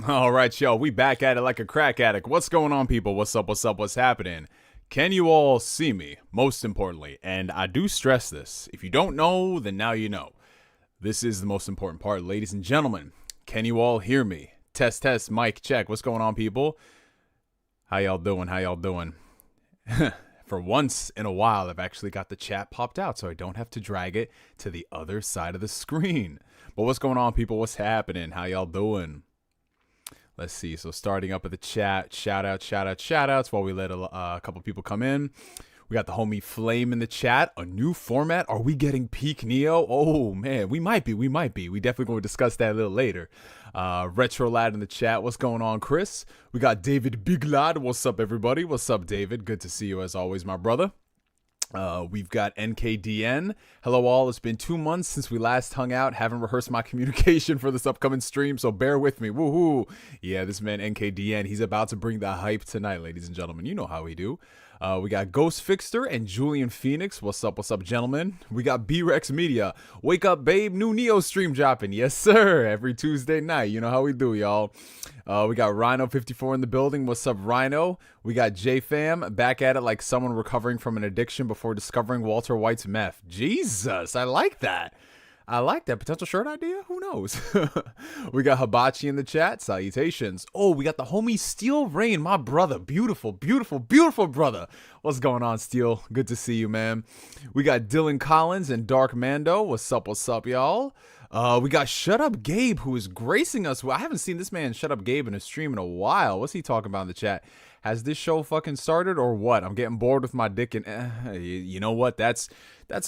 All right, yo, we back at it like a crack addict. What's going on, people? What's up, what's up, what's happening? Can you all see me? Most importantly, and I do stress this. If you don't know, then now you know. This is the most important part, ladies and gentlemen. Can you all hear me? Test, test, mic, check. What's going on, people? How y'all doing? How y'all doing? For once in a while, I've actually got the chat popped out, so I don't have to drag it to the other side of the screen. But what's going on, people? What's happening? How y'all doing? Let's see. So starting up at the chat, shout outs while we let a couple people come in. We got the homie Flame in the chat. A new format. Are we getting peak Neo? Oh man, we might be. We definitely going to discuss that a little later. Retro Lad in the chat. What's going on, Chris? We got David Big Lad. What's up, everybody? What's up, David? Good to see you as always, my brother. We've got NKDN. Hello all, it's been 2 months since we last hung out. Haven't rehearsed my communication for this upcoming stream, so bear with me. Woohoo! Yeah, this man NKDN, he's about to bring the hype tonight, ladies and gentlemen. You know how we do. We got Ghost Fixter and Julian Phoenix. What's up, gentlemen? We got B-Rex Media. Wake up, babe. New Neo stream dropping. Yes, sir. Every Tuesday night. You know how we do, y'all. We got Rhino54 in the building. What's up, Rhino? We got J-Fam back at it like someone recovering from an addiction before discovering Walter White's meth. Jesus, I like that. I like that. Potential shirt idea? Who knows? We got Hibachi in the chat. Salutations. Oh, we got the homie Steel Rain, my brother. Beautiful, beautiful, beautiful brother. What's going on, Steel? Good to see you, man. We got Dylan Collins and Dark Mando. What's up, y'all? We got Shut Up Gabe, who is gracing us. I haven't seen this man Shut Up Gabe in a stream in a while. What's he talking about in the chat? Has this show fucking started or what? I'm getting bored with my dick and you know what? That's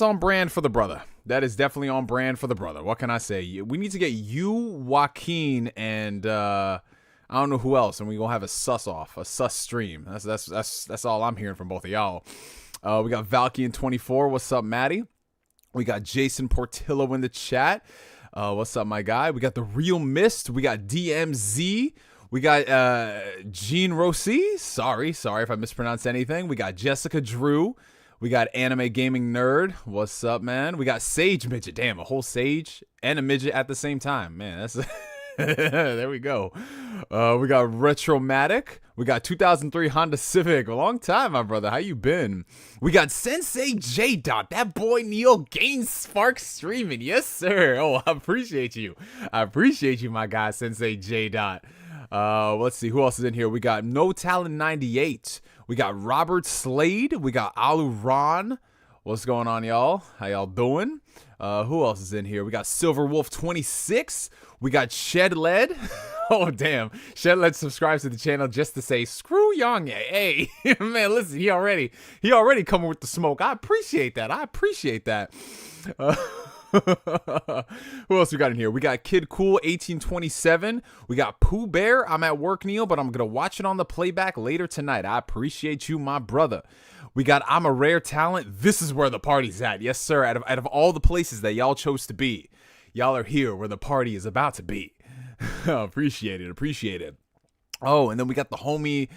on brand for the brother. That is definitely on brand for the brother. What can I say? We need to get you, Joaquin, and I don't know who else, and we gonna have a sus stream. That's all I'm hearing from both of y'all. We got Valkyrian24. What's up, Maddie? We got Jason Portillo in the chat. What's up, my guy? We got the Real Mist. We got DMZ. We got Jean Rossi. Sorry if I mispronounced anything. We got Jessica Drew. We got Anime Gaming Nerd. What's up, man? We got Sage Midget. Damn, a whole Sage and a Midget at the same time. Man, that's... there we go. We got Retromatic. We got 2003 Honda Civic. A long time, my brother. How you been? We got Sensei J. That boy NeoGameSpark streaming. Yes, sir. Oh, I appreciate you. My guy, Sensei J. Let's see who else is in here. We got No Talent 98. We got Robert Slade. We got Alu Ron. What's going on, y'all? How y'all doing? Who else is in here? We got Silver Wolf 26. We got Shed Lead. Oh damn, Shed Lead subscribes to the channel just to say screw YongYea. Hey man, listen, he already coming with the smoke. I appreciate that. Who else we got in here? We got Kid Cool 1827. We got Pooh Bear. I'm at work, Neil, but I'm gonna watch it on the playback later tonight. I appreciate you, my brother. We got I'm a Rare Talent. This is where the party's at. Yes, sir. Out of all the places that y'all chose to be, y'all are here where the party is about to be. Appreciate it. Oh, and then we got the homie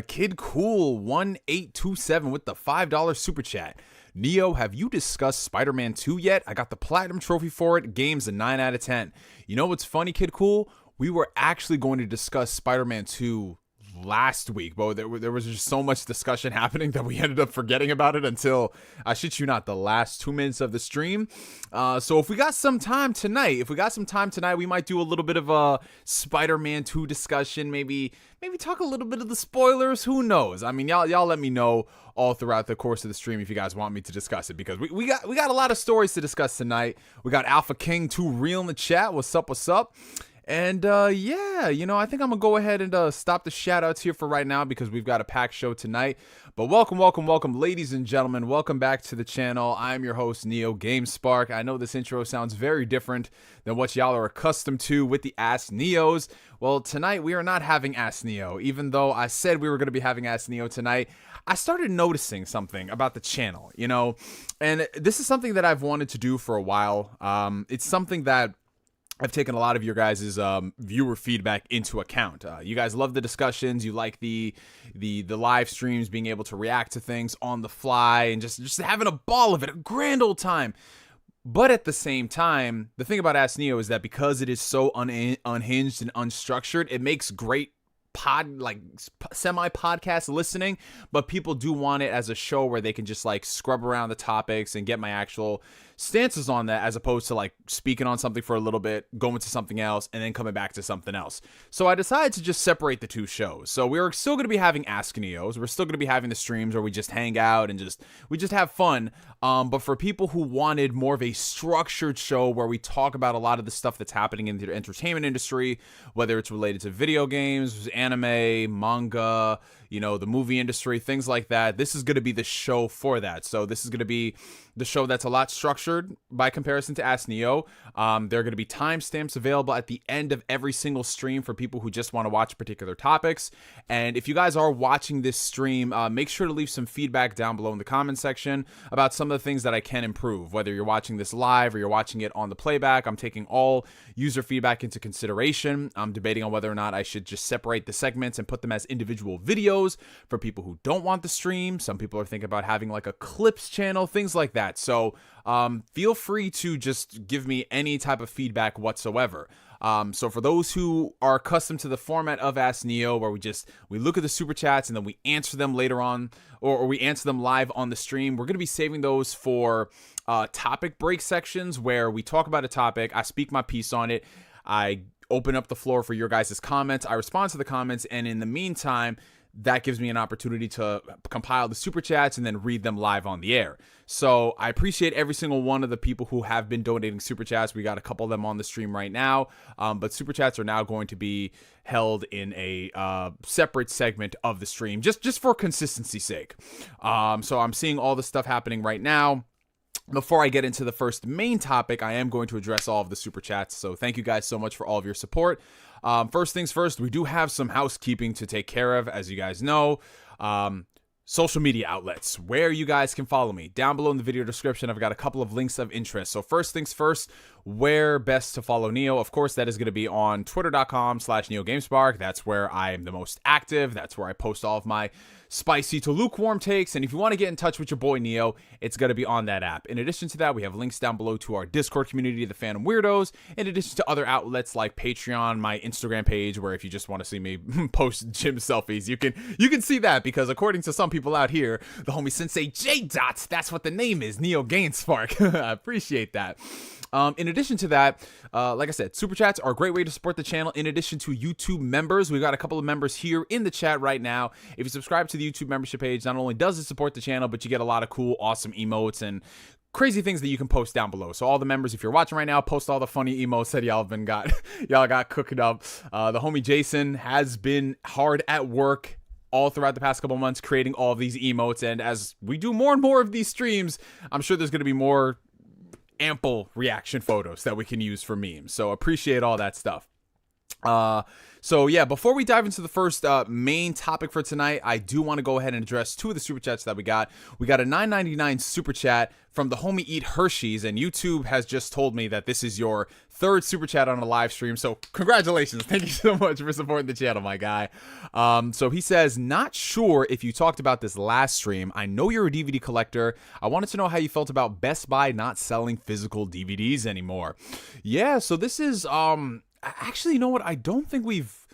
Kid Cool 1827 with the $5 super chat. Neo, have you discussed Spider-Man 2 yet? I got the Platinum Trophy for it. Game's a 9 out of 10. You know what's funny, Kid Cool? We were actually going to discuss Spider-Man 2 last week, but there was just so much discussion happening that we ended up forgetting about it until, I shit you not, the last 2 minutes of the stream. So if we got some time tonight, we might do a little bit of a Spider-Man 2 discussion, maybe talk a little bit of the spoilers. Who knows? I mean, y'all let me know all throughout the course of the stream if you guys want me to discuss it, because we got a lot of stories to discuss tonight. We got Alpha King 2 Real in the chat. What's up? And yeah, you know, I think I'm gonna go ahead and stop the shout outs here for right now because we've got a packed show tonight. But welcome, ladies and gentlemen. Welcome back to the channel. I'm your host, NeoGameSpark. I know this intro sounds very different than what y'all are accustomed to with the Ask Neos. Well, tonight we are not having Ask Neo. Even though I said we were gonna be having Ask Neo tonight, I started noticing something about the channel, you know, and this is something that I've wanted to do for a while. It's something that I've taken a lot of your guys' viewer feedback into account. You guys love the discussions. You like the live streams, being able to react to things on the fly, and just having a ball of it, a grand old time. But at the same time, the thing about Ask Neo is that because it is so unhinged and unstructured, it makes great semi-podcast listening, but people do want it as a show where they can just like scrub around the topics and get my actual stances on that, as opposed to like speaking on something for a little bit, going to something else, and then coming back to something else. So I decided to just separate the two shows. So we're still going to be having Ask Neos. We're still going to be having the streams where we just hang out and we just have fun. But for people who wanted more of a structured show where we talk about a lot of the stuff that's happening in the entertainment industry, whether it's related to video games, anime, manga, the movie industry, things like that, this is going to be the show for that. So this is going to be the show that's a lot structured by comparison to Ask Neo. There are going to be timestamps available at the end of every single stream for people who just want to watch particular topics. And if you guys are watching this stream, make sure to leave some feedback down below in the comment section about some of the things that I can improve. Whether you're watching this live or you're watching it on the playback, I'm taking all user feedback into consideration. I'm debating on whether or not I should just separate the segments and put them as individual videos for people who don't want the stream. Some people are thinking about having like a clips channel, things like that. So feel free to just give me any type of feedback whatsoever. So for those who are accustomed to the format of Ask Neo, where we look at the super chats and then we answer them later on, or we answer them live on the stream, we're going to be saving those for topic break sections where we talk about a topic, I speak my piece on it, I open up the floor for your guys' comments, I respond to the comments, and in the meantime, that gives me an opportunity to compile the super chats and then read them live on the air. So I appreciate every single one of the people who have been donating super chats. We got a couple of them on the stream right now, but super chats are now going to be held in a separate segment of the stream, just for consistency's sake. So I'm seeing all the stuff happening right now. Before I get into the first main topic, I am going to address all of the super chats. So thank you guys so much for all of your support. First things first, we do have some housekeeping to take care of, as you guys know. Social media outlets where you guys can follow me. Down below in the video description, I've got a couple of links of interest. So first things first, where best to follow Neo? Of course, that is going to be on twitter.com/NeoGameSpark. That's where I am the most active. That's where I post all of my spicy to lukewarm takes. And if you want to get in touch with your boy Neo, it's going to be on that app. In addition to that, we have links down below to our Discord community, the Phantom Weirdos, in addition to other outlets like Patreon, my Instagram page, where if you just want to see me post gym selfies, you can see that, because according to some people out here, the homie Sensei J Dots, that's what the name is, NeoGameSpark. I appreciate that. In addition to that, like I said, super chats are a great way to support the channel. In addition to YouTube members, we've got a couple of members here in the chat right now. If you subscribe to the YouTube membership page, not only does it support the channel, but you get a lot of cool, awesome emotes and crazy things that you can post down below. So all the members, if you're watching right now, post all the funny emotes that y'all got cooking up. The homie Jason has been hard at work all throughout the past couple months creating all of these emotes, and as we do more and more of these streams, I'm sure there's going to be more ample reaction photos that we can use for memes. So appreciate all that stuff. So yeah, before we dive into the first main topic for tonight, I do want to go ahead and address two of the super chats that we got. We got a $9.99 super chat from the homie Eat Hershey's, and YouTube has just told me that this is your third super chat on a live stream. So congratulations. Thank you so much for supporting the channel, my guy. So he says, not sure if you talked about this last stream. I know you're a DVD collector. I wanted to know how you felt about Best Buy not selling physical DVDs anymore. Yeah, so this is, actually, you know what? I don't think we've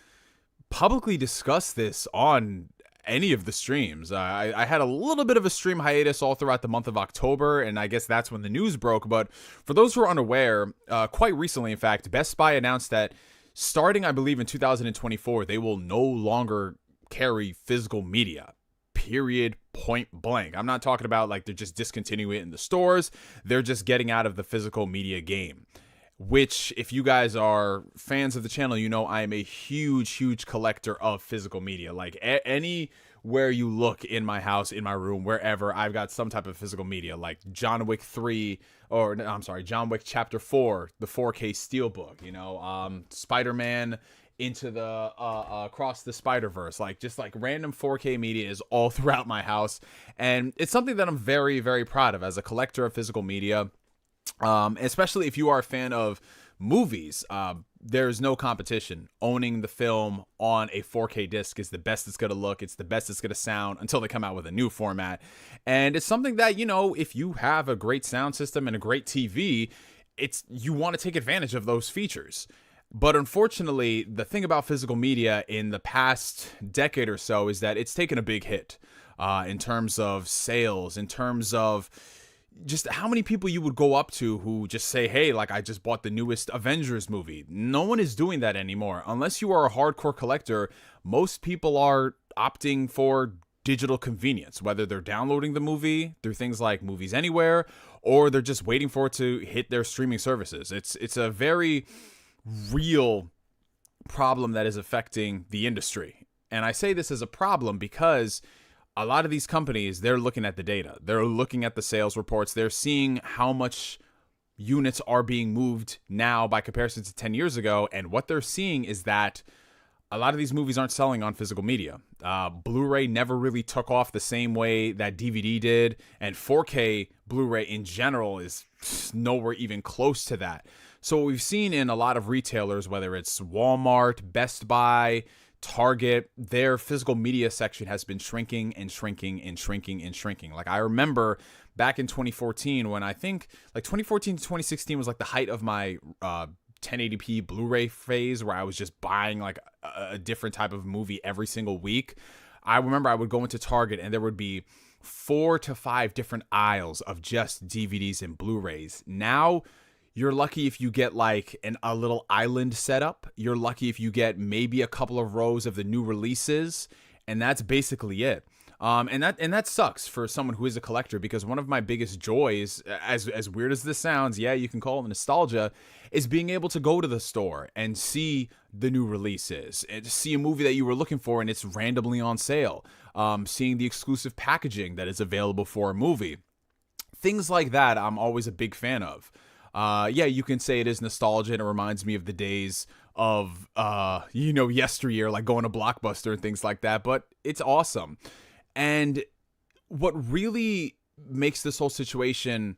publicly discussed this on any of the streams. I had a little bit of a stream hiatus all throughout the month of October, and I guess that's when the news broke. But for those who are unaware, quite recently, in fact, Best Buy announced that starting, I believe, in 2024, they will no longer carry physical media. Period. Point blank. I'm not talking about like they're just discontinuing it in the stores. They're just getting out of the physical media game. Which, if you guys are fans of the channel, you know I am a huge collector of physical media. Like anywhere you look in my house, in my room, wherever, I've got some type of physical media, like John Wick 3, or I'm sorry, John Wick Chapter 4, the 4K Steelbook, Spider-Man Into the Across the Spider-Verse, just random 4K media is all throughout my house, and it's something that I'm very proud of as a collector of physical media. Especially if you are a fan of Movies, there's no competition. Owning the film on a 4K disc is the best it's going to look. It's the best it's going to sound until they come out with a new format. And it's something that, you know, if you have a great sound system and a great TV, you want to take advantage of those features. But unfortunately, the thing about physical media in the past decade or so is that it's taken a big hit in terms of sales, in terms of just how many people you would go up to who just say, hey, like, I just bought the newest Avengers movie. No one is doing that anymore. Unless you are a hardcore collector, most people are opting for digital convenience, whether they're downloading the movie through things like Movies Anywhere, or they're just waiting for it to hit their streaming services. It's a very real problem that is affecting the industry. And I say this as a problem because a lot of these companies, they're looking at the data. They're looking at the sales reports. They're seeing how much units are being moved now by comparison to 10 years ago. And what they're seeing is that a lot of these movies aren't selling on physical media. Blu-ray never really took off the same way that DVD did. And 4K Blu-ray in general is nowhere even close to that. So what we've seen in a lot of retailers, whether it's Walmart, Best Buy, Target, their physical media section has been shrinking and shrinking and shrinking and shrinking. Like, I remember back in 2014 when I think like 2014 to 2016 was like the height of my 1080p Blu-ray phase, where I was just buying like a different type of movie every single week. I remember I would go into Target and there would be 4 to 5 different aisles of just DVDs and Blu-rays. Now, you're lucky if you get like a little island setup. You're lucky if you get maybe a couple of rows of the new releases, and that's basically it. And that sucks for someone who is a collector, because one of my biggest joys, as weird as this sounds, yeah, you can call it nostalgia, is being able to go to the store and see the new releases, and see a movie that you were looking for and it's randomly on sale. Seeing the exclusive packaging that is available for a movie. Things like that I'm always a big fan of. Yeah, you can say it is nostalgia and it reminds me of the days of, yesteryear, like going to Blockbuster and things like that, but it's awesome. And what really makes this whole situation,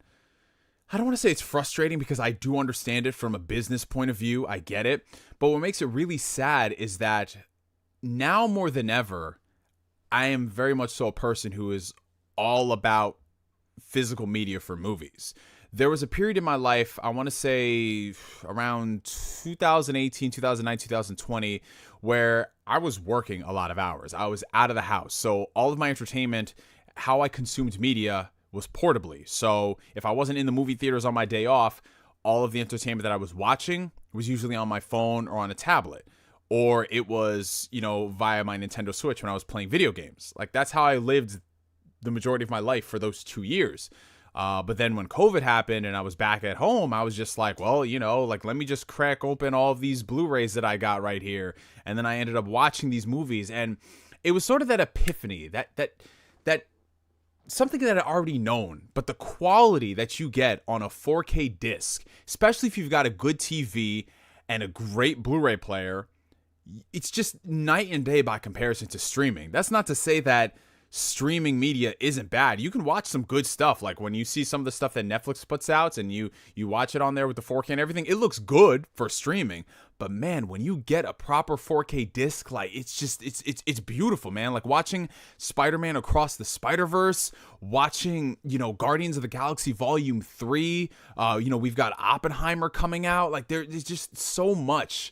I don't want to say it's frustrating, because I do understand it from a business point of view. I get it. But what makes it really sad is that now more than ever, I am very much so a person who is all about physical media for movies. There was a period in my life, I want to say around 2018, 2019, 2020, where I was working a lot of hours. I was out of the house. So all of my entertainment, how I consumed media, was portably. So if I wasn't in the movie theaters on my day off, all of the entertainment that I was watching was usually on my phone or on a tablet. Or it was, via my Nintendo Switch when I was playing video games. Like, that's how I lived the majority of my life for those 2 years. But then when COVID happened and I was back at home, I was just like, well, let me just crack open all of these Blu-rays that I got right here. And then I ended up watching these movies, and it was sort of that epiphany, that something that I'd already known, but the quality that you get on a 4K disc, especially if you've got a good TV and a great Blu-ray player, it's just night and day by comparison to streaming. That's not to say that streaming media isn't bad. You can watch some good stuff. Like when you see some of the stuff that Netflix puts out and you watch it on there with the 4K and everything, it looks good for streaming. But man, when you get a proper 4K disc, like it's beautiful, man. Like watching Spider-Man Across the Spider-Verse, watching, Guardians of the Galaxy Volume 3, we've got Oppenheimer coming out. Like there's just so much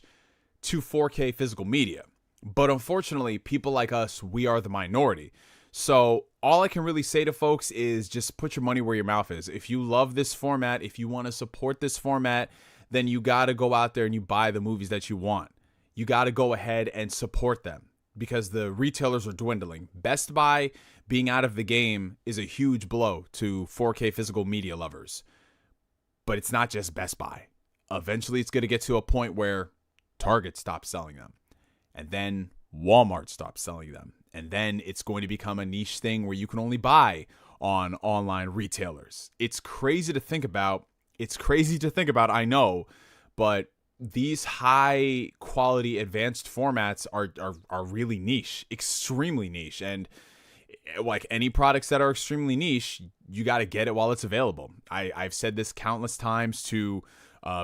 to 4K physical media. But unfortunately, people like us, we are the minority. So all I can really say to folks is just put your money where your mouth is. If you love this format, if you want to support this format, then you got to go out there and you buy the movies that you want. You got to go ahead and support them, because the retailers are dwindling. Best Buy being out of the game is a huge blow to 4K physical media lovers. But it's not just Best Buy. Eventually, it's going to get to a point where Target stops selling them. And then Walmart stops selling them. And then it's going to become a niche thing where you can only buy on online retailers. It's crazy to think about. I know. But these high quality advanced formats are really niche, extremely niche. And like any products that are extremely niche, you got to get it while it's available. I've said this countless times to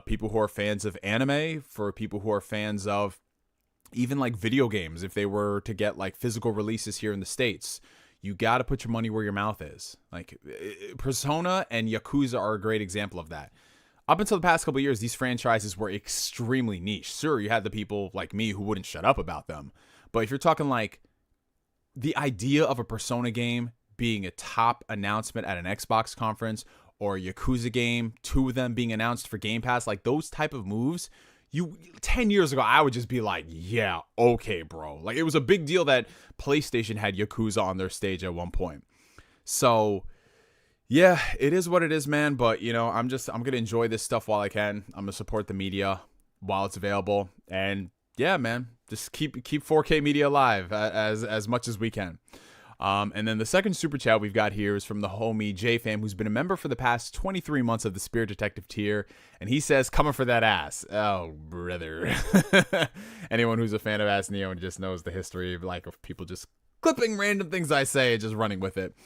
people who are fans of anime, for people who are fans of even like video games. If they were to get like physical releases here in the States, you got to put your money where your mouth is. Like Persona and Yakuza are a great example of that. Up until the past couple of years, these franchises were extremely niche. Sure, you had the people like me who wouldn't shut up about them. But if you're talking like the idea of a Persona game being a top announcement at an Xbox conference, or a Yakuza game, 2 of them being announced for Game Pass, like those type of moves, 10 years ago, I would just be like, yeah, okay, bro. Like, it was a big deal that PlayStation had Yakuza on their stage at one point. So, yeah, it is what it is, man. But, you know, I'm going to enjoy this stuff while I can. I'm going to support the media while it's available. And, yeah, man, just keep 4K media alive as much as we can. And then the second super chat we've got here is from the homie JFam, who's been a member for the past 23 months of the Spirit Detective tier. And he says, coming for that ass. Oh, brother. Anyone who's a fan of Ass Neo and just knows the history of people just clipping random things I say and just running with it.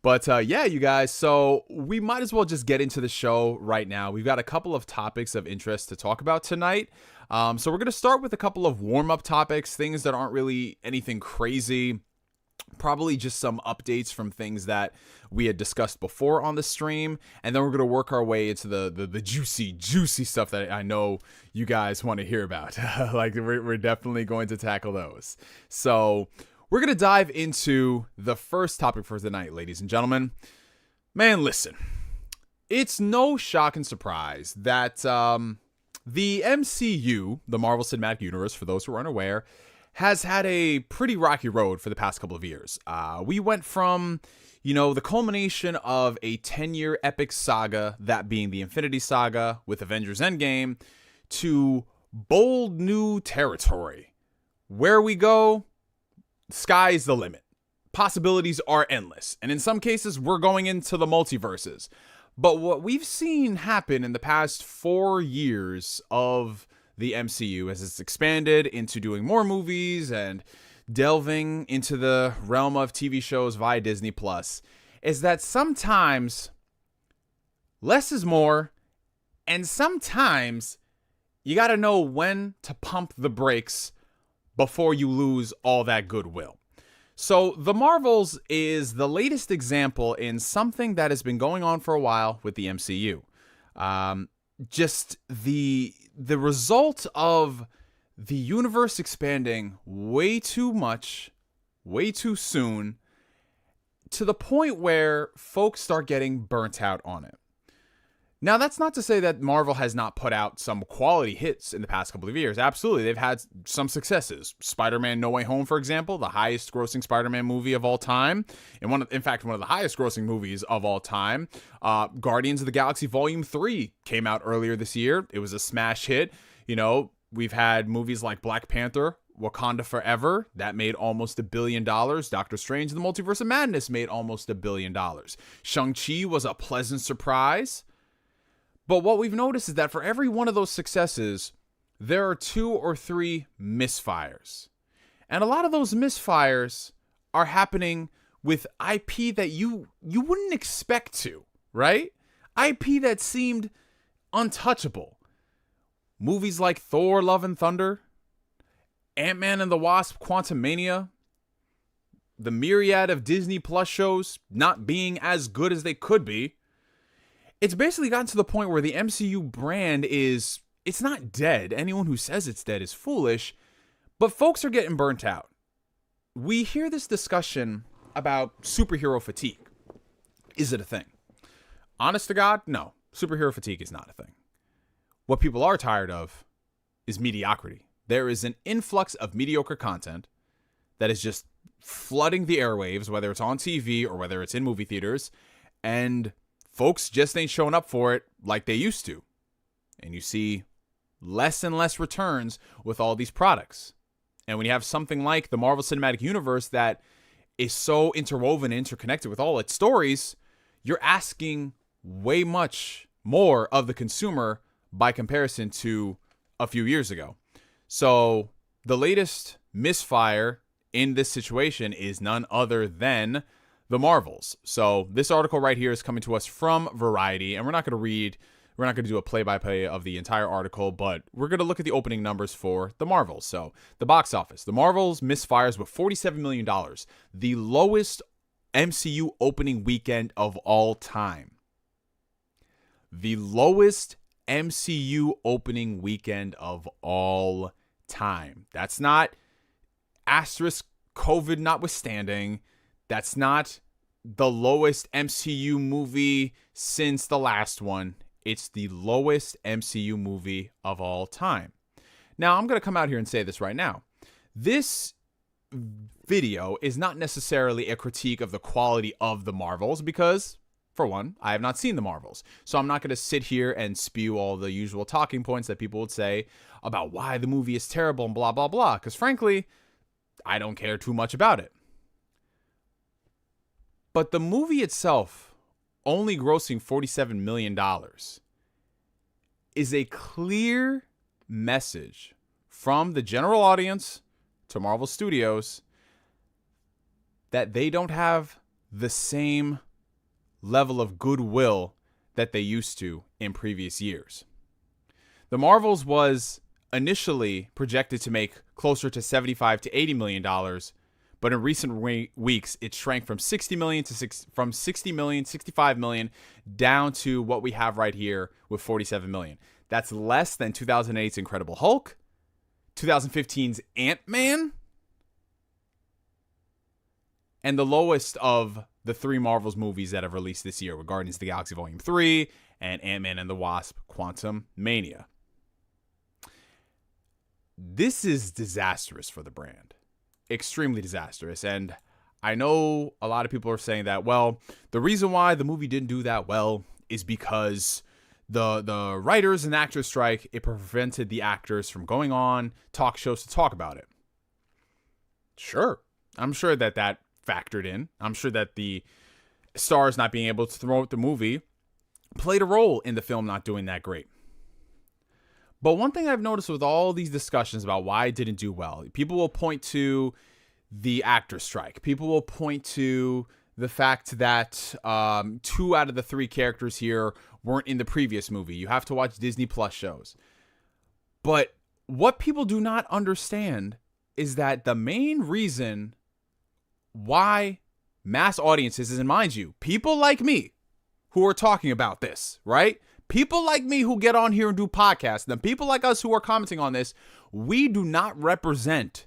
But yeah, you guys, so we might as well just get into the show right now. We've got a couple of topics of interest to talk about tonight. So we're going to start with a couple of warm-up topics, things that aren't really anything crazy. Probably just some updates from things that we had discussed before on the stream. And then we're going to work our way into the juicy stuff that I know you guys want to hear about. Like, we're definitely going to tackle those. So we're going to dive into the first topic for tonight, ladies and gentlemen. Man, listen. It's no shock and surprise that the MCU, the Marvel Cinematic Universe, for those who are unaware, has had a pretty rocky road for the past couple of years. We went from, the culmination of a 10-year epic saga, that being the Infinity Saga with Avengers Endgame, to bold new territory. Where we go, sky's the limit. Possibilities are endless. And in some cases, we're going into the multiverses. But what we've seen happen in the past 4 years of the MCU, as it's expanded into doing more movies and delving into the realm of TV shows via Disney Plus, is that sometimes less is more, and sometimes you got to know when to pump the brakes before you lose all that goodwill. So the Marvels is the latest example in something that has been going on for a while with the MCU. Just the result of the universe expanding way too much, way too soon, to the point where folks start getting burnt out on it. Now, that's not to say that Marvel has not put out some quality hits in the past couple of years. Absolutely, they've had some successes. Spider-Man No Way Home, for example, the highest grossing Spider-Man movie of all time. And in fact, one of the highest grossing movies of all time. Guardians of the Galaxy Volume 3 came out earlier this year. It was a smash hit. We've had movies like Black Panther, Wakanda Forever, that made almost $1 billion. Doctor Strange and the Multiverse of Madness made almost $1 billion. Shang-Chi was a pleasant surprise. But what we've noticed is that for every one of those successes, there are 2 or 3 misfires. And a lot of those misfires are happening with IP that you wouldn't expect to, right? IP that seemed untouchable. Movies like Thor, Love and Thunder, Ant-Man and the Wasp, Quantumania, the myriad of Disney Plus shows not being as good as they could be. It's basically gotten to the point where the MCU brand it's not dead. Anyone who says it's dead is foolish, but folks are getting burnt out. We hear this discussion about superhero fatigue. Is it a thing? Honest to God, no. Superhero fatigue is not a thing. What people are tired of is mediocrity. There is an influx of mediocre content that is just flooding the airwaves, whether it's on TV or whether it's in movie theaters, and folks just ain't showing up for it like they used to. And you see less and less returns with all these products. And when you have something like the Marvel Cinematic Universe that is so interwoven and interconnected with all its stories, you're asking way much more of the consumer by comparison to a few years ago. So the latest misfire in this situation is none other than the Marvels. So this article right here is coming to us from Variety, and we're not going to read We're not going to do a play-by-play of the entire article, but we're going to look at the opening numbers for the Marvels. So the box office. The Marvels misfires with $47 million, the lowest MCU opening weekend of all time. The lowest MCU opening weekend of all time. That's not asterisk COVID notwithstanding. That's not the lowest MCU movie since the last one. It's the lowest MCU movie of all time. Now, I'm going to come out here and say this right now. This video is not necessarily a critique of the quality of the Marvels because, for one, I have not seen the Marvels. So I'm not going to sit here and spew all the usual talking points that people would say about why the movie is terrible and blah, blah, blah. Because frankly, I don't care too much about it. But the movie itself, only grossing $47 million, is a clear message from the general audience to Marvel Studios that they don't have the same level of goodwill that they used to in previous years. The Marvels was initially projected to make closer to $75 to $80 million, but in recent weeks it shrank from 65 million down to what we have right here with 47 million. That's less than 2008's Incredible Hulk, 2015's Ant-Man, and the lowest of the three Marvels movies that have released this year, with Guardians of the Galaxy Volume 3 and Ant-Man and the Wasp: Quantumania. This is disastrous for the brand. Extremely disastrous. And I know a lot of people are saying that, well, the reason why the movie didn't do that well is because the writers and actors strike, it prevented the actors from going on talk shows to talk about it. Sure. I'm sure that factored in. I'm sure that the stars not being able to promote the movie played a role in the film not doing that great. But one thing I've noticed with all these discussions about why it didn't do well, people will point to the actor strike. People will point to the fact that 2 out of the 3 characters here weren't in the previous movie. You have to watch Disney Plus shows. But what people do not understand is that the main reason why mass audiences, and mind you, people like me who are talking about this, right? People like me who get on here and do podcasts, and people like us who are commenting on this, we do not represent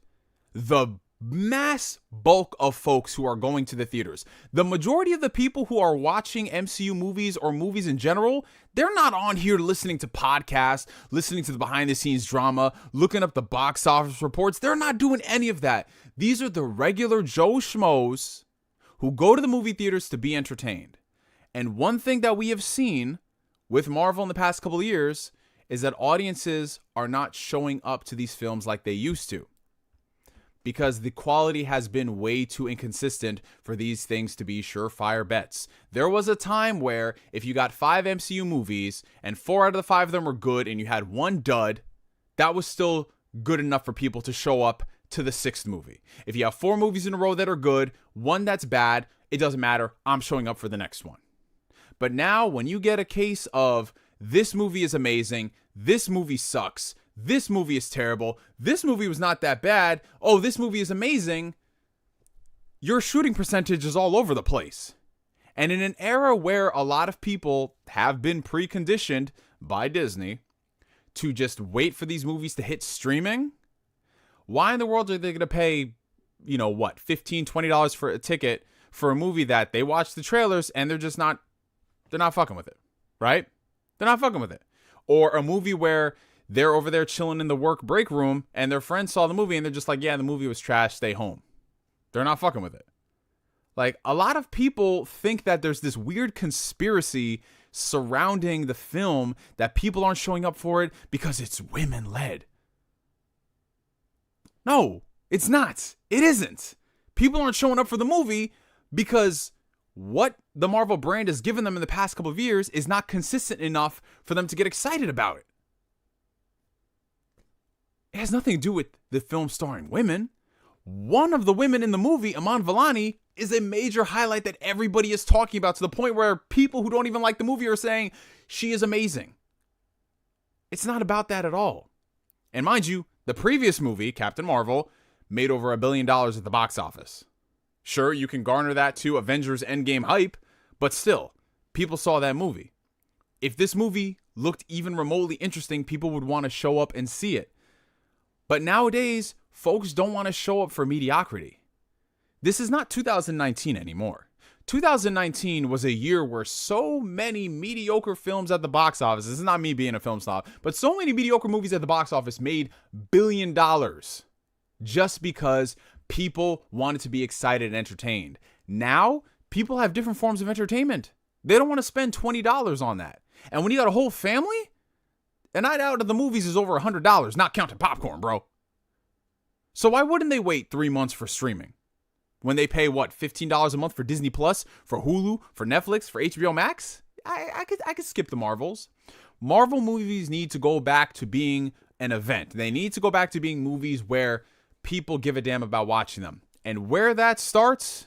the mass bulk of folks who are going to the theaters. The majority of the people who are watching MCU movies or movies in general, they're not on here listening to podcasts, listening to the behind the scenes drama, looking up the box office reports. They're not doing any of that. These are the regular Joe Schmoes who go to the movie theaters to be entertained. And one thing that we have seen with Marvel in the past couple of years is that audiences are not showing up to these films like they used to, because the quality has been way too inconsistent for these things to be surefire bets. There was a time where if you got 5 MCU movies and 4 out of the 5 of them were good and you had 1 dud, that was still good enough for people to show up to the 6th movie. If you have 4 movies in a row that are good, 1 that's bad, it doesn't matter. I'm showing up for the next one. But now when you get a case of this movie is amazing, this movie sucks, this movie is terrible, this movie was not that bad, oh, this movie is amazing, your shooting percentage is all over the place. And in an era where a lot of people have been preconditioned by Disney to just wait for these movies to hit streaming, why in the world are they going to pay, $15, $20 for a ticket for a movie that they watch the trailers and they're not fucking with it, right? They're not fucking with it. Or a movie where they're over there chilling in the work break room and their friends saw the movie and they're just like, yeah, the movie was trash, stay home. They're not fucking with it. Like, a lot of people think that there's this weird conspiracy surrounding the film that people aren't showing up for it because it's women-led. No, it's not. It isn't. People aren't showing up for the movie because what the Marvel brand has given them in the past couple of years is not consistent enough for them to get excited about it. It has nothing to do with the film starring women. One of the women in the movie, Iman Vellani, is a major highlight that everybody is talking about, to the point where people who don't even like the movie are saying, she is amazing. It's not about that at all. And mind you, the previous movie, Captain Marvel, made over $1 billion at the box office. Sure, you can garner that to Avengers Endgame hype, but still, people saw that movie. If this movie looked even remotely interesting, people would want to show up and see it. But nowadays, folks don't want to show up for mediocrity. This is not 2019 anymore. 2019 was a year where so many mediocre films at the box office, this is not me being a film snob, but so many mediocre movies at the box office made $1 billion just because people wanted to be excited and entertained. Now, people have different forms of entertainment. They don't want to spend $20 on that. And when you got a whole family, a night out of the movies is over $100, not counting popcorn, bro. So why wouldn't they wait 3 months for streaming? When they pay, what, $15 a month for Disney Plus, for Hulu, for Netflix, for HBO Max? I could skip the Marvels. Marvel movies need to go back to being an event. They need to go back to being movies where people give a damn about watching them. And where that starts,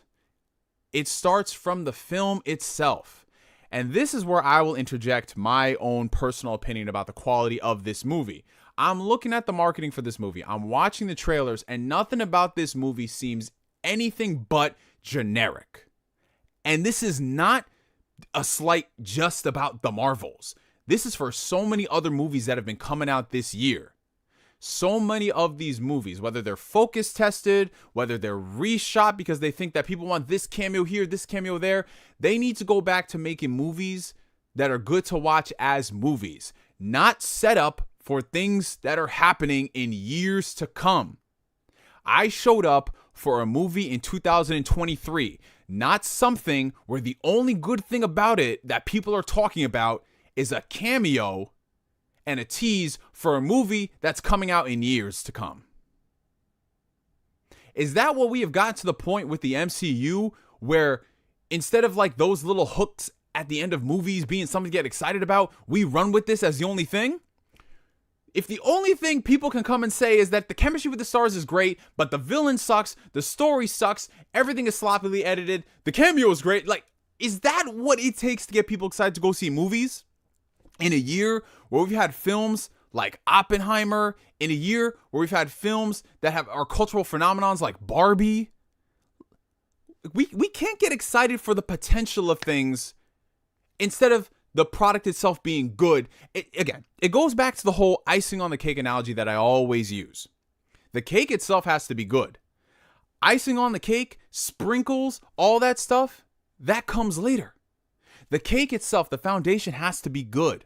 it starts from the film itself. And this is where I will interject my own personal opinion about the quality of this movie. I'm looking at the marketing for this movie. I'm watching the trailers, and nothing about this movie seems anything but generic. And this is not a slight just about the Marvels. This is for so many other movies that have been coming out this year. So many of these movies, whether they're focus tested, whether they're reshot because they think that people want this cameo here, this cameo there, they need to go back to making movies that are good to watch as movies, not set up for things that are happening in years to come. I showed up for a movie in 2023, not something where the only good thing about it that people are talking about is a cameo and a tease for a movie that's coming out in years to come. Is that what we have gotten to the point with the MCU, where instead of like those little hooks at the end of movies being something to get excited about, we run with this as the only thing? If the only thing people can come and say is that the chemistry with the stars is great, but the villain sucks, the story sucks, everything is sloppily edited, the cameo is great, like, is that what it takes to get people excited to go see movies? In a year where we've had films like Oppenheimer, in a year where we've had films that are cultural phenomenons like Barbie, we can't get excited for the potential of things instead of the product itself being good. It goes back to the whole icing on the cake analogy that I always use. The cake itself has to be good. Icing on the cake, sprinkles, all that stuff, that comes later. The cake itself, the foundation has to be good.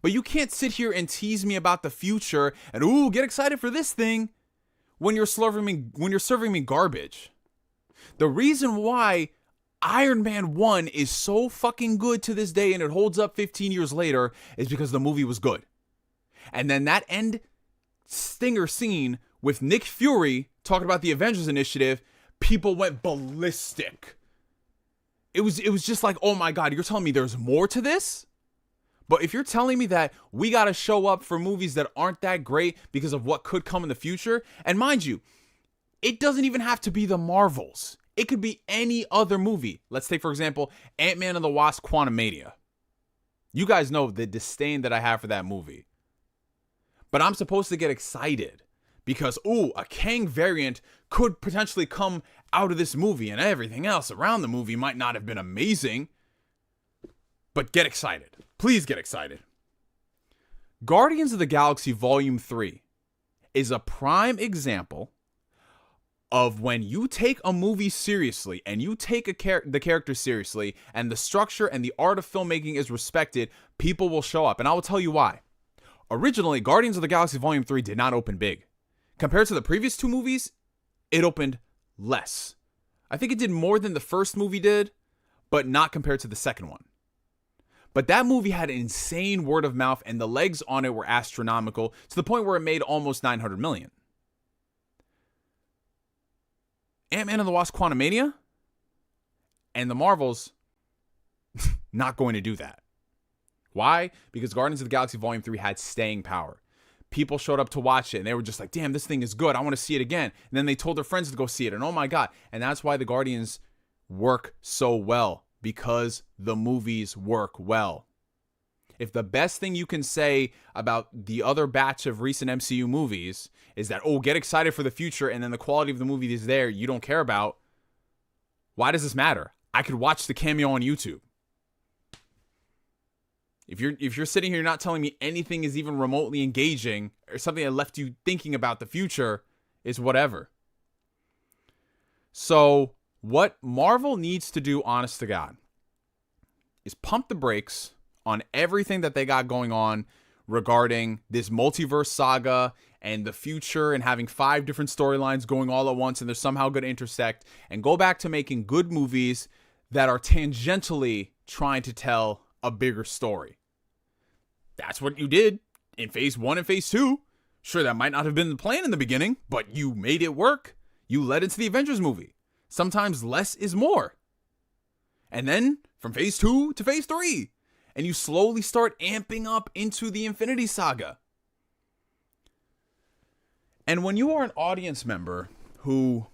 But you can't sit here and tease me about the future and, ooh, get excited for this thing when you're serving me garbage. The reason why Iron Man 1 is so fucking good to this day and it holds up 15 years later is because the movie was good. And then that end stinger scene with Nick Fury talking about the Avengers Initiative, people went ballistic. It was just like, oh my God, you're telling me there's more to this? But if you're telling me that we got to show up for movies that aren't that great because of what could come in the future, and mind you, it doesn't even have to be the Marvels. It could be any other movie. Let's take, for example, Ant-Man and the Wasp: Quantumania. You guys know the disdain that I have for that movie. But I'm supposed to get excited because, ooh, a Kang variant could potentially come out of this movie and everything else around the movie might not have been amazing. But get excited. Please get excited. Guardians of the Galaxy Volume 3 is a prime example of when you take a movie seriously and you take the character seriously and the structure and the art of filmmaking is respected, people will show up. And I will tell you why. Originally, Guardians of the Galaxy Volume 3 did not open big. Compared to the previous two movies, it opened less. I think it did more than the first movie did, but not compared to the second one. But that movie had insane word of mouth and the legs on it were astronomical to the point where it made almost $900 million. Ant-Man and the Wasp: Quantumania and the Marvels not going to do that. Why? Because Guardians of the Galaxy Volume 3 had staying power. People showed up to watch it and they were just like, damn, this thing is good. I want to see it again. And then they told their friends to go see it. And oh my God. And that's why the Guardians work so well, because the movies work well. If the best thing you can say about the other batch of recent MCU movies is that, oh, get excited for the future, and then the quality of the movie is there, you don't care about, why does this matter? I could watch the cameo on YouTube. If you're sitting here not telling me anything is even remotely engaging or something that left you thinking about the future, is whatever. So what Marvel needs to do, honest to God, is pump the brakes on everything that they got going on regarding this multiverse saga and the future and having 5 different storylines going all at once and they're somehow going to intersect, and go back to making good movies that are tangentially trying to tell a bigger story. That's what you did in phase 1 and phase 2. Sure, that might not have been the plan in the beginning, but you made it work. You led into the Avengers movie. Sometimes less is more. And then from phase 2 to phase 3, and you slowly start amping up into the Infinity Saga. And when you are an audience member who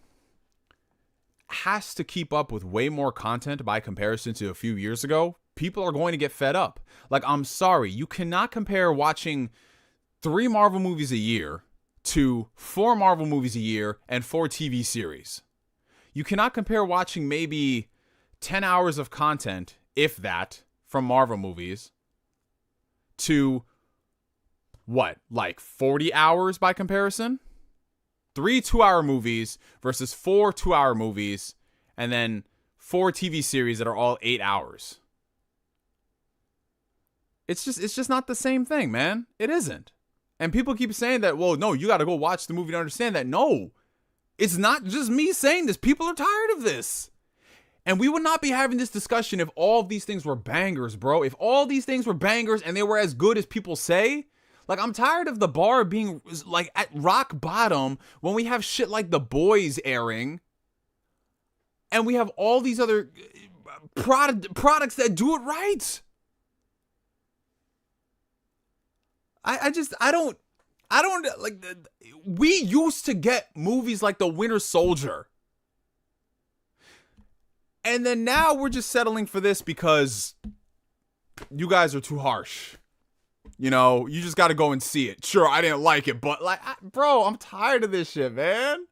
has to keep up with way more content by comparison to a few years ago, people are going to get fed up. Like, I'm sorry, you cannot compare watching 3 Marvel movies a year to 4 Marvel movies a year and 4 TV series. You cannot compare watching maybe 10 hours of content, if that, from Marvel movies to what, like 40 hours by comparison? 3 2-hour movies versus 4 2-hour movies, and then 4 TV series that are all 8 hours. It's just not the same thing, man. It isn't. And people keep saying that, well, no, you got to go watch the movie to understand that. No, it's not just me saying this. People are tired of this. And we would not be having this discussion if all of these things were bangers, bro. If all these things were bangers and they were as good as people say, like, I'm tired of the bar being like at rock bottom when we have shit like The Boys airing and we have all these other products that do it right. I don't like, we used to get movies like The Winter Soldier. And then now we're just settling for this because you guys are too harsh. You know, you just got to go and see it. Sure, I didn't like it, but like, bro, I'm tired of this shit, man.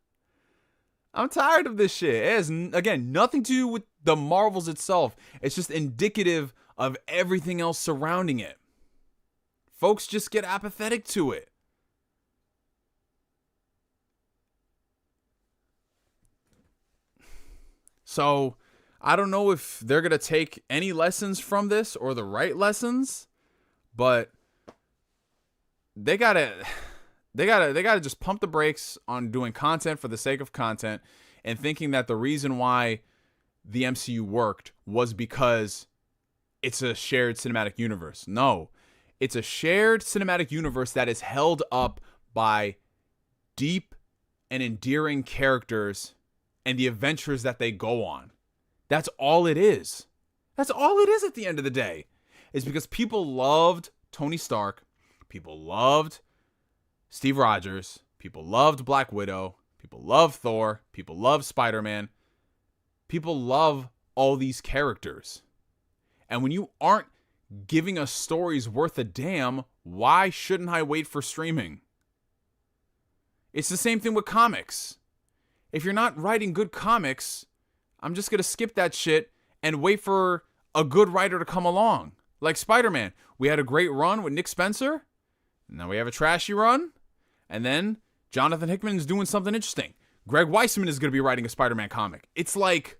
I'm tired of this shit. It has, again, nothing to do with the Marvels itself. It's just indicative of everything else surrounding it. Folks just get apathetic to it. So, I don't know if they're going to take any lessons from this or the right lessons, but they got to just pump the brakes on doing content for the sake of content and thinking that the reason why the MCU worked was because it's a shared cinematic universe. No, it's a shared cinematic universe that is held up by deep and endearing characters and the adventures that they go on. That's all it is. That's all it is at the end of the day. Is because people loved Tony Stark. People loved Steve Rogers. People loved Black Widow. People love Thor. People love Spider-Man. People love all these characters. And when you aren't giving us stories worth a damn, why shouldn't I wait for streaming? It's the same thing with comics. If you're not writing good comics, I'm just going to skip that shit and wait for a good writer to come along. Like Spider-Man. We had a great run with Nick Spencer. Now we have a trashy run. And then Jonathan Hickman's doing something interesting. Greg Weisman is going to be writing a Spider-Man comic. It's like,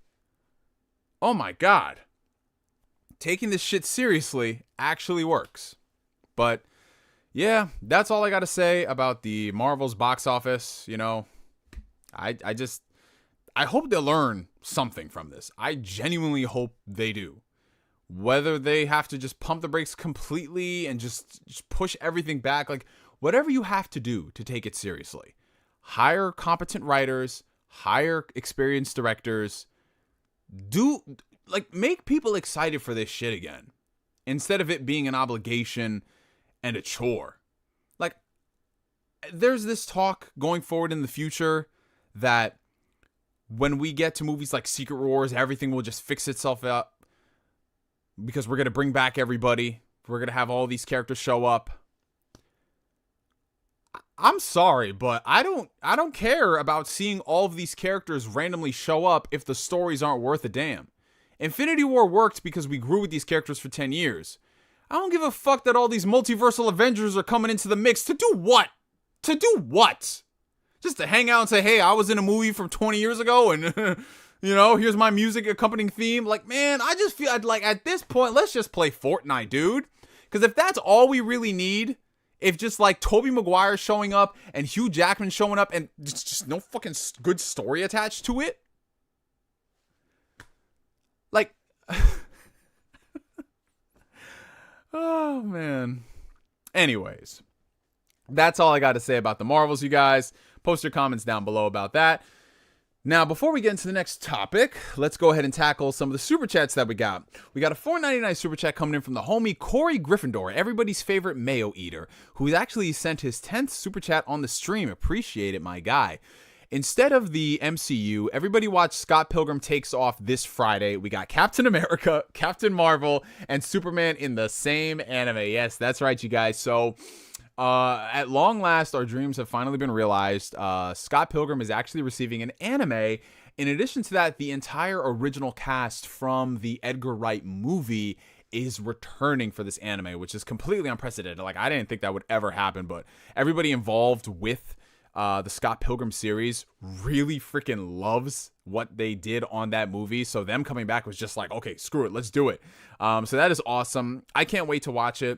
oh my God. Taking this shit seriously actually works. But yeah, that's all I got to say about the Marvel's box office. You know, I hope they'll learn something from this. I genuinely hope they do. Whether they have to just pump the brakes completely and just push everything back, like whatever you have to do to take it seriously. Hire competent writers, hire experienced directors, make people excited for this shit again, instead of it being an obligation and a chore. Like, there's this talk going forward in the future that when we get to movies like Secret Wars, everything will just fix itself up because we're going to bring back everybody. We're going to have all these characters show up. I'm sorry, but I don't care about seeing all of these characters randomly show up if the stories aren't worth a damn. Infinity War worked because we grew with these characters for 10 years. I don't give a fuck that all these multiversal Avengers are coming into the mix. To do what? To do what? Just to hang out and say, hey, I was in a movie from 20 years ago and, you know, here's my music accompanying theme. Like, man, I just feel like at this point, let's just play Fortnite, dude. Because if that's all we really need, if just like Tobey Maguire showing up and Hugh Jackman showing up and just no fucking good story attached to it. Like, oh man. Anyways, that's all I got to say about the Marvels, you guys. Post your comments down below about that. Now, before we get into the next topic, let's go ahead and tackle some of the super chats that we got. We got a $4.99 super chat coming in from the homie Kory Gryffindor, everybody's favorite mayo eater, who actually sent his 10th super chat on the stream. Appreciate it, my guy. Instead of the MCU, everybody watch Scott Pilgrim Takes Off this Friday. We got Captain America, Captain Marvel, and Superman in the same anime. Yes, that's right, you guys. So at long last, our dreams have finally been realized. Scott Pilgrim is actually receiving an anime. In addition to that, the entire original cast from the Edgar Wright movie is returning for this anime, which is completely unprecedented. Like, I didn't think that would ever happen, but everybody involved with the Scott Pilgrim series really freaking loves what they did on that movie. So them coming back was just like, okay, screw it, let's do it. So that is awesome. I can't wait to watch it.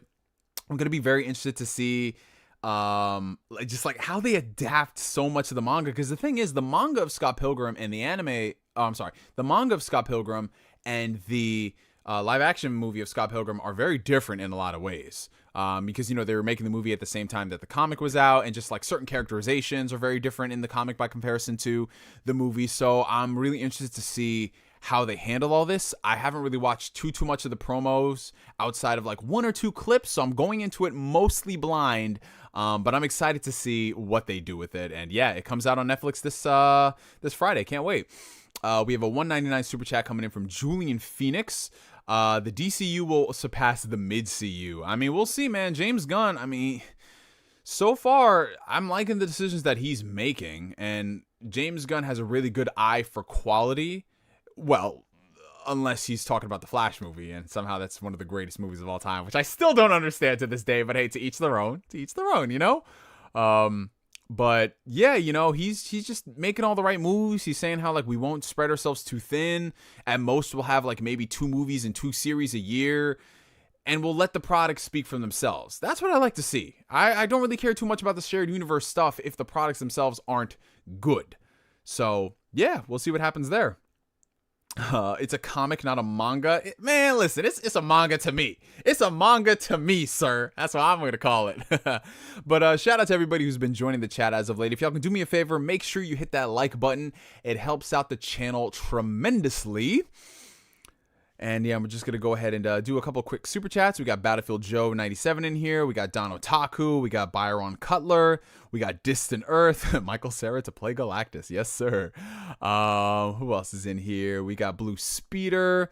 I'm going to be very interested to see just like how they adapt so much of the manga. Because the thing is, the manga of Scott Pilgrim and the anime, the manga of Scott Pilgrim and the live action movie of Scott Pilgrim are very different in a lot of ways. Because, you know, they were making the movie at the same time that the comic was out, and just like certain characterizations are very different in the comic by comparison to the movie. So I'm really interested to see how they handle all this. I haven't really watched too much of the promos outside of like 1 or 2 clips, so I'm going into it mostly blind. But I'm excited to see what they do with it. And yeah, it comes out on Netflix this Friday. Can't wait. We have a $1.99 super chat coming in from Julian Phoenix. The DCU will surpass the mid-CU. I mean, we'll see, man. James Gunn, I mean, so far, I'm liking the decisions that he's making. And James Gunn has a really good eye for quality. Well, unless he's talking about the Flash movie, and somehow that's one of the greatest movies of all time, which I still don't understand to this day, but hey, to each their own, you know? But yeah, you know, he's just making all the right moves. He's saying how like we won't spread ourselves too thin. At most, we'll have like maybe 2 movies and 2 series a year, and we'll let the products speak for themselves. That's what I like to see. I don't really care too much about the shared universe stuff if the products themselves aren't good. So yeah, we'll see what happens there. It's a comic, not a manga. Man, listen, it's a manga to me. It's a manga to me, sir. That's what I'm going to call it. But shout out to everybody who's been joining the chat as of late. If y'all can do me a favor, make sure you hit that like button. It helps out the channel tremendously. And yeah, I'm just going to go ahead and do a couple quick super chats. We got Battlefield Joe 97 in here. We got Don Otaku. We got Byron Cutler. We got Distant Earth. Michael Cera to play Galactus. Yes, sir. Who else is in here? We got Blue Speeder.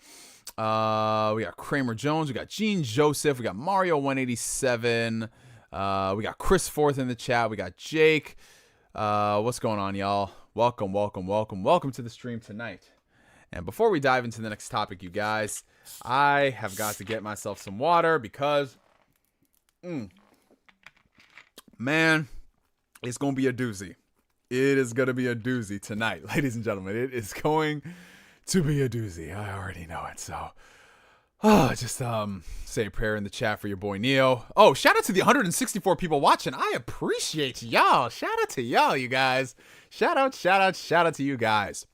We got Kramer Jones. We got Gene Joseph. We got Mario 187. We got Chris Forth in the chat. We got Jake. What's going on, y'all? Welcome to the stream tonight. And before we dive into the next topic, you guys, I have got to get myself some water because, man, it's going to be a doozy. It is going to be a doozy tonight, ladies and gentlemen. It is going to be a doozy. I already know it. So, just say a prayer in the chat for your boy Neo. Oh, shout out to the 164 people watching. I appreciate y'all. Shout out to y'all, you guys. Shout out to you guys.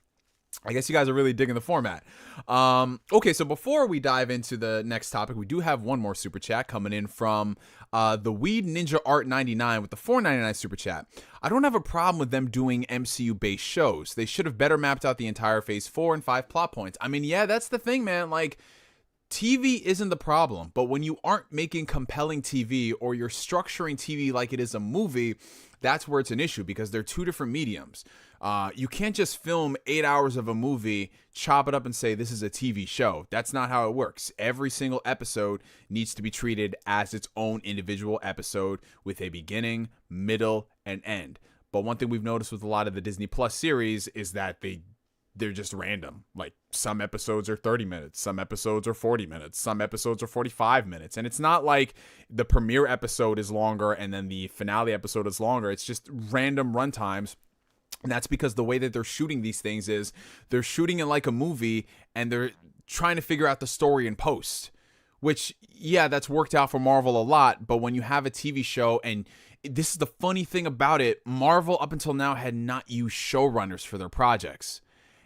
I guess you guys are really digging the format. Okay, so before we dive into the next topic, we do have one more super chat coming in from the Weed Ninja Art 99 with the $4.99 super chat. I don't have a problem with them doing MCU-based shows. They should have better mapped out the entire Phase 4 and 5 plot points. I mean, yeah, that's the thing, man. Like, TV isn't the problem, but when you aren't making compelling TV or you're structuring TV like it is a movie, that's where it's an issue, because they're two different mediums. You can't just film 8 hours of a movie, chop it up and say this is a TV show. That's not how it works. Every single episode needs to be treated as its own individual episode with a beginning, middle, and end. But one thing we've noticed with a lot of the Disney Plus series is that they're just random. Like, some episodes are 30 minutes, some episodes are 40 minutes, some episodes are 45 minutes. And it's not like the premiere episode is longer and then the finale episode is longer. It's just random runtimes. And that's because the way that they're shooting these things is they're shooting it like a movie and they're trying to figure out the story in post. Which, yeah, that's worked out for Marvel a lot. But when you have a TV show, and this is the funny thing about it, Marvel up until now had not used showrunners for their projects.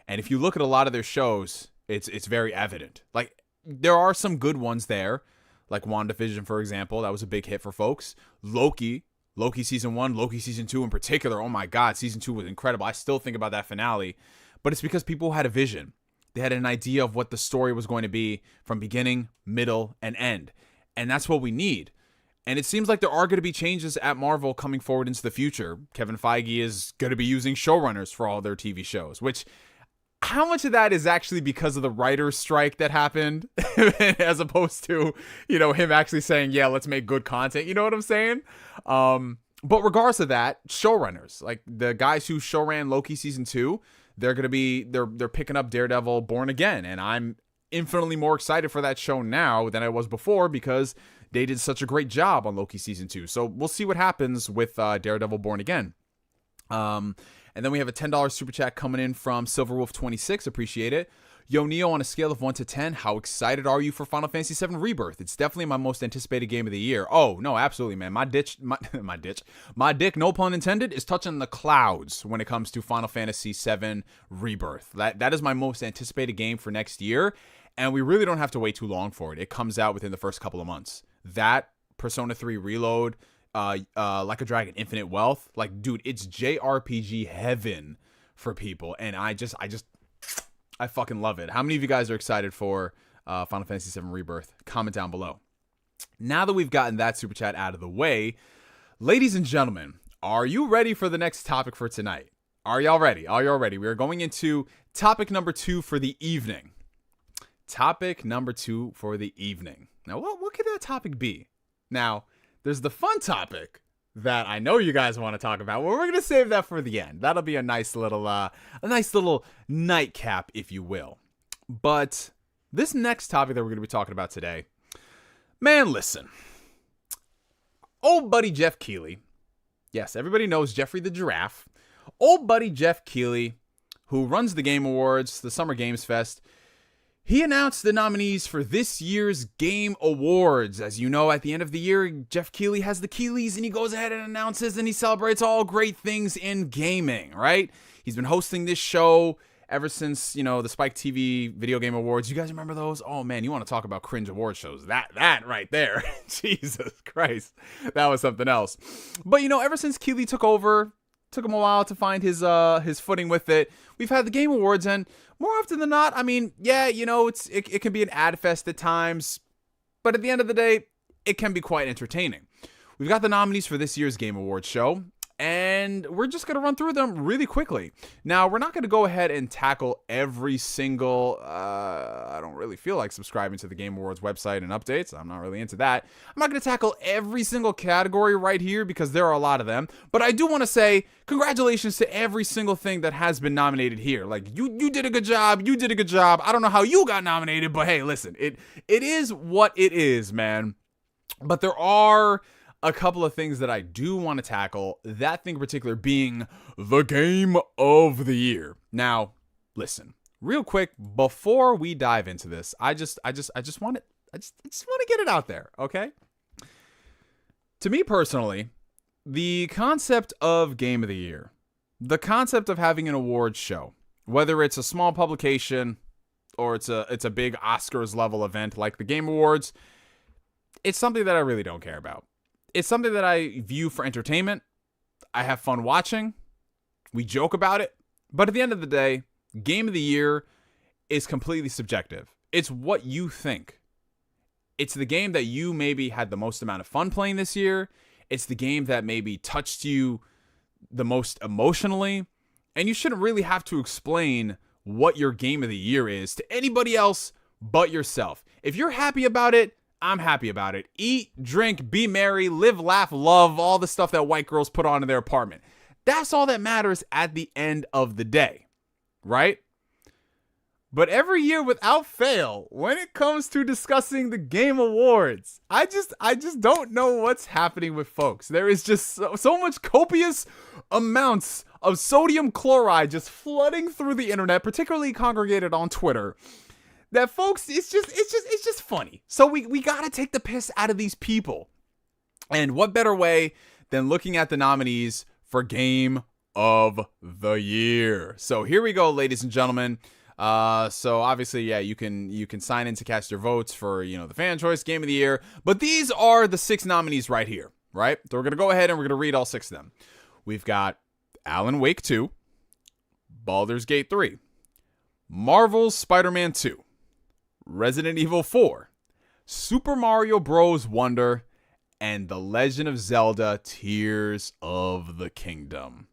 And if you look at a lot of their shows, it's very evident. Like, there are some good ones there, like WandaVision, for example. That was a big hit for folks. Loki season 1, Loki season 2 in particular. Oh my God, season 2 was incredible. I still think about that finale. But it's because people had a vision. They had an idea of what the story was going to be from beginning, middle, and end. And that's what we need. And it seems like there are going to be changes at Marvel coming forward into the future. Kevin Feige is going to be using showrunners for all their TV shows, which... how much of that is actually because of the writer's strike that happened as opposed to, him actually saying, yeah, let's make good content. You know what I'm saying? But regardless of that, showrunners, like the guys who showran Loki season 2, they're picking up Daredevil Born Again. And I'm infinitely more excited for that show now than I was before because they did such a great job on Loki season 2. So we'll see what happens with Daredevil Born Again. And then we have a $10 super chat coming in from Silverwolf26. Appreciate it. Yo, Neo, on a scale of 1 to 10, how excited are you for Final Fantasy VII Rebirth? It's definitely my most anticipated game of the year. Oh, no, absolutely, man. My dick, no pun intended, is touching the clouds when it comes to Final Fantasy VII Rebirth. That is my most anticipated game for next year, and we really don't have to wait too long for it. It comes out within the first couple of months. That, Persona 3 Reload, Like a Dragon Infinite Wealth, like, dude, it's JRPG heaven for people, and I fucking love it. How many of you guys are excited for Final Fantasy VII Rebirth? Comment down below. Now that we've gotten that super chat out of the way, ladies and gentlemen, are you ready for the next topic for tonight? Are y'all ready? We are going into topic number 2 for the evening. Topic number 2 for the evening. Now, what could that topic be? Now, there's the fun topic that I know you guys want to talk about. Well, we're going to save that for the end. That'll be a nice little nightcap, if you will. But this next topic that we're going to be talking about today, man, listen. Old buddy Jeff Keighley. Yes, everybody knows Jeffrey the Giraffe. Old buddy Jeff Keighley, who runs the Game Awards, the Summer Games Fest, he announced the nominees for this year's Game Awards. As you know, at the end of the year, Jeff Keighley has the Keighleys, and he goes ahead and announces and he celebrates all great things in gaming, right? He's been hosting this show ever since, the Spike TV Video Game Awards. You guys remember those? Oh, man, you want to talk about cringe award shows. That right there. Jesus Christ. That was something else. But, ever since Keighley took over, took him a while to find his footing with it. We've had the Game Awards, and more often than not, I mean, yeah, it can be an ad fest at times, but at the end of the day, it can be quite entertaining. We've got the nominees for this year's Game Awards show, and we're just going to run through them really quickly. Now, we're not going to go ahead and tackle every single, I don't really feel like subscribing to the Game Awards website and updates. I'm not really into that. I'm not going to tackle every single category right here because there are a lot of them. But I do want to say congratulations to every single thing that has been nominated here. Like, you did a good job. You did a good job. I don't know how you got nominated, but hey, listen, it is what it is, man. But there are a couple of things that I do want to tackle, that thing in particular being the Game of the Year. Now, listen, real quick, before we dive into this, I just want to get it out there, okay? To me personally, the concept of Game of the Year, the concept of having an awards show, whether it's a small publication or it's a big Oscars level event like the Game Awards, it's something that I really don't care about. It's something that I view for entertainment. I have fun watching. We joke about it. But at the end of the day, Game of the Year is completely subjective. It's what you think. It's the game that you maybe had the most amount of fun playing this year. It's the game that maybe touched you the most emotionally, and you shouldn't really have to explain what your game of the year is to anybody else but yourself. If you're happy about it, I'm happy about it. Eat, drink, be merry, live, laugh, love, all the stuff that white girls put on in their apartment. That's all that matters at the end of the day, right? But every year without fail, when it comes to discussing the Game Awards, I just don't know what's happening with folks. There is just so much copious amounts of sodium chloride just flooding through the internet, particularly congregated on Twitter, that folks, it's just funny. So we gotta take the piss out of these people. And what better way than looking at the nominees for Game of the Year? So here we go, ladies and gentlemen. So obviously, yeah, you can sign in to cast your votes for, the fan choice Game of the Year. But these are the 6 nominees right here, right? So we're going to go ahead and we're going to read all 6 of them. We've got Alan Wake 2, Baldur's Gate 3, Marvel's Spider-Man 2, Resident Evil 4, Super Mario Bros. Wonder, and The Legend of Zelda Tears of the Kingdom.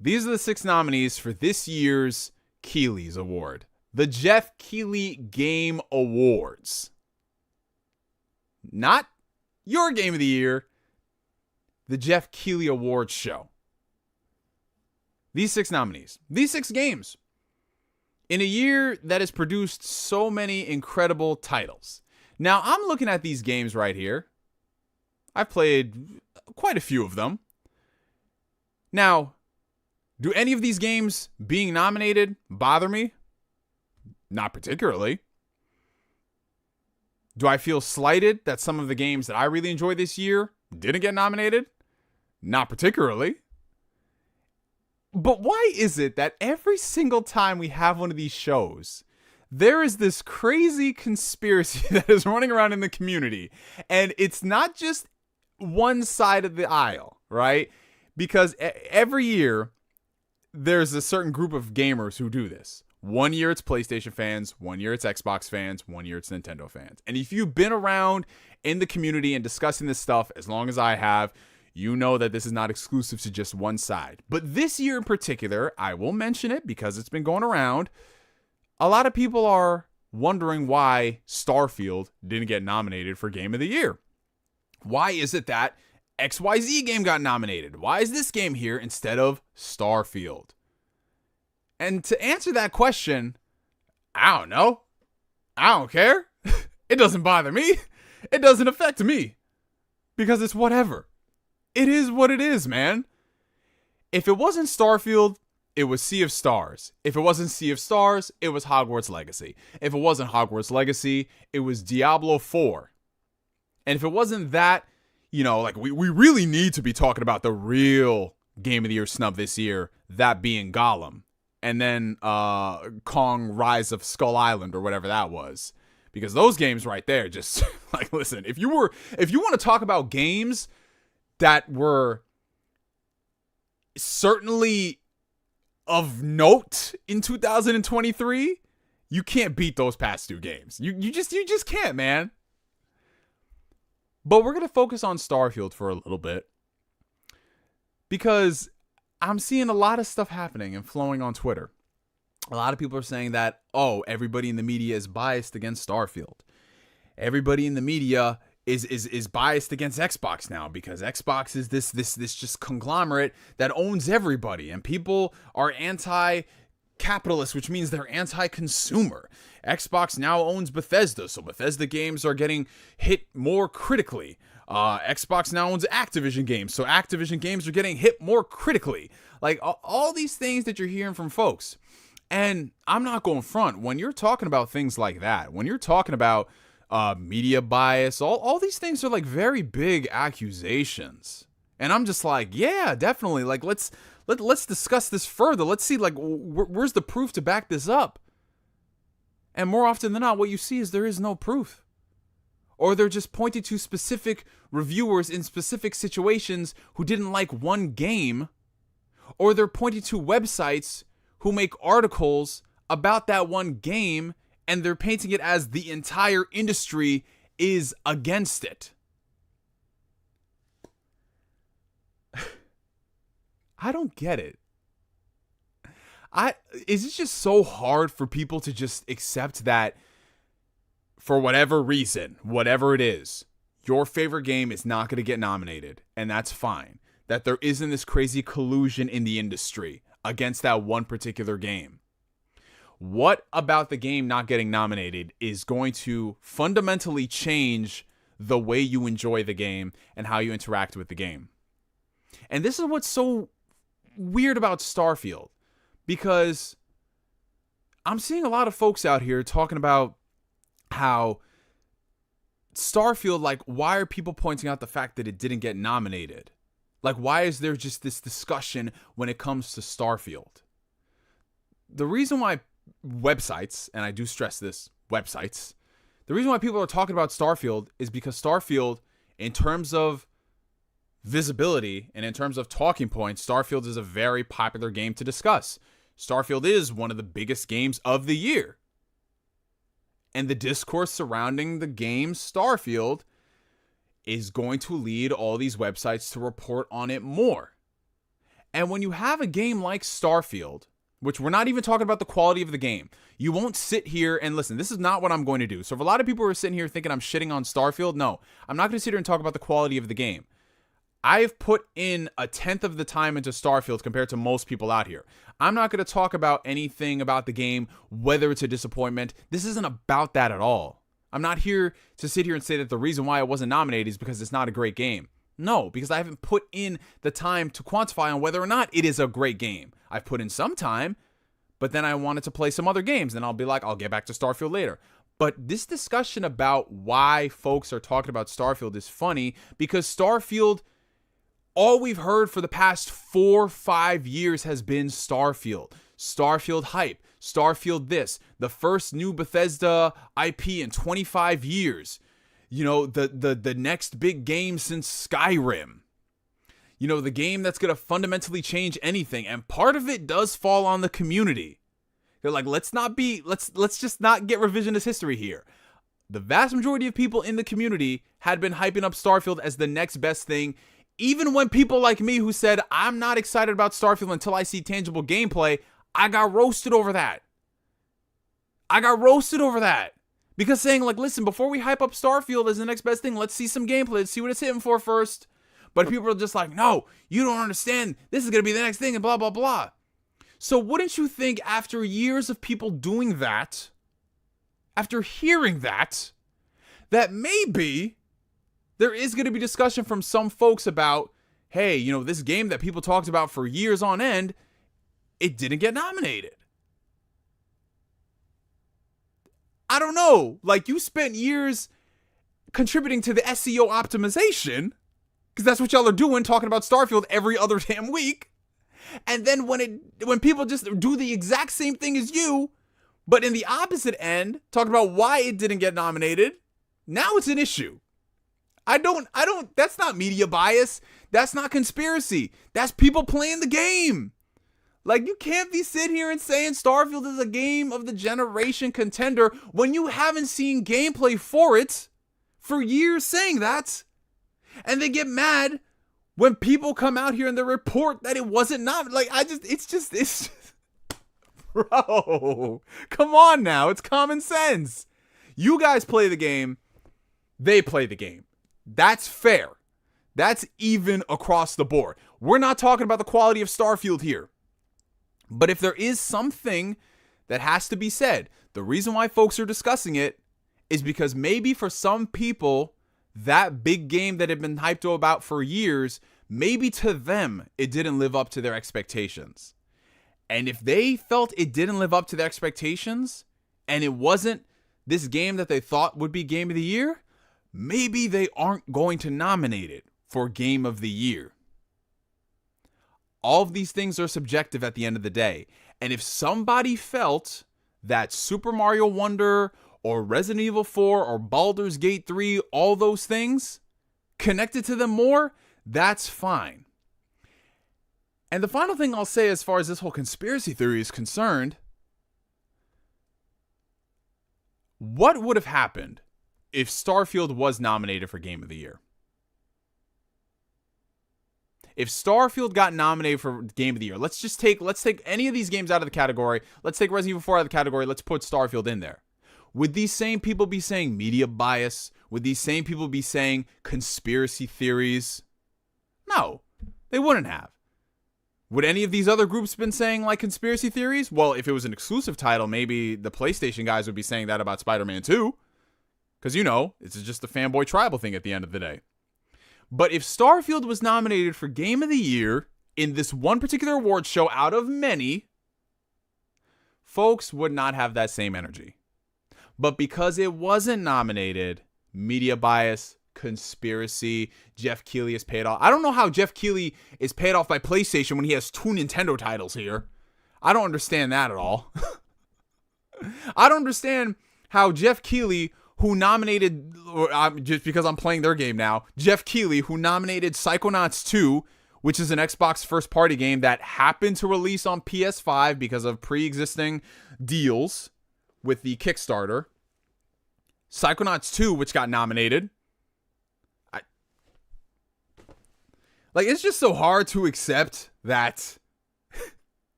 These are the 6 nominees for this year's Keighley's Award, the Jeff Keighley Game Awards. Not your Game of the Year, the Jeff Keighley Awards show. These 6 nominees, these 6 games, in a year that has produced so many incredible titles. Now, I'm looking at these games right here. I've played quite a few of them. Now, do any of these games being nominated bother me? Not particularly. Do I feel slighted that some of the games that I really enjoyed this year didn't get nominated? Not particularly. But why is it that every single time we have one of these shows, there is this crazy conspiracy that is running around in the community, and it's not just one side of the aisle, right? Because every year, there's a certain group of gamers who do this. One year it's PlayStation fans, one year it's Xbox fans, one year it's Nintendo fans. And if you've been around in the community and discussing this stuff as long as I have, you know that this is not exclusive to just one side. But this year in particular, I will mention it because it's been going around. A lot of people are wondering why STARFIELD didn't get nominated for Game of the Year. Why is it that XYZ game got nominated? Why is this game here instead of STARFIELD? And to answer that question, I don't know. I don't care. It doesn't bother me. It doesn't affect me. Because it's whatever. It is what it is, man. If it wasn't STARFIELD, it was Sea of Stars. If it wasn't Sea of Stars, it was Hogwarts Legacy. If it wasn't Hogwarts Legacy, it was Diablo 4. And if it wasn't that, we really need to be talking about the real Game of the Year snub this year, that being Gollum. And then Kong Rise of Skull Island or whatever that was. Because those games right there just, listen, if you want to talk about games that were certainly of note in 2023, you can't beat those past 2 games. You just can't, man. But we're going to focus on STARFIELD for a little bit because I'm seeing a lot of stuff happening and flowing on Twitter. A lot of people are saying that, everybody in the media is biased against STARFIELD. Everybody in the media is biased against Xbox now because Xbox is this just conglomerate that owns everybody, and people are anti-capitalist, which means they're anti-consumer. Xbox now owns Bethesda, so Bethesda games are getting hit more critically. Xbox now owns Activision games, so Activision games are getting hit more critically. All these things that you're hearing from folks. And I'm not going front. When you're talking about things like that, when you're talking about media bias, all these things are very big accusations. And I'm just yeah, definitely. Let's discuss this further. Let's see where's the proof to back this up. And more often than not, what you see is there is no proof. Or they're just pointing to specific reviewers in specific situations who didn't like one game. Or they're pointing to websites who make articles about that one game, and they're painting it as the entire industry is against it. I don't get it. Is it just so hard for people to just accept that for whatever reason, whatever it is, your favorite game is not going to get nominated, and that's fine. That there isn't this crazy collusion in the industry against that one particular game. What about the game not getting nominated is going to fundamentally change the way you enjoy the game and how you interact with the game? And this is what's so weird about Starfield, because I'm seeing a lot of folks out here talking about how Starfield, like, why are people pointing out the fact that it didn't get nominated? Like, why is there just this discussion when it comes to Starfield? The reason why websites, and I do stress this, websites, the reason why people are talking about Starfield is because Starfield, in terms of visibility and in terms of talking points, Starfield is a very popular game to discuss. Starfield is one of the biggest games of the year. And the discourse surrounding the game Starfield is going to lead all these websites to report on it more. And when you have a game like Starfield, which we're not even talking about the quality of the game, you won't sit here and listen. This is not what I'm going to do. So if a lot of people are sitting here thinking I'm shitting on Starfield, no, I'm not going to sit here and talk about the quality of the game. I've put in 1/10 of the time into Starfield compared to most people out here. I'm not going to talk about anything about the game, whether it's a disappointment. This isn't about that at all. I'm not here to sit here and say that the reason why it wasn't nominated is because it's not a great game. No, because I haven't put in the time to quantify on whether or not it is a great game. I've put in some time, but then I wanted to play some other games. Then I'll be like, I'll get back to Starfield later. But this discussion about why folks are talking about Starfield is funny, because Starfield, all we've heard for the past 4-5 years has been Starfield. Starfield hype. Starfield this. The first new Bethesda IP in 25 years. You know, the next big game since Skyrim. You know, the game that's going to fundamentally change anything. And part of it does fall on the community. They're like, let's just not get revisionist history here. The vast majority of people in the community had been hyping up Starfield as the next best thing. Even when people like me who said, I'm not excited about Starfield until I see tangible gameplay, I got roasted over that. Because saying, like, listen, before we hype up Starfield as the next best thing, let's see some gameplay. Let's see what it's hitting for first. But people are just like, no, you don't understand. This is going to be the next thing and blah, blah, blah. So wouldn't you think after years of people doing that, after hearing that maybe there is going to be discussion from some folks about, hey, you know, this game that people talked about for years on end, it didn't get nominated. I don't know. Like, you spent years contributing to the SEO optimization, because that's what y'all are doing, talking about Starfield every other damn week. And then when people just do the exact same thing as you, but in the opposite end, talking about why it didn't get nominated, now it's an issue. That's not media bias. That's not conspiracy. That's people playing the game. Like, you can't be sitting here and saying Starfield is a game of the generation contender when you haven't seen gameplay for it for years saying that. And they get mad when people come out here and they report that it wasn't not. Like, it's just, bro, come on now. It's common sense. You guys play the game. They play the game. That's fair. That's even across the board. We're not talking about the quality of Starfield here. But if there is something that has to be said, the reason why folks are discussing it is because maybe for some people, that big game that had been hyped about for years, maybe to them, it didn't live up to their expectations. And if they felt it didn't live up to their expectations, and it wasn't this game that they thought would be Game of the Year, maybe they aren't going to nominate it for Game of the Year. All of these things are subjective at the end of the day. And if somebody felt that Super Mario Wonder or Resident Evil 4 or Baldur's Gate 3, all those things connected to them more, that's fine. And the final thing I'll say as far as this whole conspiracy theory is concerned, what would have happened if Starfield was nominated for Game of the Year? If Starfield got nominated for Game of the Year, let's take any of these games out of the category. Let's take Resident Evil 4 out of the category. Let's put Starfield in there. Would these same people be saying media bias? Would these same people be saying conspiracy theories? No, they wouldn't have. Would any of these other groups been saying like conspiracy theories? Well, if it was an exclusive title, maybe the PlayStation guys would be saying that about Spider-Man 2. Because, you know, it's just a fanboy tribal thing at the end of the day. But if Starfield was nominated for Game of the Year in this one particular award show out of many, folks would not have that same energy. But because it wasn't nominated, media bias, conspiracy, Jeff Keighley is paid off. I don't know how Jeff Keighley is paid off by PlayStation when he has 2 Nintendo titles here. I don't understand that at all. I don't understand how Jeff Keighley, who nominated, just because I'm playing their game now, Jeff Keighley, who nominated Psychonauts 2, which is an Xbox first-party game that happened to release on PS5 because of pre-existing deals with the Kickstarter. Psychonauts 2, which got nominated. It's just so hard to accept that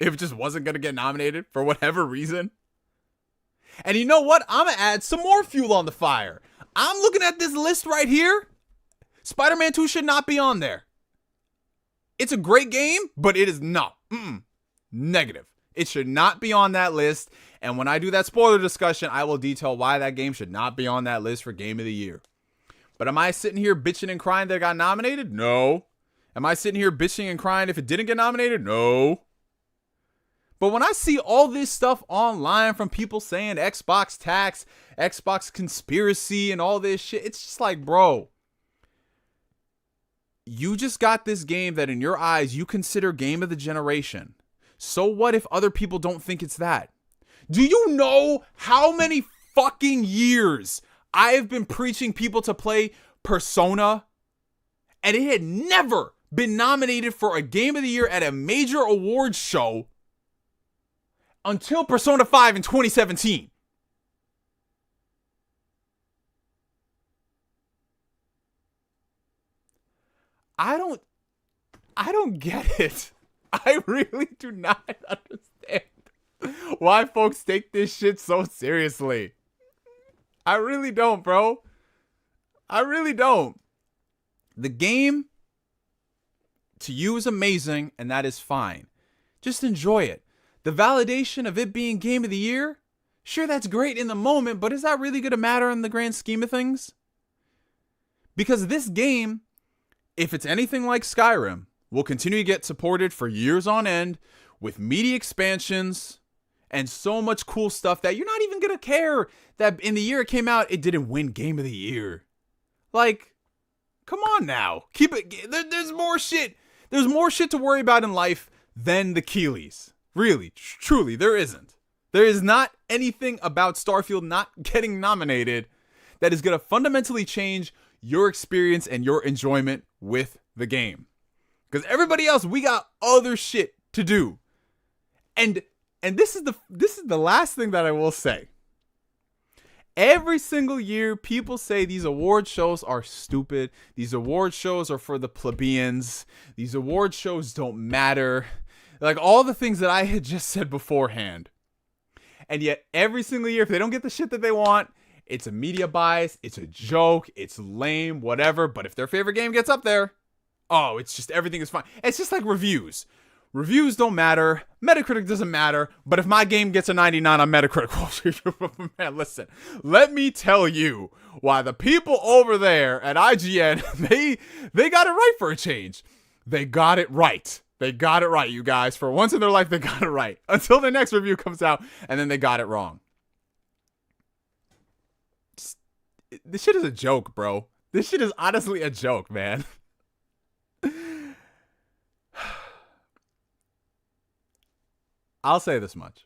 it just wasn't going to get nominated for whatever reason. And you know what? I'm going to add some more fuel on the fire. I'm looking at this list right here. Spider-Man 2 should not be on there. It's a great game, but it is not. Negative. It should not be on that list. And when I do that spoiler discussion, I will detail why that game should not be on that list for Game of the Year. But am I sitting here bitching and crying that it got nominated? No. Am I sitting here bitching and crying if it didn't get nominated? No. But when I see all this stuff online from people saying Xbox tax, Xbox conspiracy, and all this shit, it's just like, bro, you just got this game that in your eyes you consider game of the generation. So what if other people don't think it's that? Do you know how many fucking years I have been preaching people to play Persona, and it had never been nominated for a Game of the Year at a major awards show until Persona 5 in 2017. I don't get it. I really do not understand why folks take this shit so seriously. I really don't, bro. I really don't. The game to you is amazing, and that is fine. Just enjoy it. The validation of it being Game of the Year, sure, that's great in the moment, but is that really going to matter in the grand scheme of things? Because this game, if it's anything like Skyrim, will continue to get supported for years on end with media expansions and so much cool stuff that you're not even going to care that in the year it came out, it didn't win Game of the Year. Like, come on now. Keep it. There's more shit. There's more shit to worry about in life than the Keighleys. Really, truly, there isn't. There is not anything about Starfield not getting nominated that is going to fundamentally change your experience and your enjoyment with the game. Because everybody else, we got other shit to do. And this is the last thing that I will say. Every single year, people say these award shows are stupid. These award shows are for the plebeians. These award shows don't matter. Like all the things that I had just said beforehand. And yet, every single year, if they don't get the shit that they want, it's a media bias, it's a joke, it's lame, whatever. But if their favorite game gets up there, oh, it's just everything is fine. It's just like reviews. Reviews don't matter. Metacritic doesn't matter. But if my game gets a 99 on Metacritic, man, listen. Let me tell you why the people over there at IGN, they got it right for a change. They got it right. They got it right, you guys. For once in their life, they got it right. Until the next review comes out, and then they got it wrong. This shit is a joke, bro. This shit is honestly a joke, man. I'll say this much.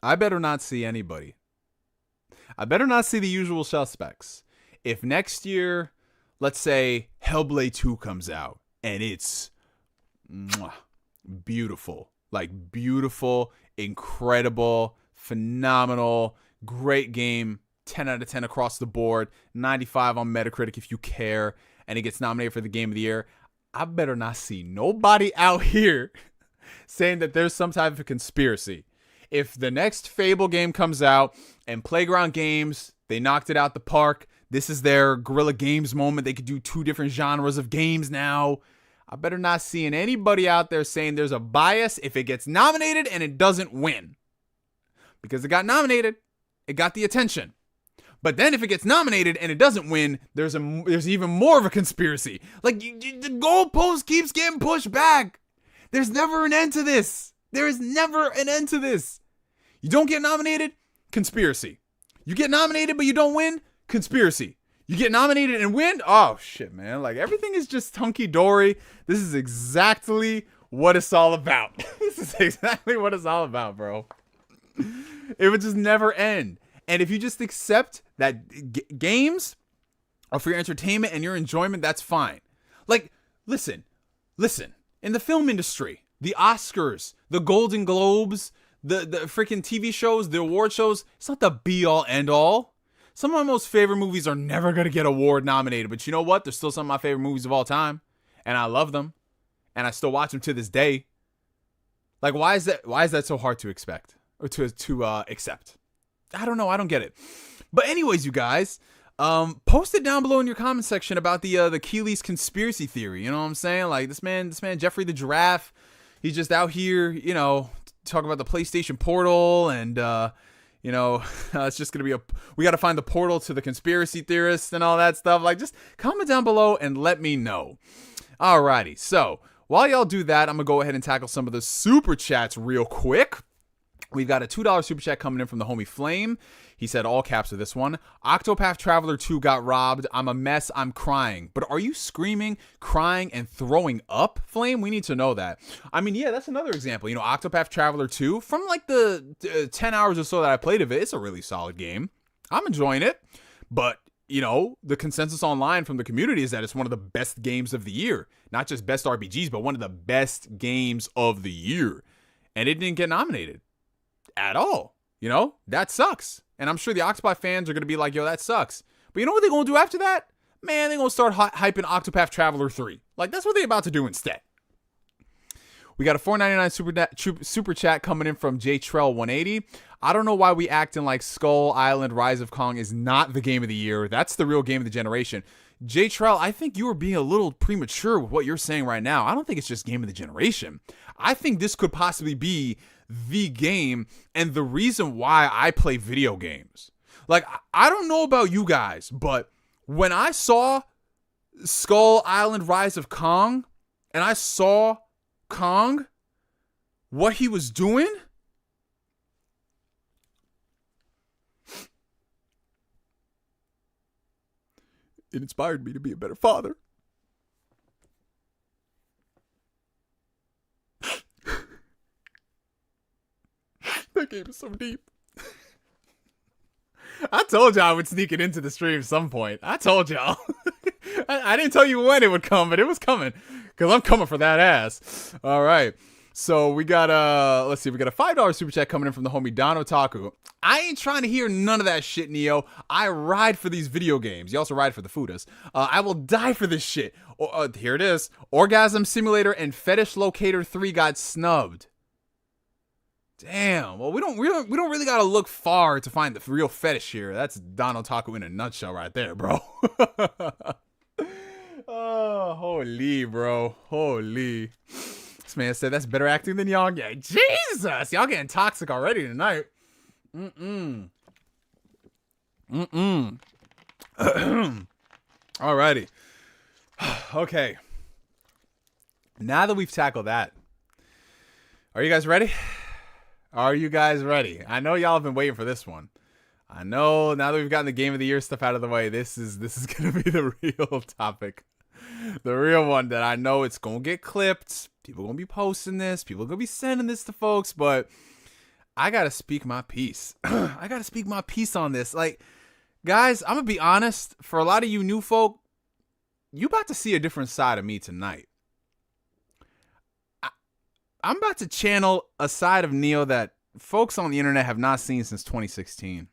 I better not see anybody. I better not see the usual suspects. If next year, let's say Hellblade 2 comes out and it's beautiful, like beautiful, incredible, phenomenal, great game, 10 out of 10 across the board, 95 on Metacritic if you care, and it gets nominated for the Game of the Year, I better not see nobody out here saying that there's some type of conspiracy. If the next Fable game comes out and Playground Games, they knocked it out the park, this is their Guerrilla Games moment. They could do 2 different genres of games now. I better not seeing anybody out there saying there's a bias if it gets nominated and it doesn't win. Because it got nominated, it got the attention. But then if it gets nominated and it doesn't win, there's even more of a conspiracy. Like, the goalpost keeps getting pushed back. There's never an end to this. There is never an end to this. You don't get nominated, conspiracy. You get nominated but you don't win, conspiracy. You get nominated and win, oh shit, man. Like, everything is just hunky-dory. This is exactly what it's all about. This is exactly what it's all about, bro. It would just never end. And if you just accept that games are for your entertainment and your enjoyment, that's fine. Like, listen. In the film industry, the Oscars, the Golden Globes, the freaking TV shows, the award shows, it's not the be-all, end-all. Some of my most favorite movies are never going to get award nominated. But you know what? They're still some of my favorite movies of all time. And I love them. And I still watch them to this day. Like, why is that so hard to expect? Or to accept? I don't know. I don't get it. But anyways, you guys, post it down below in your comment section about the Keeley's conspiracy theory. You know what I'm saying? Like, this man, Jeffrey the Giraffe, he's just out here, you know, talking about the PlayStation Portal and, you know, it's just going to be we got to find the portal to the conspiracy theorists and all that stuff. Like, just comment down below and let me know. Alrighty. So while y'all do that, I'm going to go ahead and tackle some of the super chats real quick. We've got a $2 super chat coming in from the homie Flame. He said all caps of this one. Octopath Traveler 2 got robbed. I'm a mess. I'm crying. But are you screaming, crying, and throwing up, Flame? We need to know that. I mean, yeah, that's another example. You know, Octopath Traveler 2, from like the 10 hours or so that I played of it, it's a really solid game. I'm enjoying it. But, you know, the consensus online from the community is that it's one of the best games of the year. Not just best RPGs, but one of the best games of the year. And it didn't get nominated at all. You know, that sucks. And I'm sure the Octopath fans are going to be like, yo, that sucks. But you know what they're going to do after that? Man, they're going to start hyping Octopath Traveler 3. Like, that's what they're about to do instead. We got a $4.99 super chat coming in from JTrell180. I don't know why we acting like Skull Island Rise of Kong is not the game of the year. That's the real game of the generation. JTrell, I think you are being a little premature with what you're saying right now. I don't think it's just game of the generation. I think this could possibly be the game and the reason why I play video games. Like, I don't know about you guys, but when I saw Skull Island Rise of Kong and I saw Kong, what he was doing, it inspired me to be a better father. That game is so deep. I told y'all I would sneak it into the stream at some point. I told y'all. I didn't tell you when it would come, but it was coming. Because I'm coming for that ass. All right. So we got let's see, we got a $5 super chat coming in from the homie Don Otaku. I ain't trying to hear none of that shit, Neo. I ride for these video games. You also ride for the fooders. I will die for this shit. Here it is. Orgasm Simulator and Fetish Locator 3 got snubbed. Damn. Well, we don't really gotta look far to find the real fetish here. That's Don Otaku in a nutshell right there, bro. Oh, holy, bro. Holy. This man said that's better acting than YongYea. Jesus! Y'all getting toxic already tonight. Alrighty. Okay. Now that we've tackled that, are you guys ready? Are you guys ready? I know y'all have been waiting for this one. I know now that we've gotten the game of the year stuff out of the way, this is gonna be the real topic. The real one that I know it's gonna get clipped. People are gonna be posting this. People are gonna be sending this to folks, but I gotta speak my piece. I gotta speak my piece on this. Like, guys, I'm gonna be honest. For a lot of you new folk, you about to see a different side of me tonight. I'm about to channel a side of Neo that folks on the internet have not seen since 2016.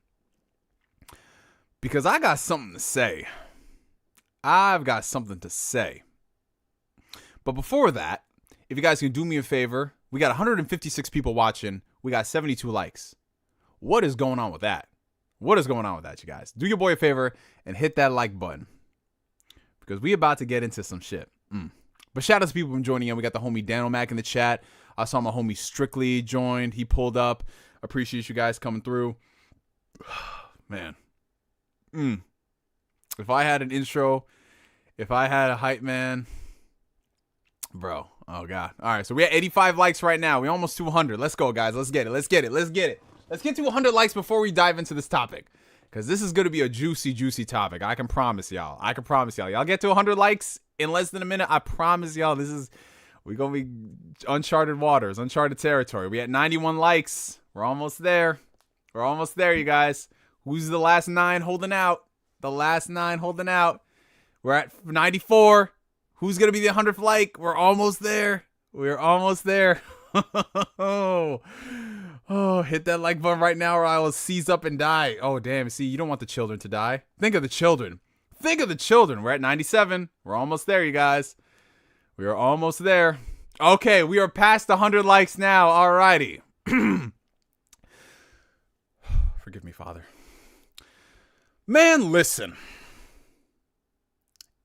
Because I got something to say. I've got something to say. But before that, if you guys can do me a favor, we got 156 people watching. We got 72 likes. What is going on with that? What is going on with that, you guys? Do your boy a favor and hit that like button, because we about to get into some shit. But shout out to people from joining in. We got the homie Danomac in the chat. I saw my homie Strictly joined. He pulled up. Appreciate you guys coming through. Man. If I had an intro, if I had a hype man, bro. Oh, God. All right, so we at 85 likes right now. We almost to 100. Let's go, guys. Let's get it. Let's get it. Let's get it. Let's get to 100 likes before we dive into this topic, because this is going to be a juicy, juicy topic. I can promise y'all. Y'all get to 100 likes in less than a minute. I promise y'all we're going to be uncharted waters, uncharted territory. We at 91 likes. We're almost there. We're almost there, you guys. Who's the last 9 holding out? The last 9 holding out. We're at 94. Who's going to be the 100th like? We're almost there. We're almost there. Oh, hit that like button right now or I will seize up and die. Oh, damn. See, you don't want the children to die. Think of the children. Think of the children. We're at 97. We're almost there, you guys. We are almost there. Okay, we are past 100 likes now. Alrighty. Forgive me, Father. Man, listen.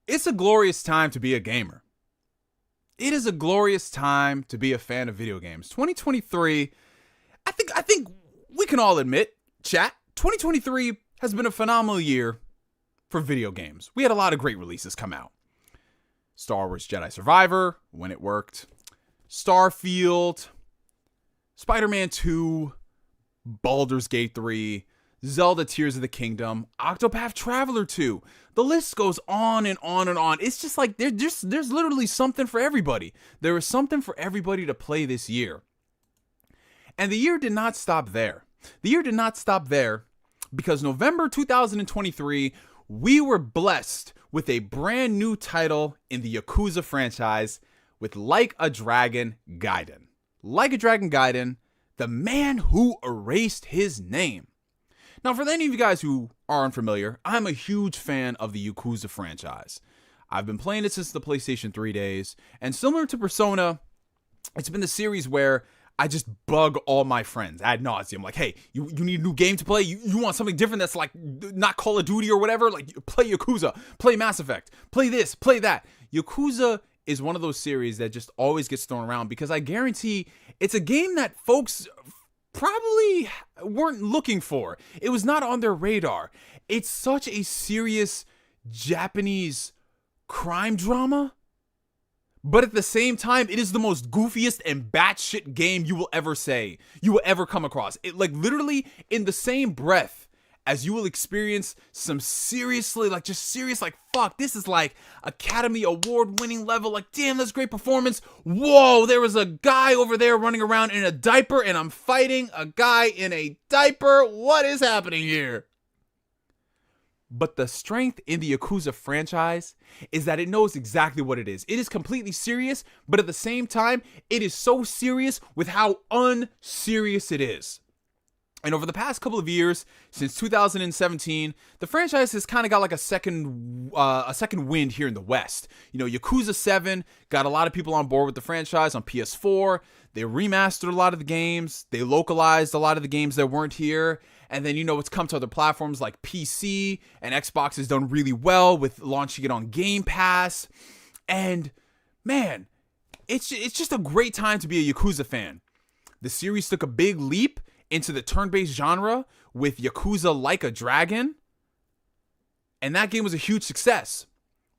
It's a glorious time to be a gamer. It is a glorious time to be a fan of video games. 2023, I think we can all admit, chat, 2023 has been a phenomenal year for video games. We had a lot of great releases come out. Star Wars Jedi Survivor, when it worked. Starfield, Spider-Man 2, Baldur's Gate 3, Zelda Tears of the Kingdom, Octopath Traveler 2. The list goes on and on and on. It's just like there's literally something for everybody. There is something for everybody to play this year. And the year did not stop there. The year did not stop there because November 2023, we were blessed with a brand new title in the Yakuza franchise with Like a Dragon Gaiden. Like a Dragon Gaiden, the man who erased his name. Now, for any of you guys who are unfamiliar, I'm a huge fan of the Yakuza franchise. I've been playing it since the PlayStation 3 days, and similar to Persona, it's been the series where I just bug all my friends ad nauseum. Like, hey, you need a new game to play? You want something different that's like not Call of Duty or whatever? Like, play Yakuza, play Mass Effect, play this, play that. Yakuza is one of those series that just always gets thrown around because I guarantee it's a game that folks probably weren't looking for. It was not on their radar. It's such a serious Japanese crime drama, but at the same time, it is the most goofiest and batshit game you will ever come across. It, like, literally in the same breath as you will experience some seriously, like, just serious, like, fuck, this is like Academy Award winning level. Like, damn, that's great performance. Whoa, there was a guy over there running around in a diaper and I'm fighting a guy in a diaper. What is happening here? But the strength in the Yakuza franchise is that it knows exactly what it is. It is completely serious, but at the same time, it is so serious with how unserious it is. And over the past couple of years, since 2017, the franchise has kind of got like a second wind here in the West. You know, Yakuza 7 got a lot of people on board with the franchise on PS4. They remastered a lot of the games. They localized a lot of the games that weren't here. And then, you know, it's come to other platforms like PC, and Xbox has done really well with launching it on Game Pass. And man, it's just a great time to be a Yakuza fan. The series took a big leap into the turn-based genre with Yakuza Like a Dragon, and that game was a huge success.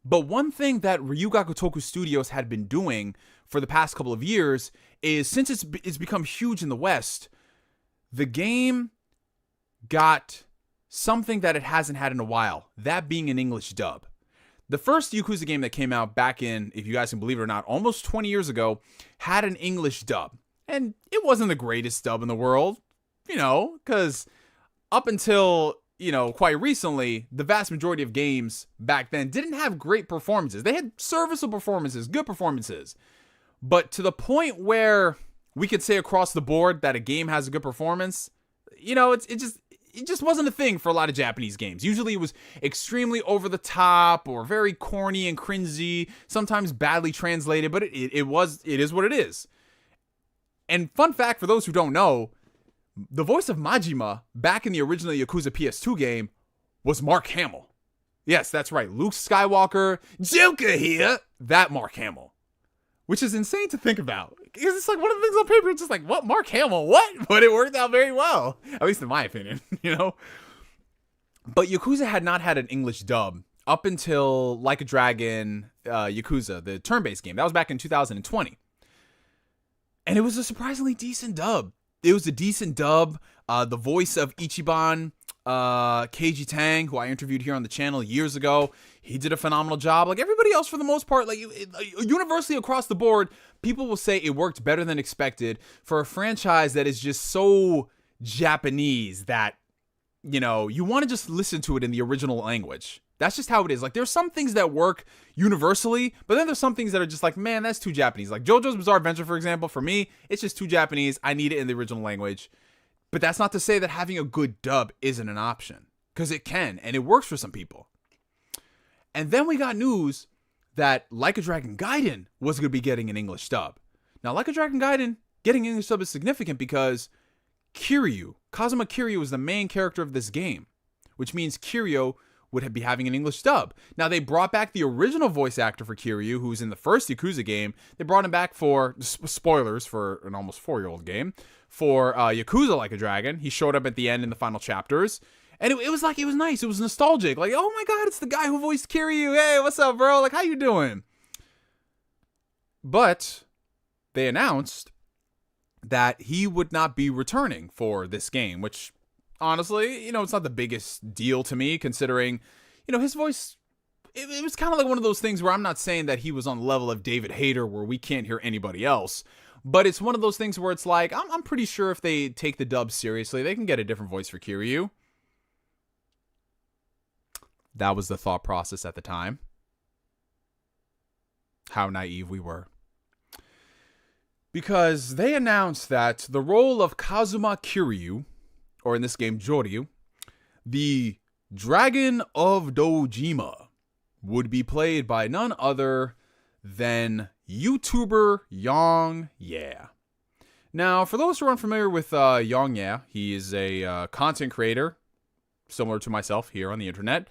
But one thing that Ryuga Gotoku Studios had been doing for the past couple of years is, since it's become huge in the West, the game got something that it hasn't had in a while, that being an English dub. The first Yakuza game that came out back in, if you guys can believe it or not, almost 20 years ago, had an English dub. And it wasn't the greatest dub in the world. You know, because up until, you know, quite recently, the vast majority of games back then didn't have great performances. They had serviceable performances, good performances. But to the point where we could say across the board that a game has a good performance, you know, it's just, it just wasn't a thing for a lot of Japanese games. Usually it was extremely over the top or very corny and cringy, sometimes badly translated, but it is what it is. And fun fact for those who don't know, the voice of Majima back in the original Yakuza PS2 game was Mark Hamill. Yes, that's right. Luke Skywalker, Joker here, that Mark Hamill. Which is insane to think about. Because it's like one of the things on paper, it's just like, what? Mark Hamill? What? But it worked out very well. At least in my opinion, you know? But Yakuza had not had an English dub up until Like a Dragon Yakuza, the turn-based game. That was back in 2020. And it was a surprisingly decent dub. It was a decent dub. The voice of Ichiban, Keiji Tang, who I interviewed here on the channel years ago, he did a phenomenal job. Like everybody else, for the most part, like universally across the board, people will say it worked better than expected for a franchise that is just so Japanese that, you know, you want to just listen to it in the original language. That's just how it is. Like there's some things that work universally, but then there's some things that are just like, man, that's too Japanese. Like JoJo's Bizarre Adventure, for example, for me, it's just too Japanese. I need it in the original language. But that's not to say that having a good dub isn't an option, because it can, and it works for some people. And then we got news that Like a Dragon Gaiden was going to be getting an English dub. Now, Like a Dragon Gaiden getting an English dub is significant because Kazuma Kiryu is the main character of this game, which means Kiryu would be having an English dub. Now, they brought back the original voice actor for Kiryu, who's in the first Yakuza game. They brought him back for, spoilers for an almost 4-year-old game, for Yakuza Like a Dragon. He showed up at the end in the final chapters. And it was nice. It was nostalgic. Like, oh my God, it's the guy who voiced Kiryu. Hey, what's up, bro? Like, how you doing? But they announced that he would not be returning for this game, which honestly, you know, it's not the biggest deal to me, considering, you know, his voice, it was kind of like one of those things where I'm not saying that he was on the level of David Hayter where we can't hear anybody else, but it's one of those things where it's like, I'm pretty sure if they take the dub seriously, they can get a different voice for Kiryu. That was the thought process at the time. How naive we were. Because they announced that the role of Kazuma Kiryu, or in this game, Joryu, the Dragon of Dojima, would be played by none other than YouTuber YongYea. Now, for those who are unfamiliar with YongYea, he is a content creator, similar to myself here on the internet,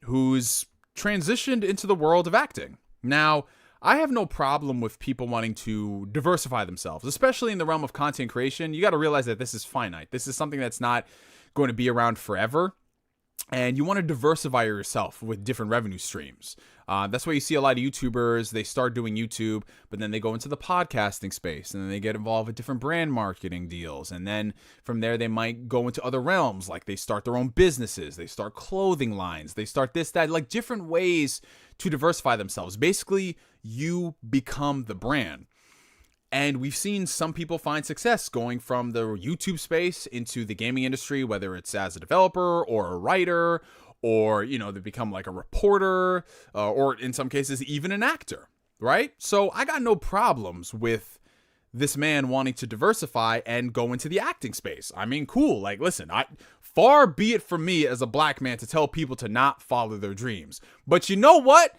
who's transitioned into the world of acting. Now, I have no problem with people wanting to diversify themselves, especially in the realm of content creation. You got to realize that this is finite. This is something that's not going to be around forever. And you want to diversify yourself with different revenue streams. That's why you see a lot of YouTubers, they start doing YouTube, but then they go into the podcasting space, and then they get involved with different brand marketing deals. And then from there, they might go into other realms, like they start their own businesses, they start clothing lines, they start this, that, like different ways to diversify themselves. Basically, you become the brand. And we've seen some people find success going from the YouTube space into the gaming industry, whether it's as a developer or a writer, or, you know, they become like a reporter, or in some cases, even an actor, right? So I got no problems with this man wanting to diversify and go into the acting space. I mean, cool. Like, listen, far be it from me as a black man to tell people to not follow their dreams. But you know what?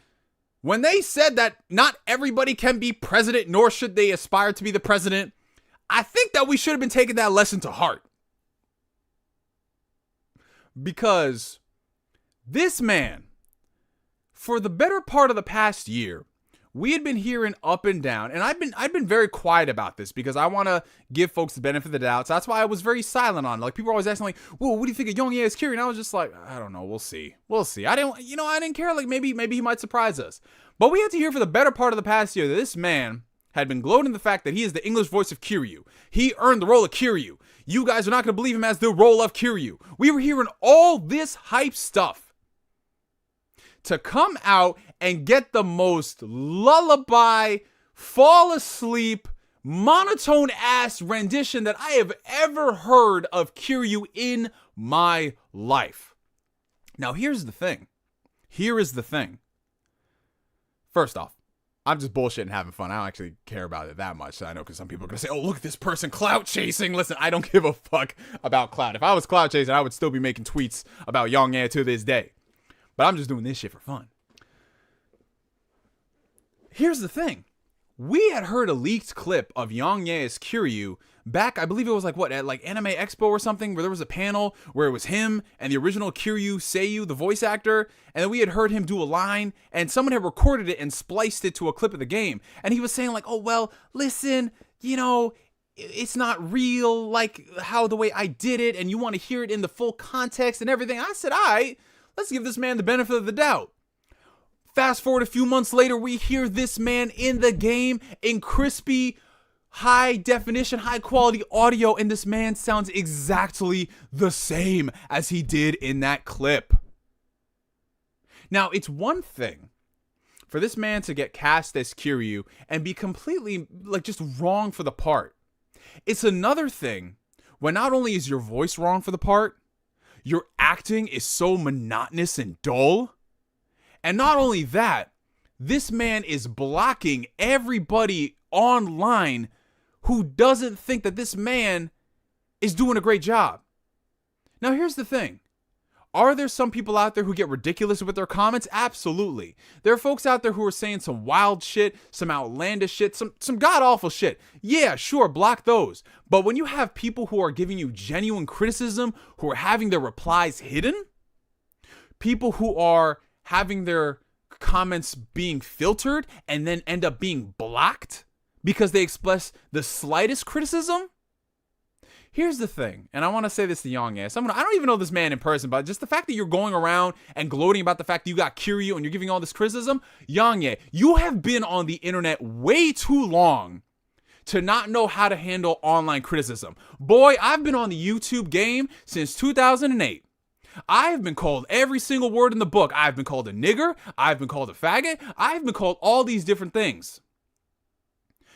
When they said that not everybody can be president, nor should they aspire to be the president, I think that we should have been taking that lesson to heart. Because this man, for the better part of the past year, we had been hearing up and down, and I've been very quiet about this because I want to give folks the benefit of the doubt. So that's why I was very silent on it. Like, people were always asking, like, "Well, what do you think of YongYea Kiryu?" And I was just like, I don't know. We'll see. I didn't care. Like, maybe he might surprise us. But we had to hear for the better part of the past year that this man had been gloating the fact that he is the English voice of Kiryu. He earned the role of Kiryu. You guys are not going to believe him as the role of Kiryu. We were hearing all this hype stuff to come out and get the most lullaby, fall asleep, monotone ass rendition that I have ever heard of Kiryu in my life. Now, here's the thing. Here is the thing. First off, I'm just bullshitting and having fun. I don't actually care about it that much. I know because some people are going to say, oh, look at this person clout chasing. Listen, I don't give a fuck about clout. If I was clout chasing, I would still be making tweets about YongYea to this day. But I'm just doing this shit for fun. Here's the thing. We had heard a leaked clip of YongYea's Kiryu back, I believe it was like, what, at like Anime Expo or something, where there was a panel where it was him and the original Kiryu Seiyu, the voice actor, and then we had heard him do a line, and someone had recorded it and spliced it to a clip of the game, and he was saying like, oh, well, listen, you know, it's not real, like how the way I did it, and you want to hear it in the full context and everything. I said, all right, let's give this man the benefit of the doubt. Fast forward a few months later, we hear this man in the game in crispy, high definition, high quality audio, and this man sounds exactly the same as he did in that clip. Now, it's one thing for this man to get cast as Kiryu and be completely, like, just wrong for the part. It's another thing when not only is your voice wrong for the part, your acting is so monotonous and dull. And not only that, this man is blocking everybody online who doesn't think that this man is doing a great job. Now, here's the thing. Are there some people out there who get ridiculous with their comments? Absolutely. There are folks out there who are saying some wild shit, some outlandish shit, some god-awful shit. Yeah, sure, block those. But when you have people who are giving you genuine criticism, who are having their replies hidden, people who are having their comments being filtered and then end up being blocked because they express the slightest criticism. Here's the thing, and I want to say this to YongYea. I don't even know this man in person, but just the fact that you're going around and gloating about the fact that you got Kiryu and you're giving all this criticism, YongYea, you have been on the internet way too long to not know how to handle online criticism. Boy, I've been on the YouTube game since 2008. I've been called every single word in the book. I've been called a nigger. I've been called a faggot. I've been called all these different things.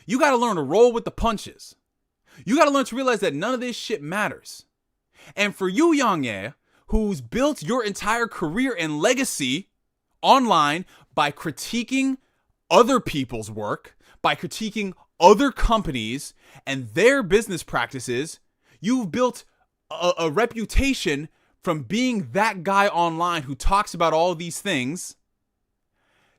You got to learn to roll with the punches. You got to learn to realize that none of this shit matters. And for you, YongYea, who's built your entire career and legacy online by critiquing other people's work, by critiquing other companies and their business practices, you've built a reputation from being that guy online who talks about all these things.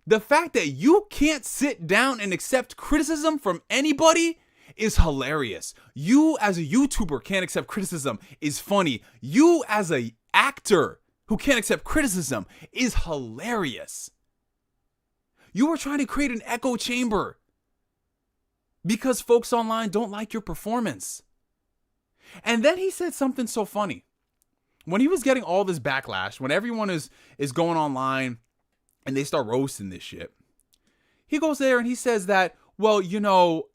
The fact that you can't sit down and accept criticism from anybody is hilarious. You as a YouTuber can't accept criticism is funny. You as a actor who can't accept criticism is hilarious. You are trying to create an echo chamber because folks online don't like your performance. And then he said something so funny. When he was getting all this backlash, when everyone is going online and they start roasting this shit, he goes there and he says that, well, you know,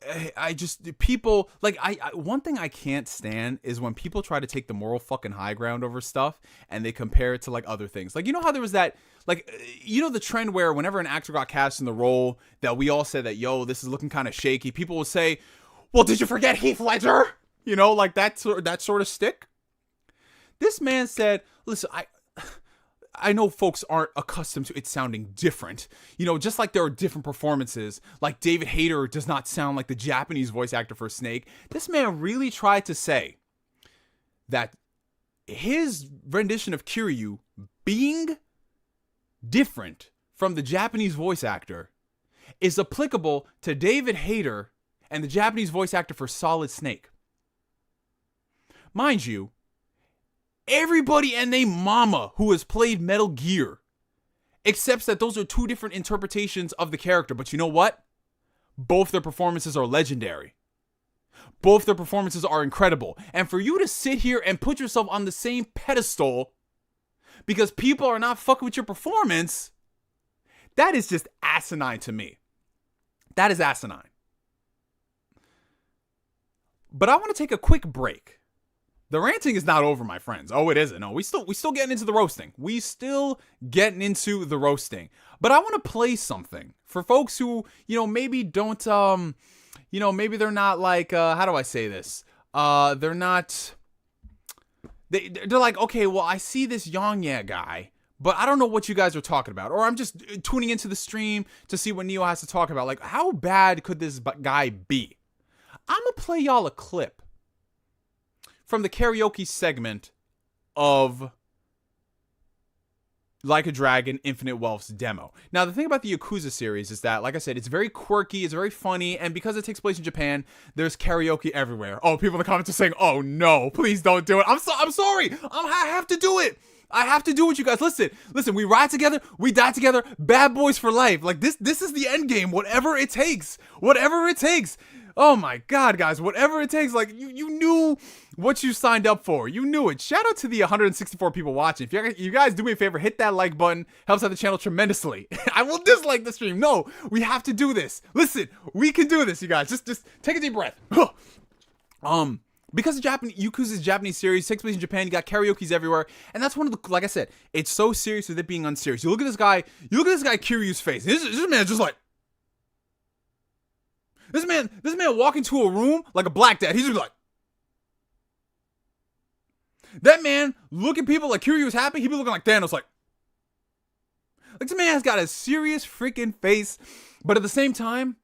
people, like, one thing I can't stand is when people try to take the moral fucking high ground over stuff and they compare it to, like, other things. Like, you know how there was that, like, you know the trend where whenever an actor got cast in the role that we all said that, yo, this is looking kind of shaky, people would say, well, did you forget Heath Ledger? You know, like that sort of stick. This man said, listen, I know folks aren't accustomed to it sounding different. You know, just like there are different performances, like David Hayter does not sound like the Japanese voice actor for Snake. This man really tried to say that his rendition of Kiryu being different from the Japanese voice actor is applicable to David Hayter and the Japanese voice actor for Solid Snake. Mind you, everybody and they mama who has played Metal Gear accepts that those are two different interpretations of the character. But you know what? Both their performances are legendary. Both their performances are incredible. And for you to sit here and put yourself on the same pedestal because people are not fucking with your performance, that is just asinine to me. That is asinine. But I want to take a quick break. The ranting is not over, my friends. Oh, it isn't. No, we still getting into the roasting. We still getting into the roasting. But I want to play something for folks who, you know, maybe don't, you know, maybe they're not like, how do I say this? They're not, they're like, okay, well, I see this YongYea guy but I don't know what you guys are talking about. Or I'm just tuning into the stream to see what Neo has to talk about. Like, how bad could this guy be? I'm going to play y'all a clip from the karaoke segment of Like a Dragon Infinite Wealth's demo. Now, the thing about the Yakuza series is that, like I said, it's very quirky, it's very funny, and because it takes place in Japan, there's karaoke everywhere. Oh, people in the comments are saying, oh no, please don't do it. I'm sorry. I have to do it. I have to do it, you guys. Listen, we ride together, we die together, bad boys for life. Like, this is the end game, whatever it takes. Oh my God, guys, whatever it takes. Like, you knew what you signed up for. You knew it. Shout out to the 164 people watching. If you guys do me a favor, hit that like button. Helps out the channel tremendously. I will dislike the stream. No, we have to do this. Listen, we can do this, you guys. Just take a deep breath. Because Yakuza's Japanese series takes place in Japan, you got karaoke's everywhere, and that's one of the, like I said, it's so serious with it being unserious. You look at this guy Kiryu's face. This man's just like, this man walk into a room like a black dad. He's just like, that man look at people like Kiryu's happy. He be looking like Thanos, like this man has got a serious freaking face, but at the same time,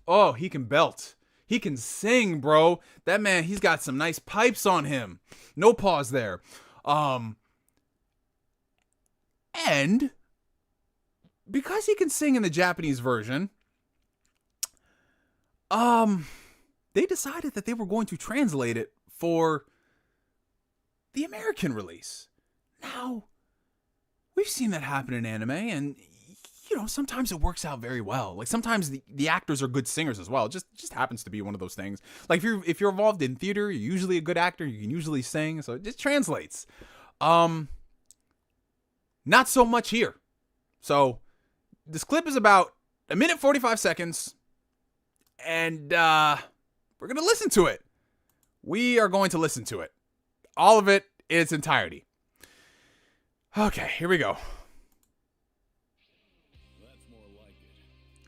oh, he can belt. He can sing, bro. That man, he's got some nice pipes on him. No pause there. And because he can sing in the Japanese version, they decided that they were going to translate it for the American release. Now, we've seen that happen in anime, and you know, sometimes it works out very well. Like, sometimes the actors are good singers as well. It just happens to be one of those things. Like, if you're involved in theater, you're usually a good actor. You can usually sing, so it just translates. Not so much here. So, this clip is about 1 minute 45 seconds, and we're gonna listen to it. We are going to listen to it, all of it in its entirety. Okay, here we go.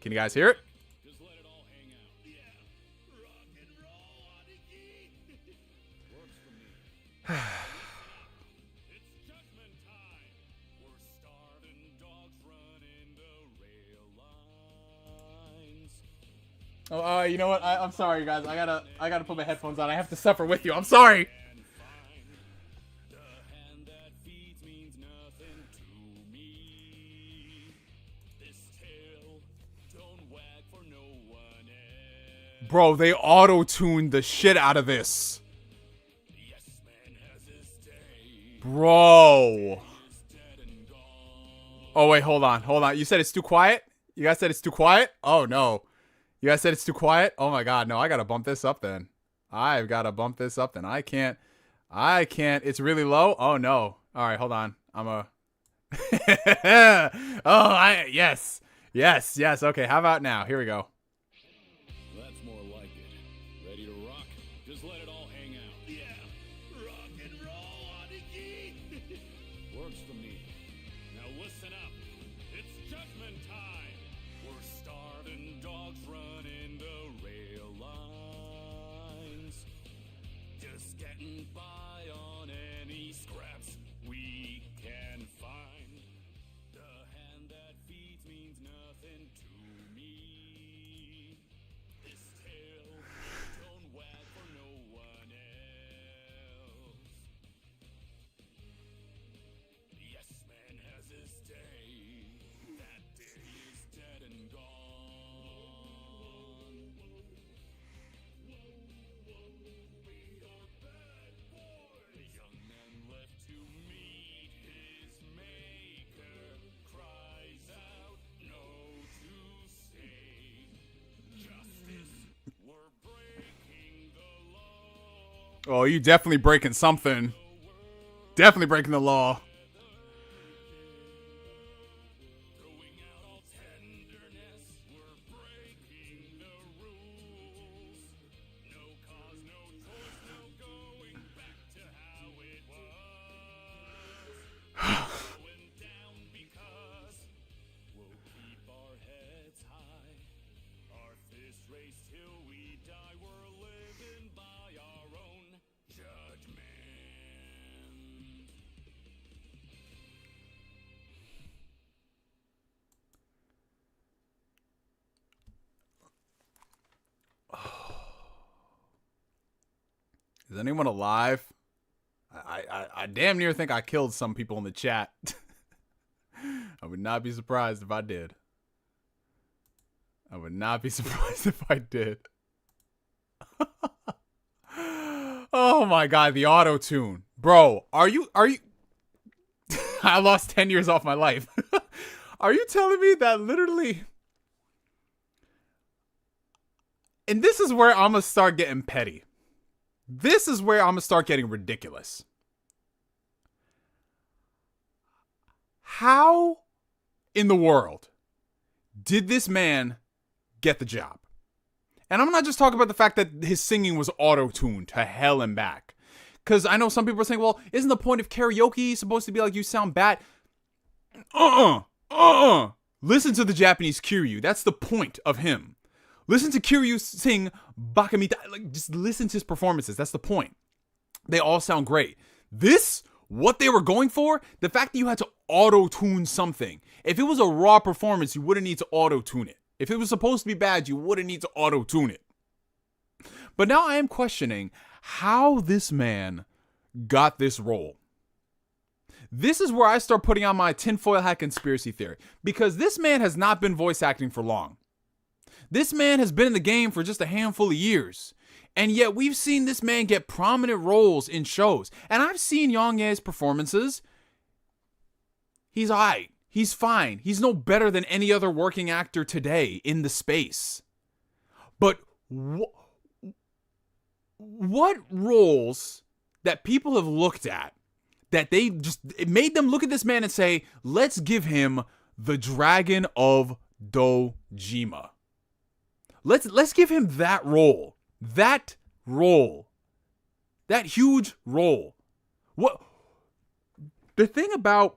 Can you guys hear it? Just let it all hang out. Yeah. Rock and roll on the key. Works for me. It's judgment time. We're starting dogs running the rail lines. Oh, you know what? I'm sorry, guys. I gotta put my headphones on. I have to suffer with you. I'm sorry. Bro, they auto-tuned the shit out of this. Bro. Oh, wait, hold on. You said it's too quiet? You guys said it's too quiet? Oh, no. You guys said it's too quiet? Oh, my God. No, I gotta bump this up then. I can't. It's really low? Oh, no. All right, hold on. Yes. Okay, how about now? Here we go. Oh, you definitely breaking something. Definitely breaking the law. Is anyone alive? I damn near think I killed some people in the chat. I would not be surprised if I did. I would not be surprised if I did. Oh my god, the auto-tune. Bro, are you I lost 10 years off my life. Are you telling me that literally? And this is where I'm gonna start getting petty. This is where I'm gonna start getting ridiculous. How in the world did this man get the job? And I'm not just talking about the fact that his singing was auto-tuned to hell and back. Because I know some people are saying, well, isn't the point of karaoke supposed to be like you sound bad? Listen to the Japanese Kiryu. That's the point of him. Listen to Kiryu sing Bakamita. Like, just listen to his performances. That's the point. They all sound great. This, what they were going for, the fact that you had to auto-tune something. If it was a raw performance, you wouldn't need to auto-tune it. If it was supposed to be bad, you wouldn't need to auto-tune it. But now I am questioning how this man got this role. This is where I start putting on my tinfoil hat conspiracy theory. Because this man has not been voice acting for long. This man has been in the game for just a handful of years. And yet we've seen this man get prominent roles in shows. And I've seen YongYea's performances. He's alright. He's fine. He's no better than any other working actor today in the space. But what roles that people have looked at that it made them look at this man and say, let's give him the Dragon of Dojima. Let's give him that role. That role. That huge role. What the thing about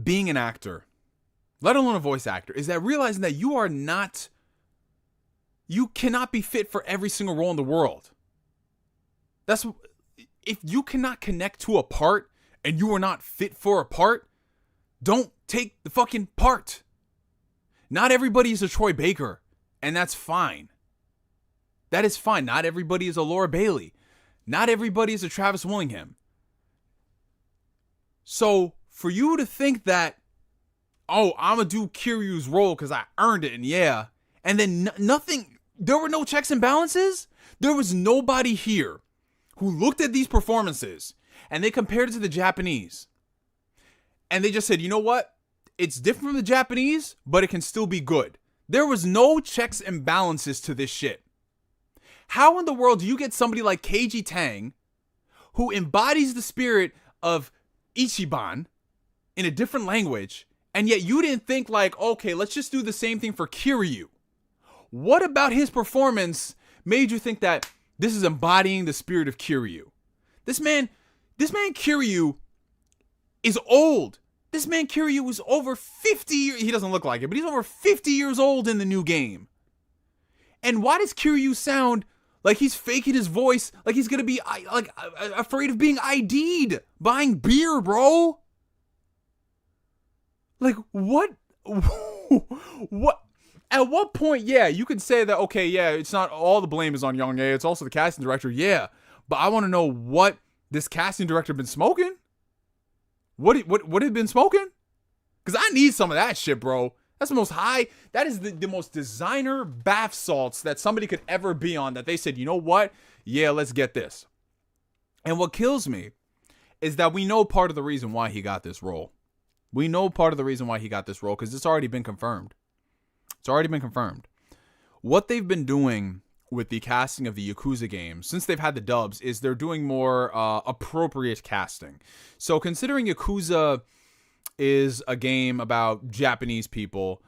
being an actor, let alone a voice actor, is that realizing that you cannot be fit for every single role in the world. If you cannot connect to a part and you are not fit for a part, don't take the fucking part. Not everybody is a Troy Baker, and that's fine. That is fine. Not everybody is a Laura Bailey. Not everybody is a Travis Willingham. So, for you to think that, oh, I'm going to do Kiryu's role because I earned it, and then nothing, there were no checks and balances? There was nobody here who looked at these performances and they compared it to the Japanese. And they just said, you know what? It's different from the Japanese, but it can still be good. There was no checks and balances to this shit. How in the world do you get somebody like Keiji Tang, who embodies the spirit of Ichiban in a different language, and yet you didn't think like, okay, let's just do the same thing for Kiryu? What about his performance made you think that this is embodying the spirit of Kiryu? This man Kiryu is old. This man Kiryu is over 50 years. He doesn't look like it, but he's over 50 years old in the new game. And why does Kiryu sound like he's faking his voice, like he's gonna be like afraid of being ID'd buying beer, bro? Like, what? What? At what point, you could say that, okay, it's not all the blame is on YongYea, it's also the casting director, but I want to know what this casting director been smoking? What had been smoking? Because I need some of that shit, bro. That's the most high, that is the most designer bath salts that somebody could ever be on, that they said, you know what? Let's get this. And what kills me is that we know part of the reason why he got this role. We know part of the reason why he got this role because it's already been confirmed. It's already been confirmed. What they've been doing with the casting of the Yakuza games, since they've had the dubs, is they're doing more appropriate casting. So considering Yakuza is a game about Japanese people,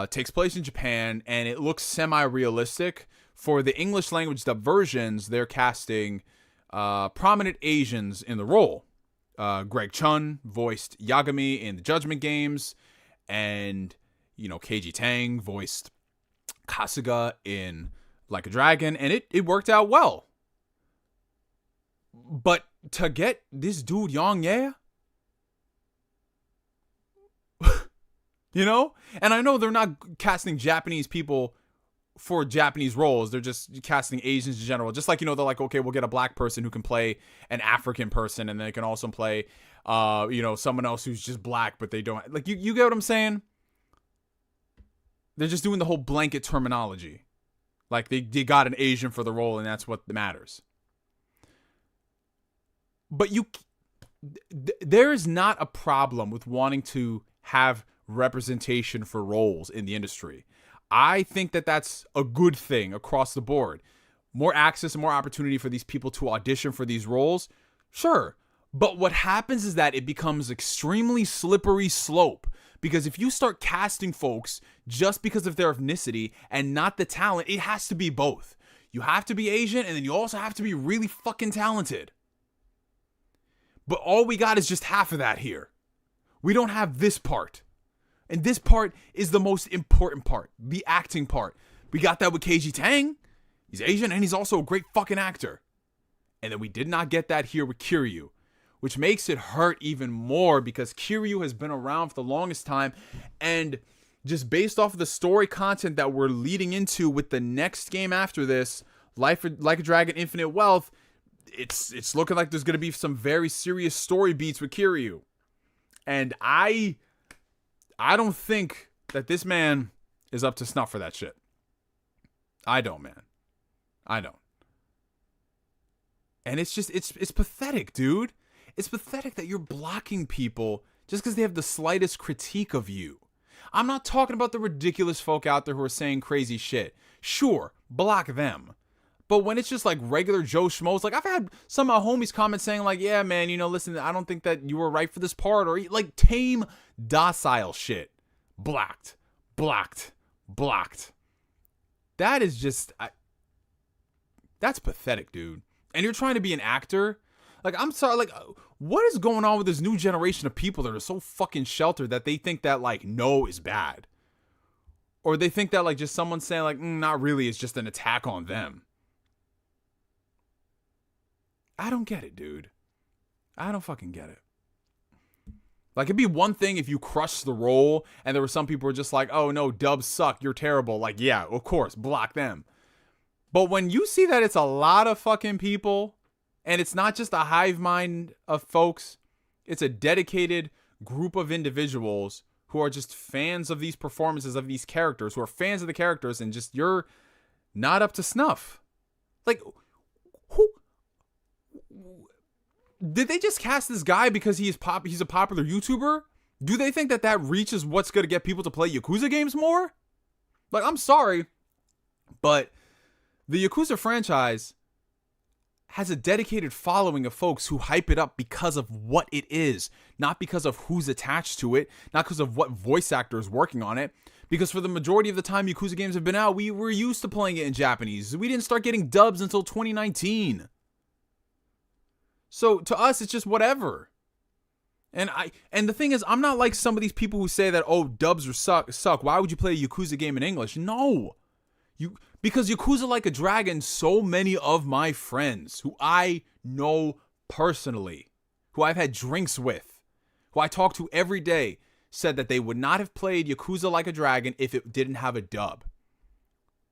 takes place in Japan, and it looks semi-realistic, for the English language dub versions, they're casting prominent Asians in the role. Greg Chun voiced Yagami in the Judgment games, and Keiji Tang voiced Kasuga in Like a Dragon, and it worked out well. But to get this dude YongYea, and I know they're not casting Japanese people for Japanese roles. They're just casting Asians in general. Just like, they're like, okay, we'll get a black person who can play an African person, and they can also play, someone else who's just black, but they don't. Like, you get what I'm saying? They're just doing the whole blanket terminology. Like, they got an Asian for the role, and that's what matters. But there is not a problem with wanting to have representation for roles in the industry. I think that that's a good thing across the board. More access and more opportunity for these people to audition for these roles, sure. But what happens is that it becomes extremely slippery slope. Because if you start casting folks just because of their ethnicity and not the talent, it has to be both. You have to be Asian, and then you also have to be really fucking talented. But all we got is just half of that here. We don't have this part. And this part is the most important part, the acting part. We got that with KG Tang. He's Asian, and he's also a great fucking actor. And then we did not get that here with Kiryu, which makes it hurt even more because Kiryu has been around for the longest time. And just based off of the story content that we're leading into with the next game after this, Like a Dragon Infinite Wealth, it's looking like there's going to be some very serious story beats with Kiryu. And I don't think that this man is up to snuff for that shit. I don't, man. I don't. And it's just, it's pathetic, dude. It's pathetic that you're blocking people just because they have the slightest critique of you. I'm not talking about the ridiculous folk out there who are saying crazy shit. Sure, block them. But when it's just like regular Joe Schmoes, like I've had some of my homies comment saying like, yeah, man, listen, I don't think that you were right for this part, or like tame, docile shit. Blocked. That is just, that's pathetic, dude. And you're trying to be an actor. Like, I'm sorry, like, what is going on with this new generation of people that are so fucking sheltered that they think that like no is bad? Or they think that like just someone saying like, not really, is just an attack on them. I don't get it, dude. I don't fucking get it. Like, it'd be one thing if you crushed the role and there were some people who were just like, oh no, dubs suck, you're terrible. Like, yeah, of course, block them. But when you see that it's a lot of fucking people and it's not just a hive mind of folks, it's a dedicated group of individuals who are just fans of these performances of these characters, who are fans of the characters, and just you're not up to snuff. Like, who... Did they just cast this guy because he's a popular YouTuber? Do they think that reaches what's going to get people to play Yakuza games more? Like, I'm sorry, but the Yakuza franchise has a dedicated following of folks who hype it up because of what it is, not because of who's attached to it, not because of what voice actor is working on it. Because for the majority of the time Yakuza games have been out, we were used to playing it in Japanese. We didn't start getting dubs until 2019. So to us, it's just whatever. And the thing is, I'm not like some of these people who say that, oh, dubs suck. Why would you play a Yakuza game in English? No. Because Yakuza Like a Dragon, so many of my friends who I know personally, who I've had drinks with, who I talk to every day, said that they would not have played Yakuza Like a Dragon if it didn't have a dub.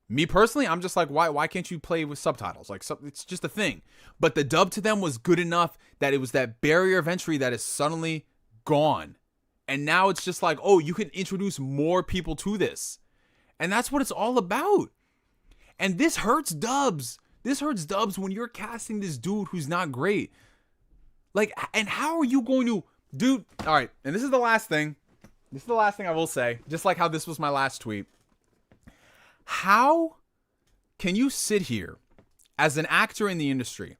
Me personally, I'm just like, why can't you play with subtitles? Like, it's just a thing. But the dub to them was good enough that it was that barrier of entry that is suddenly gone. And now it's just like, oh, you can introduce more people to this. And that's what it's all about. And this hurts dubs. This hurts dubs when you're casting this dude who's not great. Like, and how are you going to... Dude, all right, and this is the last thing. This is the last thing I will say. Just like how this was my last tweet. How can you sit here as an actor in the industry,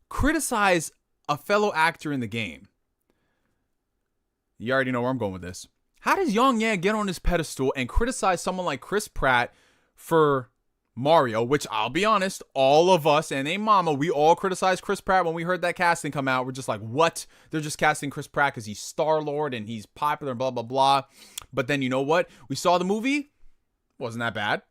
criticize a fellow actor in the game? You already know where I'm going with this. How does YongYea get on his pedestal and criticize someone like Chris Pratt for Mario, which I'll be honest, all of us and a mama, we all criticized Chris Pratt when we heard that casting come out. We're just like, what? They're just casting Chris Pratt because he's Star-Lord and he's popular and blah, blah, blah. But then you know what? We saw the movie. Wasn't that bad.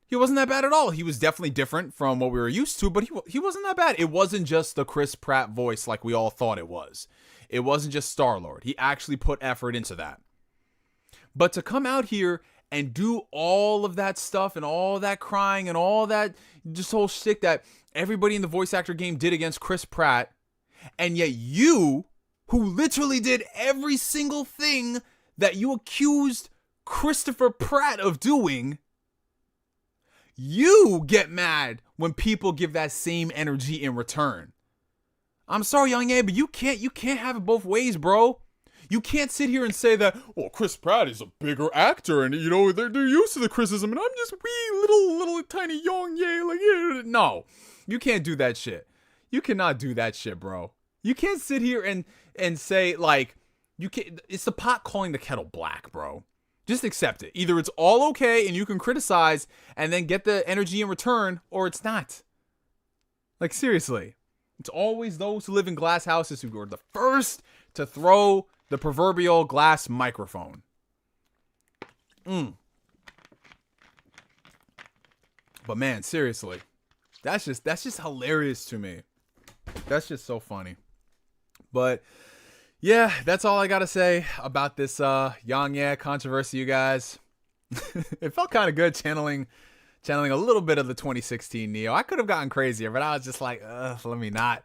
He wasn't that bad at all. He was definitely different from what we were used to, but he wasn't that bad. It wasn't just the Chris Pratt voice like we all thought it was. It wasn't just Star-Lord. He actually put effort into that. But to come out here and do all of that stuff and all that crying and all that just whole shit that everybody in the voice actor game did against Chris Pratt, and yet you, who literally did every single thing that you accused Christopher Pratt of doing, you get mad when people give that same energy in return. I'm sorry, YongYea, but you can't have it both ways, bro. You can't sit here and say that, well, Chris Pratt is a bigger actor, and you know they're used to the criticism, and I'm just wee little tiny YongYea. Like, yeah. No, you can't do that shit. You cannot do that shit, bro. You can't sit here and say like you can't. It's the pot calling the kettle black, bro. Just accept it. Either it's all okay and you can criticize and then get the energy in return, or it's not. Like, seriously. It's always those who live in glass houses who are the first to throw the proverbial glass microphone. But man, seriously. That's just hilarious to me. That's just so funny. But yeah, that's all I gotta say about this YongYea controversy, you guys. It felt kind of good channeling a little bit of the 2016 Neo. I could have gotten crazier, but I was just like, let me not,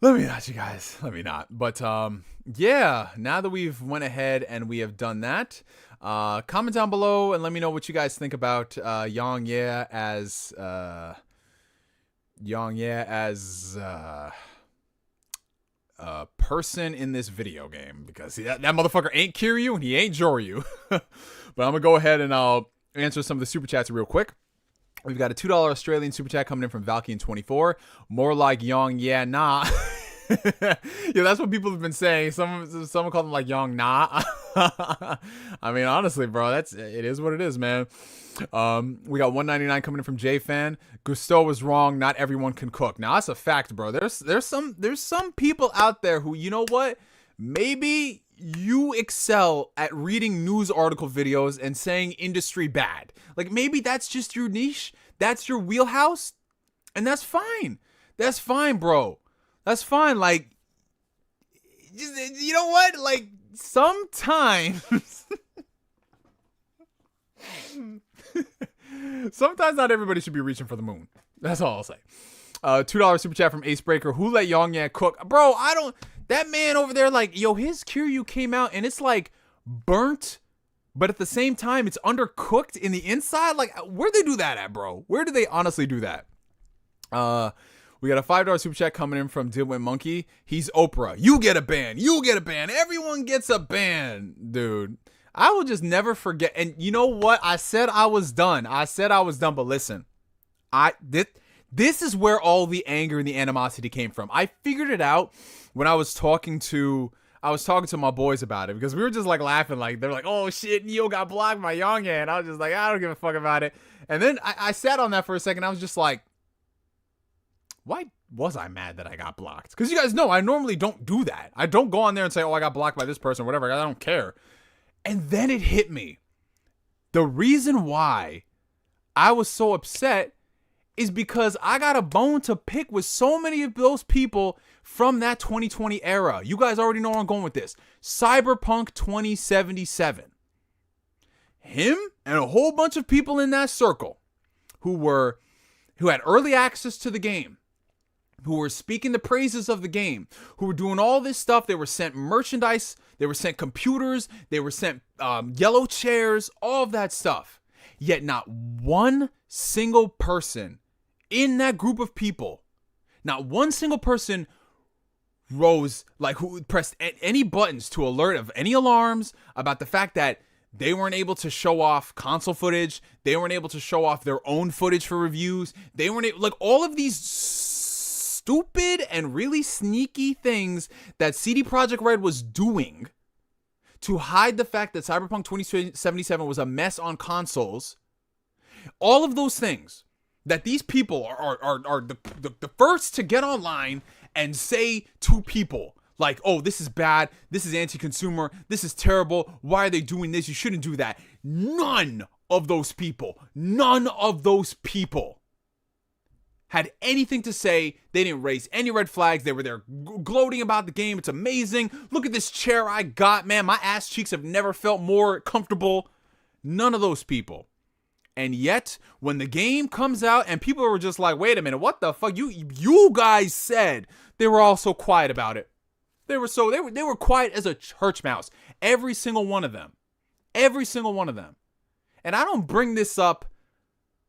you guys. Let me not. But yeah, now that we've went ahead and we have done that, comment down below and let me know what you guys think about YongYea as a person in this video game, because that motherfucker ain't Kiryu and he ain't Joryu. But I'm gonna go ahead and I'll answer some of the super chats real quick. We've got a $2 Australian super chat coming in from Valkyne24. More like YongYea nah. Yeah, that's what people have been saying. Someone called them like Yong nah. I mean, honestly, bro, it is what it is, man. We got 199 coming in from J-Fan. Gusteau was wrong. Not everyone can cook. Now that's a fact, bro. There's some people out there who, you know what? Maybe you excel at reading news article videos and saying industry bad. Like, maybe that's just your niche. That's your wheelhouse. And that's fine. That's fine, bro. That's fine. Like, just, you know what? Like, sometimes not everybody should be reaching for the moon. That's all I'll say. $2 super chat from Acebreaker. Who let YongYea cook? Bro, that man over there, like, yo, his Kiryu came out and it's like burnt, but at the same time it's undercooked in the inside. Like, where'd they do that at, bro? Where do they honestly do that? We got a $5 super chat coming in from DIMWITMONKEY. He's Oprah. You get a ban. You get a ban. Everyone gets a ban, dude. I will just never forget. And you know what? I said I was done. But listen, this is where all the anger and the animosity came from. I figured it out when I was talking to my boys about it, because we were just like laughing, like they're like, oh shit, Neo got blocked by YongYea, and I was just like, I don't give a fuck about it. And then I sat on that for a second. I was just like, why was I mad that I got blocked? Because you guys know I normally don't do that. I don't go on there and say, oh, I got blocked by this person or whatever. I don't care. And then it hit me. The reason why I was so upset is because I got a bone to pick with so many of those people from that 2020 era. You guys already know where I'm going with this. Cyberpunk 2077. Him and a whole bunch of people in that circle who had early access to the game, who were speaking the praises of the game, who were doing all this stuff. They were sent merchandise, they were sent computers, they were sent yellow chairs, all of that stuff. Yet not one single person in that group of people, not one single person rose, like, who pressed any buttons to alert of any alarms about the fact that they weren't able to show off console footage. They weren't able to show off their own footage for reviews. They weren't able, like, all of these stupid and really sneaky things that CD Projekt Red was doing to hide the fact that Cyberpunk 2077 was a mess on consoles. All of those things that these people are the first to get online and say to people, like, oh, this is bad, this is anti-consumer, this is terrible, why are they doing this, you shouldn't do that. None of those people had anything to say. They didn't raise any red flags. They were there gloating about the game. It's amazing. Look at this chair I got, man. My ass cheeks have never felt more comfortable. None of those people. And yet, when the game comes out and people were just like, wait a minute, what the fuck? You guys said, they were all so quiet about it. They were quiet as a church mouse. Every single one of them. Every single one of them. And I don't bring this up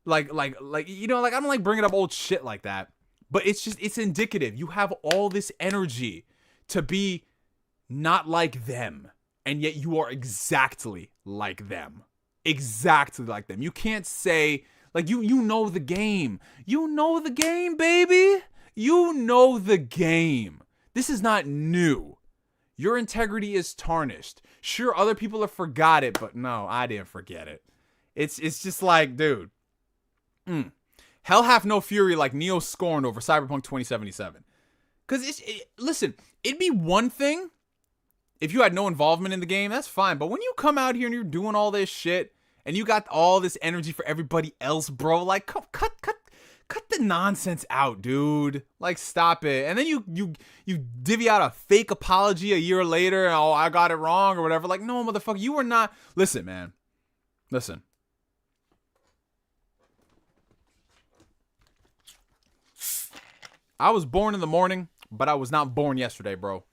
like I don't like bringing up old shit like that. But it's indicative. You have all this energy to be not like them. And yet you are exactly like them. Exactly like them. You can't say, like, you know the game. You know the game, baby. You know the game. This is not new. Your integrity is tarnished. Sure, other people have forgot it, but no, I didn't forget it. It's just like, dude. Hell hath no fury like Neo scorned over Cyberpunk 2077. Because, listen, it'd be one thing if you had no involvement in the game, that's fine. But when you come out here and you're doing all this shit, and you got all this energy for everybody else, bro, like, cut the nonsense out, dude. Like, stop it. And then you divvy out a fake apology a year later, and, oh, I got it wrong or whatever. Like, no, motherfucker, you were not. Listen, man. Listen. I was born in the morning, but I was not born yesterday, bro.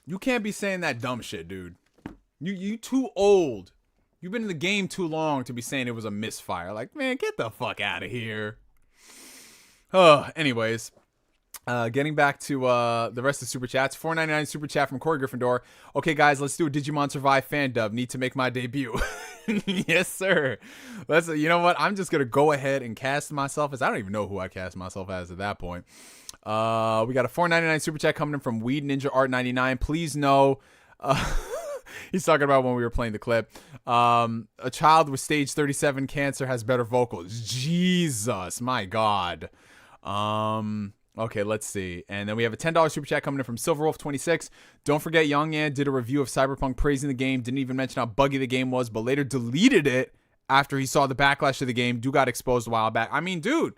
You can't be saying that dumb shit, dude. You too old. You've been in the game too long to be saying it was a misfire. Like, man, get the fuck out of here. Anyways, getting back to the rest of the super chats. $4.99 super chat from Kory Gryffindor. Okay, guys, let's do a Digimon Survive fan dub. Need to make my debut. Yes, sir. You know what? I'm just gonna go ahead and cast myself as. I don't even know who I cast myself as at that point. We got a $4.99 super chat coming in from Weed Ninja Art 99. Please know. He's talking about when we were playing the clip. A child with stage 37 cancer has better vocals. Jesus, my God. Okay, let's see. And then we have a $10 super chat coming in from Silverwolf26. Don't forget, YongYea did a review of Cyberpunk praising the game. Didn't even mention how buggy the game was, but later deleted it after he saw the backlash to the game. Got exposed a while back. I mean, dude,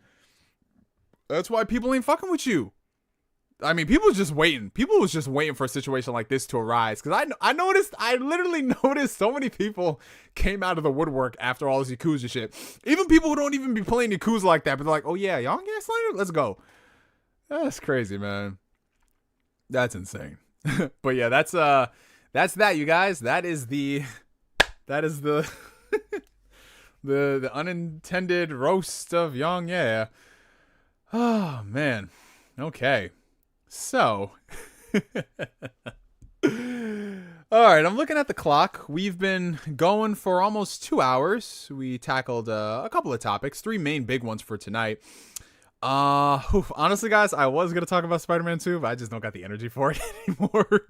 that's why people ain't fucking with you. I mean, people was just waiting. People was just waiting for a situation like this to arise. Because I literally noticed so many people came out of the woodwork after all this Yakuza shit. Even people who don't even be playing Yakuza like that, but they're like, oh yeah, YongYea Slayer, let's go. That's crazy, man. That's insane. But yeah, that's that, you guys. That is the the unintended roast of YongYea. Oh man. Okay. So, all right, I'm looking at the clock. We've been going for almost 2 hours. We tackled a couple of topics, 3 main big ones for tonight. Honestly, guys, I was going to talk about Spider-Man 2, but I just don't got the energy for it anymore.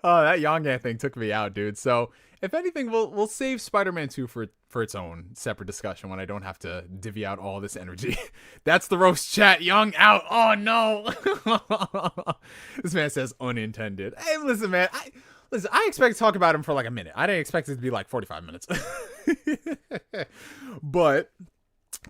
That YongYea thing took me out, dude. So, if anything, we'll save Spider-Man 2 for its own separate discussion when I don't have to divvy out all this energy. That's the roast chat. Young out. Oh, no. This man says unintended. Hey, listen, man. I expect to talk about him for like a minute. I didn't expect it to be like 45 minutes. But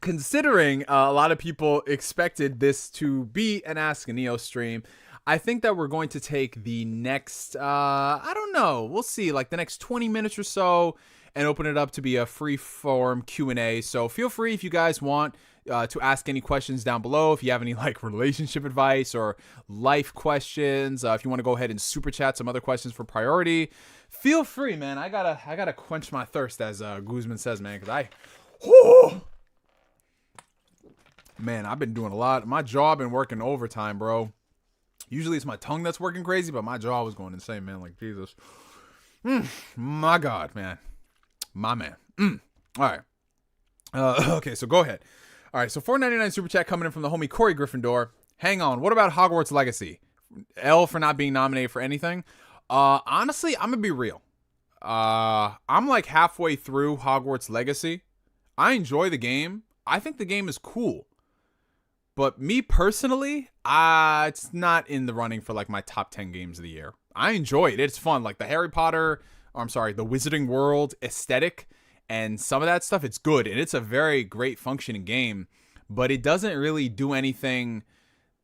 considering a lot of people expected this to be an Ask a Neo stream, I think that we're going to take the next, I don't know, we'll see, like the next 20 minutes or so and open it up to be a free-form Q&A. So feel free if you guys want to ask any questions down below. If you have any like relationship advice or life questions, if you want to go ahead and super chat some other questions for priority, feel free, man. I gotta quench my thirst, as Guzman says, man, because man, I've been doing a lot. My jaw been working overtime, bro. Usually it's my tongue that's working crazy, but my jaw was going insane, man. Like, Jesus. My God, man. My man. All right. Okay, so go ahead. All right, so $4.99 super chat coming in from the homie Kory Gryffindor. Hang on. What about Hogwarts Legacy? L for not being nominated for anything. Honestly, I'm going to be real. I'm like halfway through Hogwarts Legacy. I enjoy the game. I think the game is cool. But me personally, it's not in the running for like my top 10 games of the year. I enjoy it. It's fun. Like the the Wizarding World aesthetic and some of that stuff, it's good. And it's a very great functioning game. But it doesn't really do anything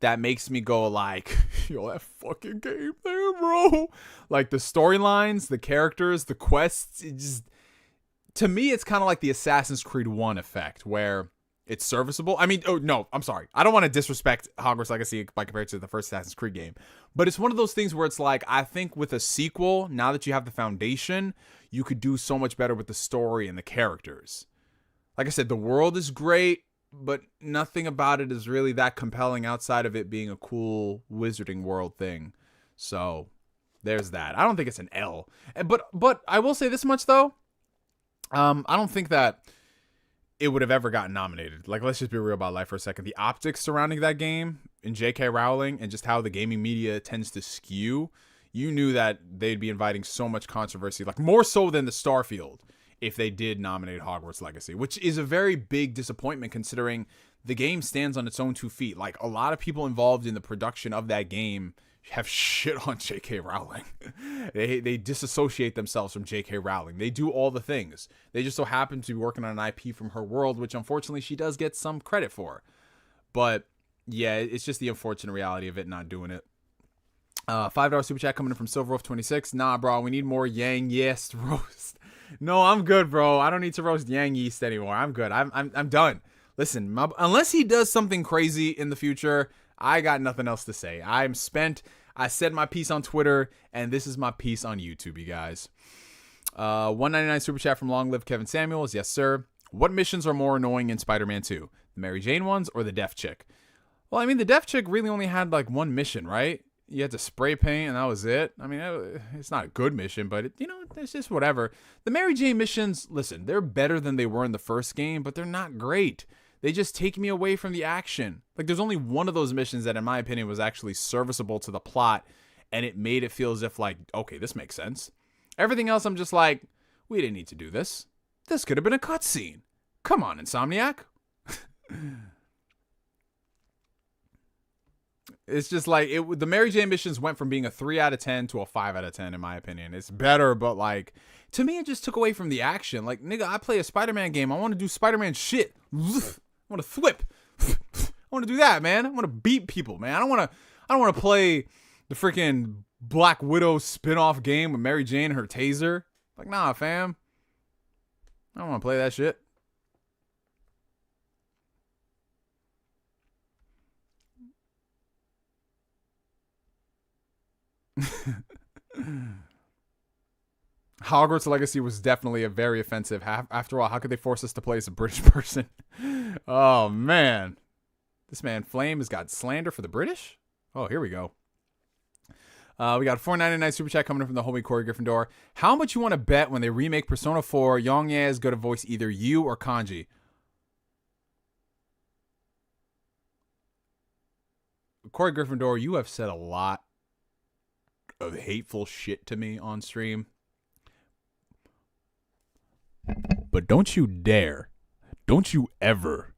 that makes me go like, yo, that fucking game there, bro. Like the storylines, the characters, the quests, it just, to me, it's kind of like the Assassin's Creed 1 effect where it's serviceable. I mean, oh no, I'm sorry. I don't want to disrespect Hogwarts Legacy by comparison to the first Assassin's Creed game, but it's one of those things where it's like, I think with a sequel, now that you have the foundation, you could do so much better with the story and the characters. Like I said, the world is great, but nothing about it is really that compelling outside of it being a cool wizarding world thing. So there's that. I don't think it's an L. But I will say this much though. I don't think that it would have ever gotten nominated. Like, let's just be real about life for a second. The optics surrounding that game and J.K. Rowling and just how the gaming media tends to skew, you knew that they'd be inviting so much controversy, like more so than the STARFIELD, if they did nominate Hogwarts Legacy, which is a very big disappointment considering the game stands on its own 2 feet. Like, a lot of people involved in the production of that game have shit on J.K. Rowling. They disassociate themselves from J.K. Rowling. They do all the things. They just so happen to be working on an IP from her world, which unfortunately she does get some credit for. But yeah, it's just the unfortunate reality of it not doing it. $5 super chat coming in from SilverWolf26. Nah, bro, we need more YongYea roast. No, I'm good, bro. I don't need to roast YongYea anymore. I'm good. I'm done. Listen, unless he does something crazy in the future, I got nothing else to say. I'm spent. I said my piece on Twitter, and this is my piece on YouTube, you guys. 199 super chat from Long Live Kevin Samuels. Yes, sir. What missions are more annoying in Spider-Man 2? The Mary Jane ones or the deaf chick? Well, I mean, the deaf chick really only had like one mission, right? You had to spray paint, and that was it. I mean, it's not a good mission, but it's just whatever. The Mary Jane missions, listen, they're better than they were in the first game, but they're not great. They just take me away from the action. Like, there's only one of those missions that, in my opinion, was actually serviceable to the plot, and it made it feel as if, like, okay, this makes sense. Everything else, I'm just like, we didn't need to do this. This could have been a cutscene. Come on, Insomniac. It's just like, the Mary Jane missions went from being a 3 out of 10 to a 5 out of 10, in my opinion. It's better, but, like, to me, it just took away from the action. Like, nigga, I play a Spider-Man game. I want to do Spider-Man shit. I want to thwip. I want to do that, man. I want to beat people, man. I don't want to play the freaking Black Widow spin-off game with Mary Jane and her taser. Like, nah, fam. I don't want to play that shit. Hogwarts Legacy was definitely a very offensive. After all, how could they force us to play as a British person? Oh, man. This man Flame has got slander for the British? Oh, here we go. We got $4.99 super chat coming in from the homie Kory Gryffindor. How much you want to bet when they remake Persona 4, YongYea is going to voice either you or Kanji? Kory Gryffindor, you have said a lot of hateful shit to me on stream. But don't you dare, don't you ever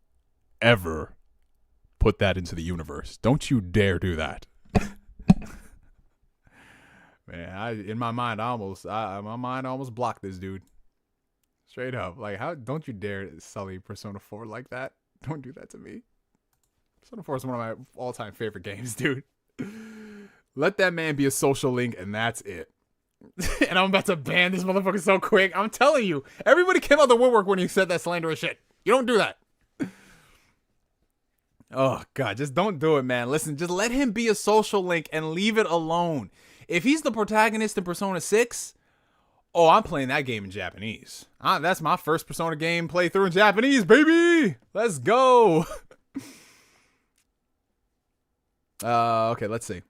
put that into the universe. Don't you dare do that. Man, in my mind, my mind almost blocked this dude. Straight up. Like, how, don't you dare sully Persona 4 like that. Don't do that to me. Persona 4 is one of my all-time favorite games, dude. Let that man be a social link, and that's it. And I'm about to ban this motherfucker so quick. I'm telling you, everybody came out the woodwork when he said that slanderous shit. You don't do that. Oh, God, just don't do it, man. Listen, just let him be a social link and leave it alone. If he's the protagonist in Persona 6, oh, I'm playing that game in Japanese. That's my first Persona game playthrough in Japanese, baby. Let's go. Okay, let's see.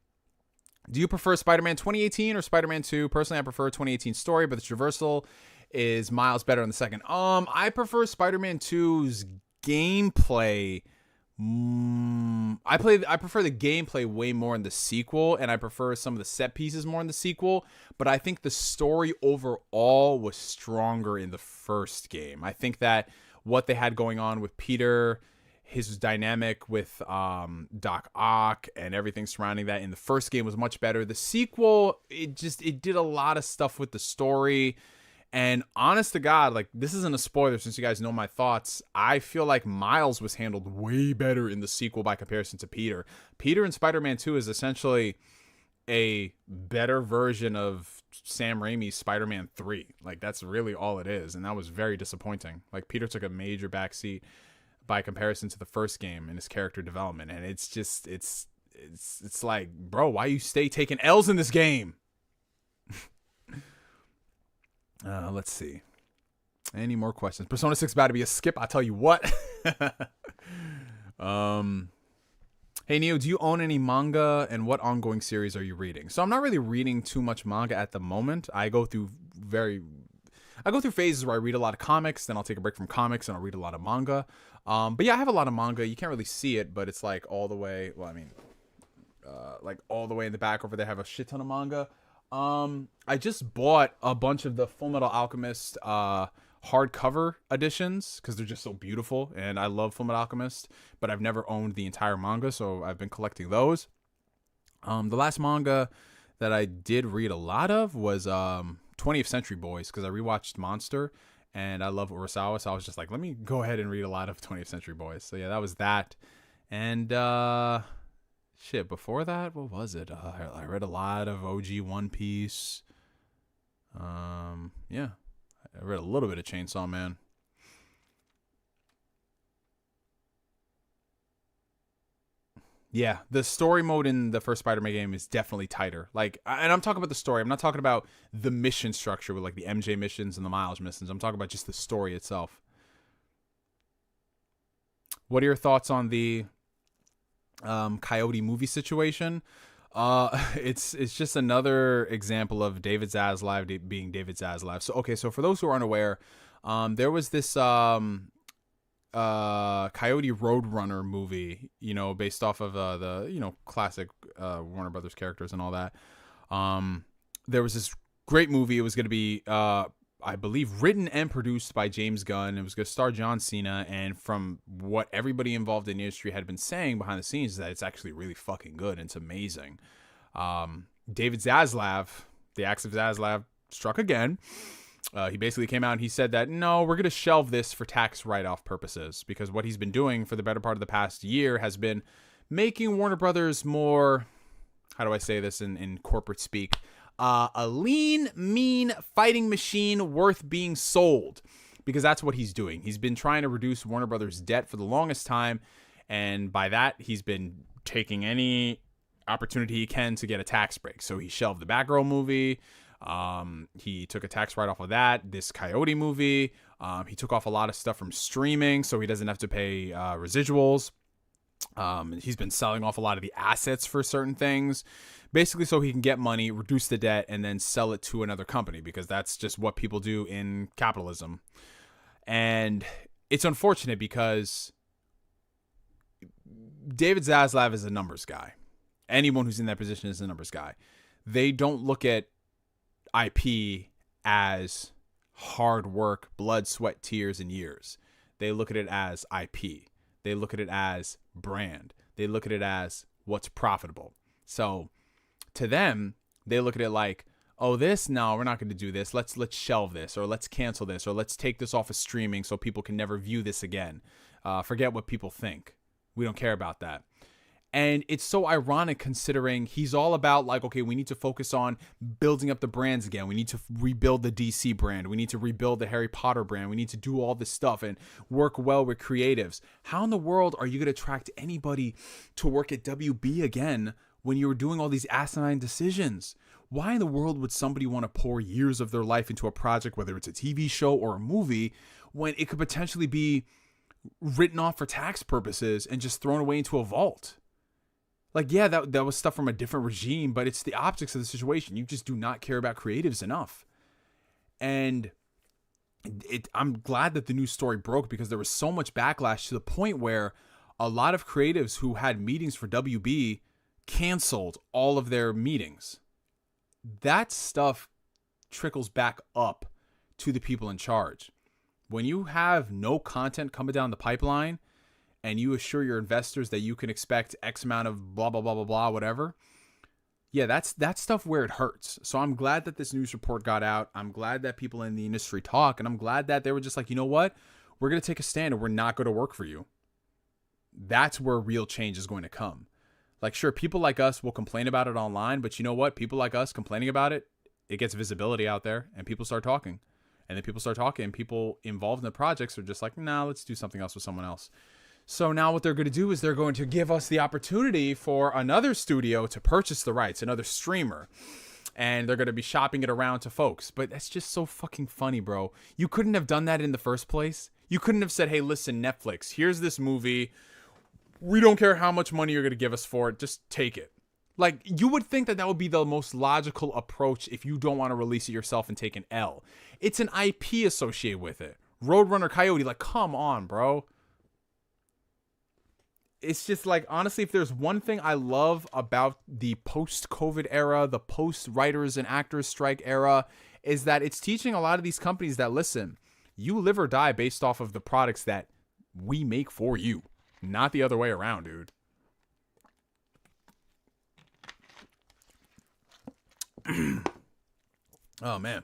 Do you prefer Spider-Man 2018 or Spider-Man 2? Personally, I prefer 2018 story, but the traversal is miles better in the second. I prefer Spider-Man 2's gameplay. I prefer the gameplay way more in the sequel, and I prefer some of the set pieces more in the sequel, but I think the story overall was stronger in the first game. I think that what they had going on with Peter, his dynamic with Doc Ock and everything surrounding that in the first game was much better. The sequel, it did a lot of stuff with the story, And honest to God, like, this isn't a spoiler since you guys know my thoughts. I feel like Miles was handled way better in the sequel by comparison to Peter. Peter in Spider-Man 2 is essentially a better version of Sam Raimi's Spider-Man 3. Like, that's really all it is. And that was very disappointing. Like, Peter took a major backseat by comparison to the first game in his character development. And it's just, it's like, bro, why you stay taking L's in this game? Let's see. Any more questions? Persona 6 about to be a skip. I tell you what. Hey Neo, do you own any manga, and what ongoing series are you reading? So I'm not really reading too much manga at the moment. I go through phases where I read a lot of comics, then I'll take a break from comics and I'll read a lot of manga. But yeah, I have a lot of manga. You can't really see it, but it's like all the way. Well, I mean, like all the way in the back over there. I have a shit ton of manga. I just bought a bunch of the Fullmetal Alchemist hardcover editions because they're just so beautiful, and I love Fullmetal Alchemist, but I've never owned the entire manga, so I've been collecting those. The last manga that I did read a lot of was 20th Century Boys, because I rewatched Monster, and I love Urasawa, so I was just like, let me go ahead and read a lot of 20th Century Boys. So yeah, that was that. And shit, before that, what was it? I read a lot of OG One Piece. Yeah, I read a little bit of Chainsaw Man. Yeah, the story mode in the first Spider-Man game is definitely tighter. Like, and I'm talking about the story. I'm not talking about the mission structure with like the MJ missions and the Miles missions. I'm talking about just the story itself. What are your thoughts on the Coyote movie situation? It's just another example of David Zaslav being David Zaslav. So okay, so for those who aren't aware, there was this Coyote Roadrunner movie, you know, based off of the, you know, classic Warner Brothers characters and all that. There was this great movie. It was going to be I believe written and produced by James Gunn. It was going to star John Cena, and from what everybody involved in the industry had been saying behind the scenes, is that it's actually really fucking good and it's amazing. David Zaslav, the axe of Zaslav, struck again. He basically came out and he said that, no, we're going to shelve this for tax write-off purposes, because what he's been doing for the better part of the past year has been making Warner Brothers more, how do I say this in corporate speak, a lean, mean fighting machine worth being sold, because that's what he's doing. He's been trying to reduce Warner Brothers' debt for the longest time, and by that, he's been taking any opportunity he can to get a tax break. So he shelved the Batgirl movie. He took a tax write-off of that. This Coyote movie. He took off a lot of stuff from streaming, so he doesn't have to pay residuals. He's been selling off a lot of the assets for certain things, basically so he can get money, reduce the debt, and then sell it to another company, because that's just what people do in capitalism. And it's unfortunate because David Zaslav is a numbers guy. Anyone who's in that position is a numbers guy. They don't look at IP as hard work, blood, sweat, tears, and years. They look at it as IP. They look at it as brand. They look at it as what's profitable. So to them, they look at it like, oh, no, we're not going to do this. Let's shelve this, or let's cancel this, or let's take this off of streaming so people can never view this again. Forget what people think. We don't care about that. And it's so ironic considering he's all about like, okay, we need to focus on building up the brands again. We need to rebuild the DC brand. We need to rebuild the Harry Potter brand. We need to do all this stuff and work well with creatives. How in the world are you going to attract anybody to work at WB again when you were doing all these asinine decisions? Why in the world would somebody want to pour years of their life into a project, whether it's a TV show or a movie, when it could potentially be written off for tax purposes and just thrown away into a vault? Like, yeah, that was stuff from a different regime, but it's the optics of the situation. You just do not care about creatives enough. And I'm glad that the news story broke, because there was so much backlash to the point where a lot of creatives who had meetings for WB canceled all of their meetings. That stuff trickles back up to the people in charge. When you have no content coming down the pipeline, and you assure your investors that you can expect X amount of blah, blah, blah, blah, blah, whatever, yeah, that's stuff where it hurts. So I'm glad that this news report got out. I'm glad that people in the industry talk, and I'm glad that they were just like, you know what? We're going to take a stand and we're not going to work for you. That's where real change is going to come. Like, sure, people like us will complain about it online, but you know what? People like us complaining about it, it gets visibility out there, and people start talking. And then people start talking, and people involved in the projects are just like, nah, let's do something else with someone else. So now what they're going to do is they're going to give us the opportunity for another studio to purchase the rights, another streamer. And they're going to be shopping it around to folks. But that's just so fucking funny, bro. You couldn't have done that in the first place. You couldn't have said, hey, listen, Netflix, here's this movie. We don't care how much money you're going to give us for it. Just take it. Like, you would think that that would be the most logical approach if you don't want to release it yourself and take an L. It's an IP associated with it. Roadrunner Coyote, like, come on, bro. It's just like, honestly, if there's one thing I love about the post-COVID era, the post-writers and actors strike era, is that it's teaching a lot of these companies that, listen, you live or die based off of the products that we make for you, not the other way around, dude. Oh, man.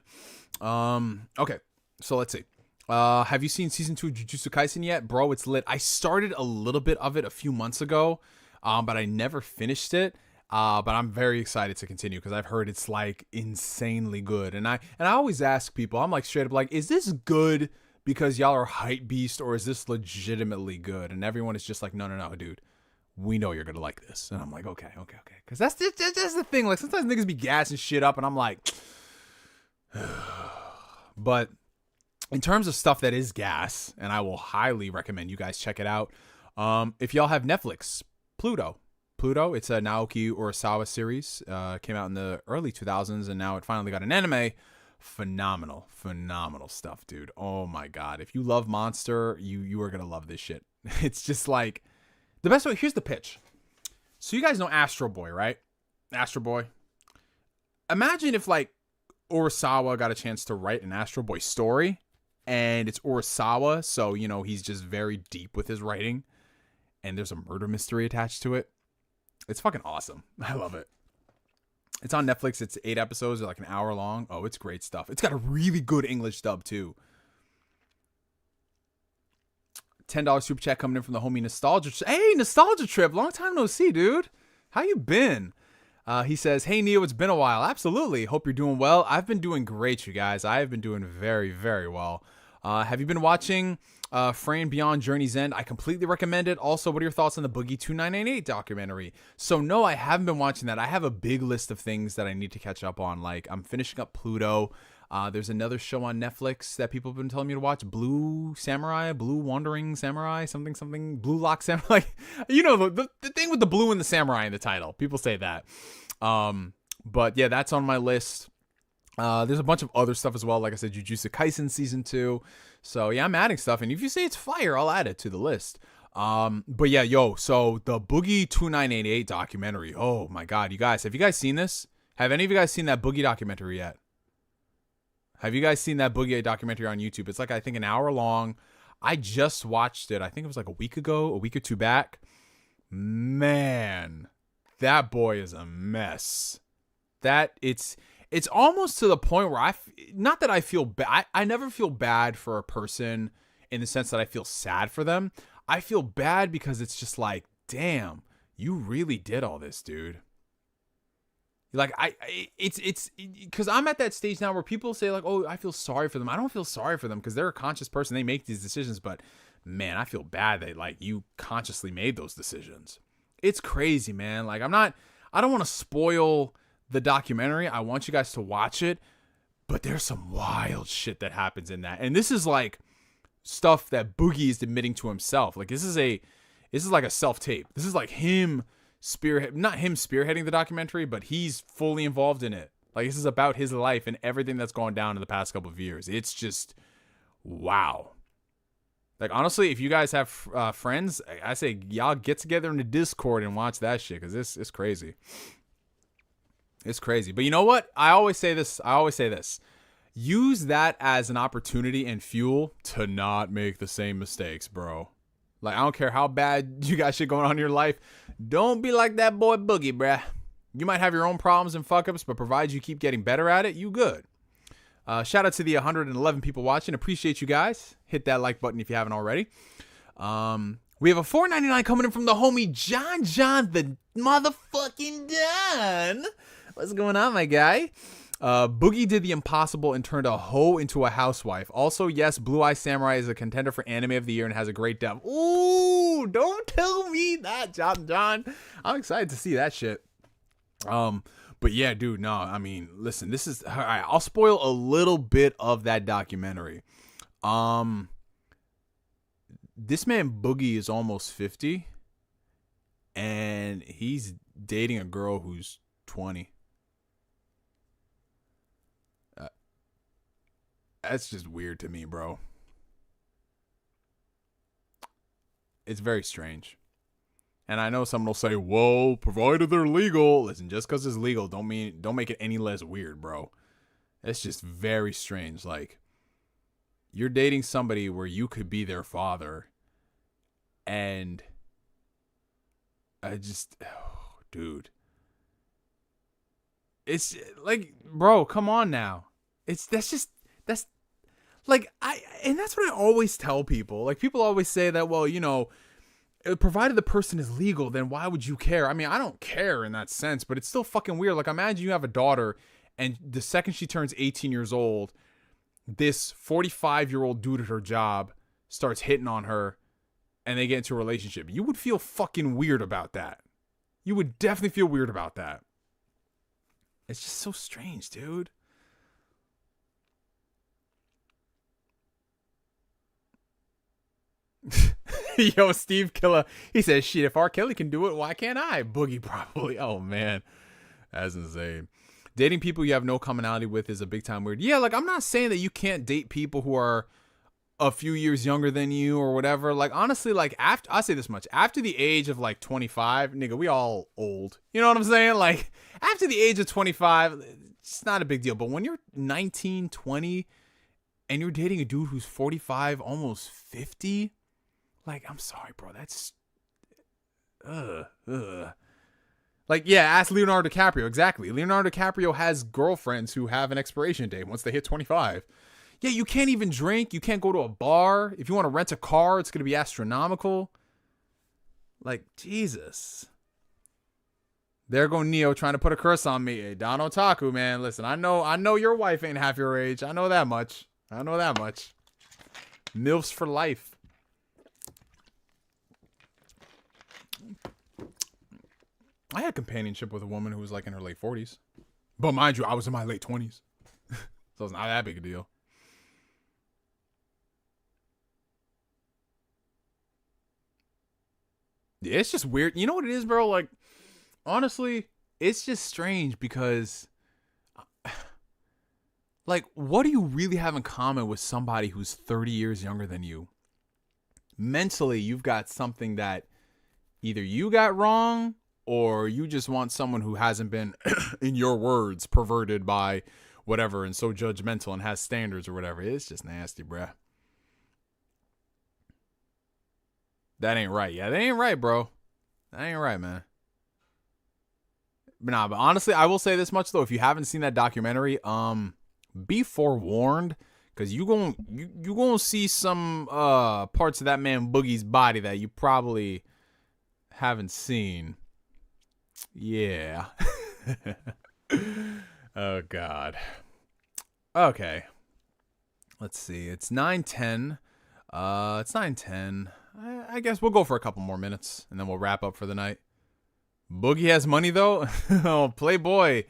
Okay, so let's see. Have you seen season 2 of Jujutsu Kaisen yet? Bro, it's lit. I started a little bit of it a few months ago, but I never finished it. But I'm very excited to continue because I've heard it's like insanely good. And I always ask people, I'm like straight up like, is this good because y'all are hype beast, or is this legitimately good? And everyone is just like, no, dude. We know you're gonna like this. And I'm like, okay. Because that's the thing. Like, sometimes niggas be gassing shit up, and I'm like, but in terms of stuff that is gas, and I will highly recommend you guys check it out. If y'all have Netflix, Pluto, it's a Naoki Urasawa series. Came out in the early 2000s, and now it finally got an anime. Phenomenal stuff, dude. Oh my god. If you love Monster, you are gonna love this shit. It's just like, the best way, here's the pitch. So you guys know Astro Boy, right? Astro Boy. Imagine if, like, Urasawa got a chance to write an Astro Boy story, and it's Urasawa, so, you know, he's just very deep with his writing, and there's a murder mystery attached to it. It's fucking awesome. I love it. It's on Netflix. It's 8 episodes. They're like an hour long. Oh, it's great stuff. It's got a really good English dub, too. $10 super chat coming in from the homie Nostalgia. Hey, Nostalgia Trip. Long time no see, dude. How you been? He says, hey, Neo, it's been a while. Absolutely. Hope you're doing well. I've been doing great, you guys. I have been doing very, very well. Have you been watching Frame Beyond Journey's End? I completely recommend it. Also, what are your thoughts on the Boogie 2998 documentary? So, no, I haven't been watching that. I have a big list of things that I need to catch up on. Like, I'm finishing up Pluto. There's another show on Netflix that people have been telling me to watch. Blue Wandering Samurai, something. Blue Lock Samurai. Like, you know, the thing with the blue and the samurai in the title. People say that. But yeah, that's on my list. There's a bunch of other stuff as well. Like I said, Jujutsu Kaisen Season 2. So yeah, I'm adding stuff. And if you say it's fire, I'll add it to the list. But yeah, so the Boogie 2988 documentary. Oh my God, you guys, have you guys seen this? Have any of you guys seen that Boogie documentary yet? Have you guys seen that Boogie documentary on YouTube? It's like, I think, an hour long. I just watched it. I think it was like a week or two back. Man, that boy is a mess. It's almost to the point where not that I feel bad. I never feel bad for a person in the sense that I feel sad for them. I feel bad because it's just like, damn, you really did all this, dude. Like, it's because I'm at that stage now where people say like, oh, I feel sorry for them. I don't feel sorry for them because they're a conscious person. They make these decisions, but man, I feel bad that like you consciously made those decisions. It's crazy, man. Like, I don't want to spoil the documentary. I want you guys to watch it, but there's some wild shit that happens in that. And this is like stuff that Boogie is admitting to himself. Like, this is like a self-tape. This is like him not him spearheading the documentary, but he's fully involved in it. Like, this is about his life and everything that's gone down in the past couple of years. It's just, wow. Like, honestly, if you guys have friends, I say y'all get together in the Discord and watch that shit, because it's crazy. It's crazy. But you know what? I always say this. Use that as an opportunity and fuel to not make the same mistakes, bro. Like, I don't care how bad you got shit going on in your life. Don't be like that boy Boogie, bruh. You might have your own problems and fuck-ups, but provided you keep getting better at it, you good. Shout out to the 111 people watching. Appreciate you guys. Hit that like button if you haven't already. We have a $4.99 coming in from the homie John the motherfucking Don. What's going on, my guy? Boogie did the impossible and turned a hoe into a housewife. Also, yes, Blue Eye Samurai is a contender for Anime of the Year and has a great dub. Ooh, don't tell me that, John. I'm excited to see that shit. But yeah, dude, no, I mean, listen, this is, all right, I'll spoil a little bit of that documentary. This man Boogie is almost 50 and he's dating a girl who's 20. That's just weird to me, bro. It's very strange. And I know someone will say, whoa, provided they're legal. Listen, just because it's legal don't make it any less weird, bro. It's just very strange. Like, you're dating somebody where you could be their father. And I just, oh, dude. It's like, bro, come on now. That's like, and that's what I always tell people. Like, people always say that, well, you know, provided the person is legal, then why would you care? I mean, I don't care in that sense, but it's still fucking weird. Like, imagine you have a daughter, and the second she turns 18 years old, this 45-year-old dude at her job starts hitting on her, and they get into a relationship. You would feel fucking weird about that. You would definitely feel weird about that. It's just so strange, dude. Yo, Steve Killer, he says, shit, if R. Kelly can do it, why can't I? Boogie probably. Oh, man. That's insane. Dating people you have no commonality with is a big time weird. Yeah, like, I'm not saying that you can't date people who are a few years younger than you or whatever. Like, honestly, like, after, I'll say this much. After the age of, like, 25, nigga, we all old. You know what I'm saying? Like, after the age of 25, it's not a big deal. But when you're 19, 20, and you're dating a dude who's 45, almost 50... like, I'm sorry, bro. That's, like, yeah, ask Leonardo DiCaprio. Exactly. Leonardo DiCaprio has girlfriends who have an expiration date once they hit 25. Yeah, you can't even drink. You can't go to a bar. If you want to rent a car, it's going to be astronomical. Like, Jesus. There go Neo trying to put a curse on me. Hey, Don Otaku, man. Listen, I know your wife ain't half your age. I know that much. MILFs for life. I had companionship with a woman who was like in her late 40s. But mind you, I was in my late 20s. So it's not that big a deal. Yeah, it's just weird. You know what it is, bro? Like, honestly, it's just strange because, like, what do you really have in common with somebody who's 30 years younger than you? Mentally, you've got something that either you got wrong or you just want someone who hasn't been, in your words, perverted by whatever and so judgmental and has standards or whatever. It's just nasty, bruh. That ain't right. Yeah, that ain't right, bro. That ain't right, man. But but honestly, I will say this much, though. If you haven't seen that documentary, be forewarned. Because you gonna see some parts of that man Boogie's body that you probably haven't seen. Yeah. Oh, God. Okay. Let's see. It's 9:10. It's 9:10. I guess we'll go for a couple more minutes, and then we'll wrap up for the night. Boogie has money, though? Oh, Playboy.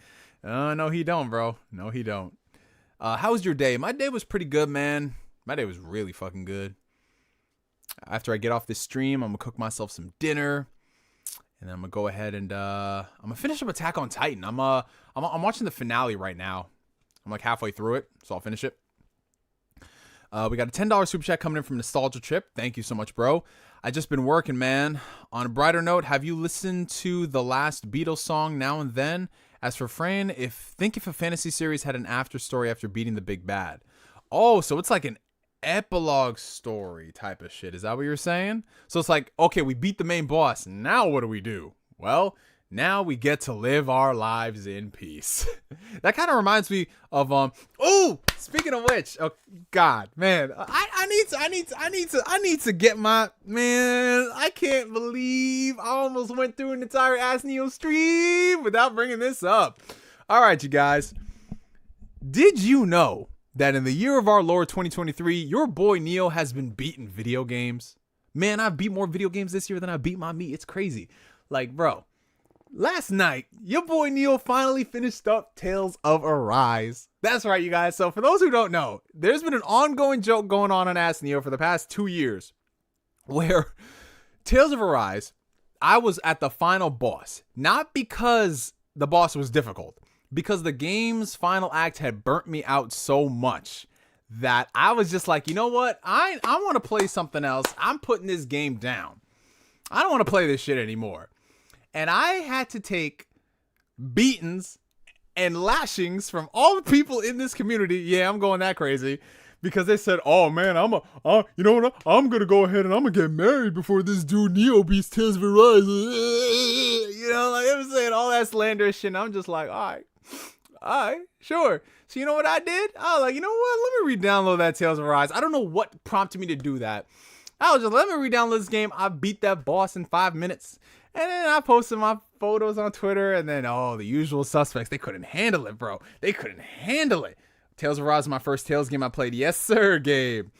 No, he don't, bro. No, he don't. How was your day? My day was pretty good, man. My day was really fucking good. After I get off this stream, I'm going to cook myself some dinner. And then I'm going to go ahead and I'm going to finish up Attack on Titan. I'm watching the finale right now. I'm like halfway through it, so I'll finish it. We got a $10 super chat coming in from Nostalgia Trip. Thank you so much, bro. I just been working, man. On a brighter note, have you listened to the last Beatles song, Now and Then? As for Fran, think if a fantasy series had an after story after beating the big bad. Oh, so it's like an epilogue story type of shit. Is that what you're saying? So it's like, okay, we beat the main boss. Now what do we do? Well, Now we get to live our lives in peace. That kind of reminds me of oh, speaking of which, oh God, man, I need to get my man. I can't believe I almost went through an entire Ask Neo stream without bringing this up. All right, you guys, did you know that in the year of our Lord 2023, your boy Neo has been beating video games? Man, I've beat more video games this year than I beat my meat. It's crazy. Like, bro. Last night, your boy Neo finally finished up Tales of Arise. That's right, you guys. So for those who don't know, there's been an ongoing joke going on Ask Neo for the past 2 years where Tales of Arise, I was at the final boss. Not because the boss was difficult, because the game's final act had burnt me out so much that I was just like, you know what? I want to play something else. I'm putting this game down. I don't want to play this shit anymore. And I had to take beatings and lashings from all the people in this community. Yeah, I'm going that crazy because they said, "Oh man, you know what? I'm gonna go ahead and I'm gonna get married before this dude Neo beats Tales of Arise." You know, like I'm saying all that slanderous shit. And I'm just like, all right, sure. So you know what I did? I was like, you know what? Let me re-download that Tales of Arise. I don't know what prompted me to do that. I was just, let me re-download this game. I beat that boss in 5 minutes. And then I posted my photos on Twitter, and then, the usual suspects, they couldn't handle it, bro. They couldn't handle it. Tales of Arise is my first Tales game I played. Yes, sir, Gabe.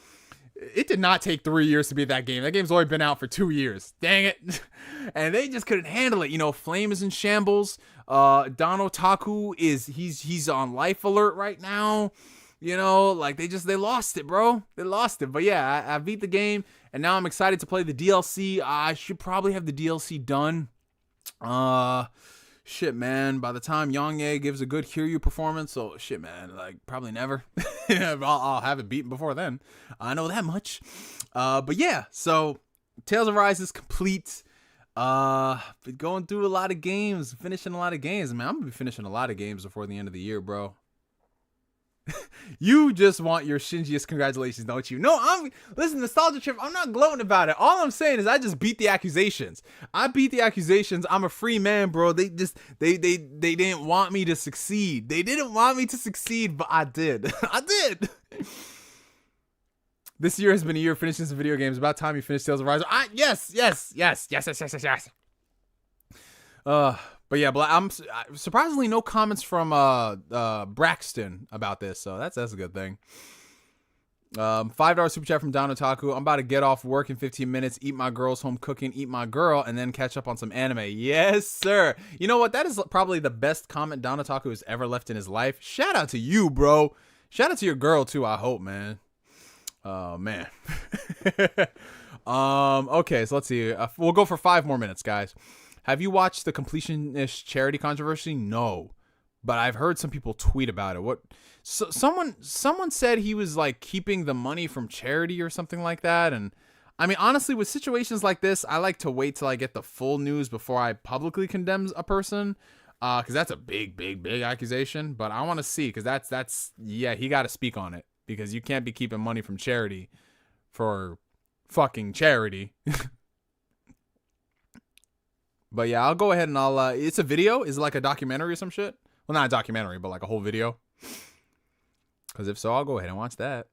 It did not take 3 years to beat that game. That game's already been out for 2 years. Dang it. And they just couldn't handle it. You know, Flame is in shambles. Don Otaku he's on life alert right now. You know, like they lost it, bro. They lost it. But yeah, I beat the game, and now I'm excited to play the DLC. I should probably have the DLC done. Shit, man. By the time YongYea gives a good Kiryu performance, so shit, man. Like probably never. I'll have it beaten before then. I know that much. But yeah. So Tales of Arise is complete. Been going through a lot of games, finishing a lot of games. Man, I'm gonna be finishing a lot of games before the end of the year, bro. You just want your Shinjiest congratulations, don't you? No, listen, Nostalgia Trip, I'm not gloating about it. All I'm saying is I just beat the accusations. I beat the accusations. I'm a free man, bro. They didn't want me to succeed. They didn't want me to succeed, but I did. I did. This year has been a year of finishing some video games. About time you finish Tales of Rise. Yes. But yeah, I'm surprisingly no comments from Braxton about this, so that's a good thing. $5 super chat from Don Otaku. I'm about to get off work in 15 minutes, eat my girl's home cooking, eat my girl, and then catch up on some anime. Yes, sir. You know what? That is probably the best comment Don Otaku has ever left in his life. Shout out to you, bro. Shout out to your girl too, I hope, man. Oh man. Okay, so let's see. We'll go for 5 more minutes, guys. Have you watched the completionist charity controversy? No, but I've heard some people tweet about it. Someone said he was like keeping the money from charity or something like that. And I mean, honestly, with situations like this, I like to wait till I get the full news before I publicly condemn a person. Cause that's a big accusation, but I want to see, cause that's he got to speak on it, because you can't be keeping money from charity for fucking charity. But yeah, I'll go ahead and it's a video. Is it like a documentary or some shit? Well, not a documentary, but like a whole video. Because if so, I'll go ahead and watch that.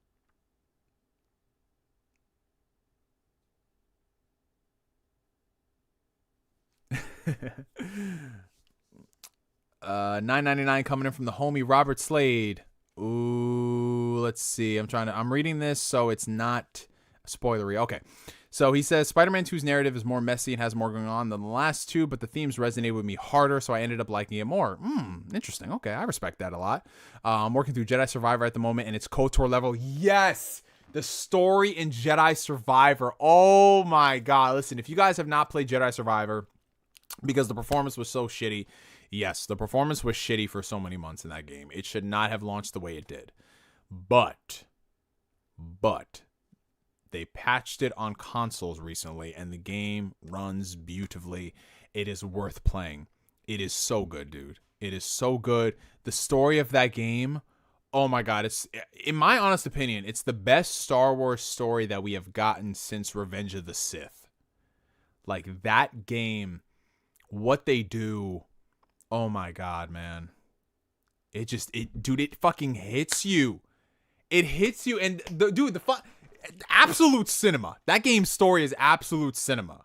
$9.99 coming in from the homie Robert Slade. Ooh, let's see. I'm reading this so it's not spoilery. Okay. So he says, Spider-Man 2's narrative is more messy and has more going on than the last two, but the themes resonated with me harder, so I ended up liking it more. Interesting. Okay, I respect that a lot. I'm working through Jedi Survivor at the moment, and it's KOTOR level. Yes! The story in Jedi Survivor. Oh my god. Listen, if you guys have not played Jedi Survivor, because the performance was so shitty, yes, the performance was shitty for so many months in that game. It should not have launched the way it did. But... they patched it on consoles recently, and the game runs beautifully. It is worth playing. It is so good, dude. It is so good. The story of that game, oh my god, it's, in my honest opinion, it's the best Star Wars story that we have gotten since Revenge of the Sith. Like, that game what they do, oh my god, man. Dude, it fucking hits you. It hits you, and absolute cinema. That game's story is absolute cinema.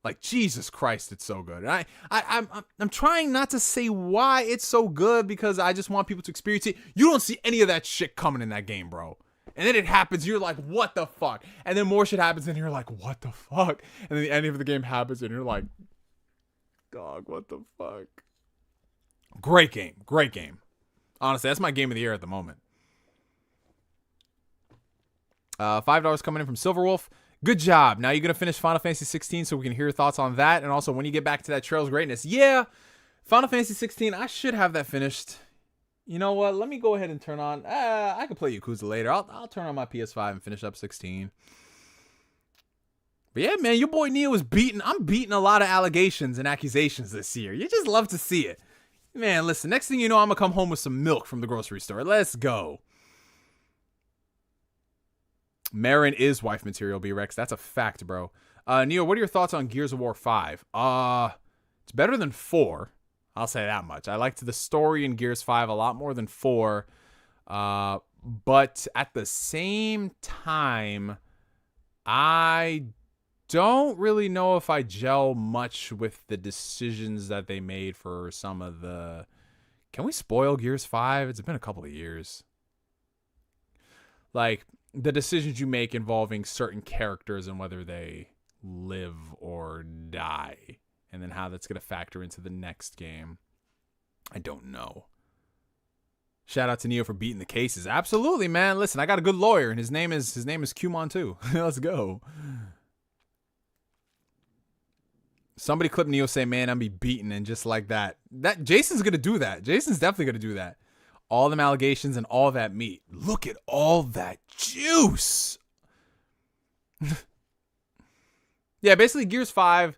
Like, Jesus Christ, it's so good. And I'm trying not to say why it's so good, because I just want people to experience it. You don't see any of that shit coming in that game, bro. And then it happens, you're like, what the fuck? And then more shit happens, and you're like, what the fuck? And then the ending of the game happens, and you're like, dog, what the fuck? Great game. Great game. Honestly, that's my game of the year at the moment. $5 coming in from Silverwolf. Good job. Now you're going to finish Final Fantasy 16 so we can hear your thoughts on that. And also, when you get back to that Trails of Greatness. Yeah, Final Fantasy 16, I should have that finished. You know what? Let me go ahead and turn on. I can play Yakuza later. I'll turn on my PS5 and finish up 16. But yeah, man, your boy Neo is beating. I'm beating a lot of allegations and accusations this year. You just love to see it. Man, listen, next thing you know, I'm going to come home with some milk from the grocery store. Let's go. Marin is wife material, B-Rex. That's a fact, bro. Neo, what are your thoughts on Gears of War 5? It's better than 4. I'll say that much. I liked the story in Gears 5 a lot more than 4. But at the same time, I don't really know if I gel much with the decisions that they made for some of the... Can we spoil Gears 5? It's been a couple of years. Like, the decisions you make involving certain characters and whether they live or die, and then how that's going to factor into the next game. I don't know. Shout out to Neo for beating the cases. Absolutely, man. Listen, I got a good lawyer, and his name is Qmon too. Let's go. Somebody clip Neo say, man, I'm be beaten, and just like that. Jason's going to do that. Jason's definitely going to do that. All them allegations and all that meat. Look at all that juice. Yeah, basically Gears 5,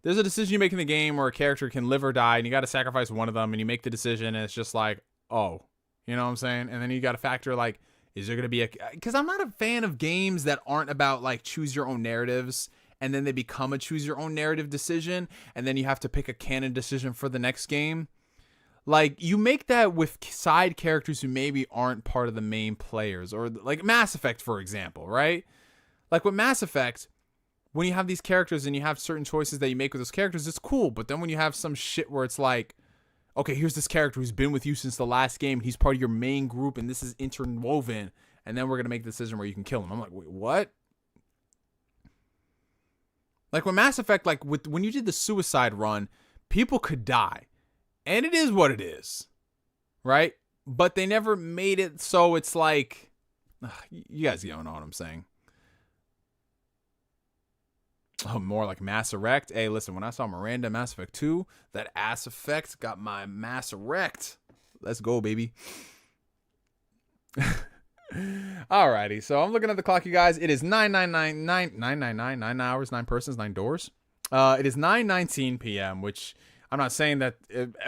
there's a decision you make in the game where a character can live or die, and you got to sacrifice one of them, and you make the decision, and it's just like, oh, you know what I'm saying? And then you got to factor, like, is there going to be a... Because I'm not a fan of games that aren't about, like, choose your own narratives, and then they become a choose your own narrative decision, and then you have to pick a canon decision for the next game. Like, you make that with side characters who maybe aren't part of the main players. Or, like, Mass Effect, for example, right? Like, with Mass Effect, when you have these characters and you have certain choices that you make with those characters, it's cool. But then when you have some shit where it's like, okay, here's this character who's been with you since the last game. He's part of your main group, and this is interwoven. And then we're going to make the decision where you can kill him. I'm like, wait, what? Like, with Mass Effect, like, when you did the suicide run, people could die. And it is what it is, right? But they never made it so it's like... you guys don't know what I'm saying. Oh, more like Mass Erect. Hey, listen, when I saw Miranda Mass Effect 2, that ass effect got my Mass Erect. Let's go, baby. Alrighty, so I'm looking at the clock, you guys. It is 9 hours, 9 persons, 9 doors. It is 9:19 p.m., which... I'm not saying that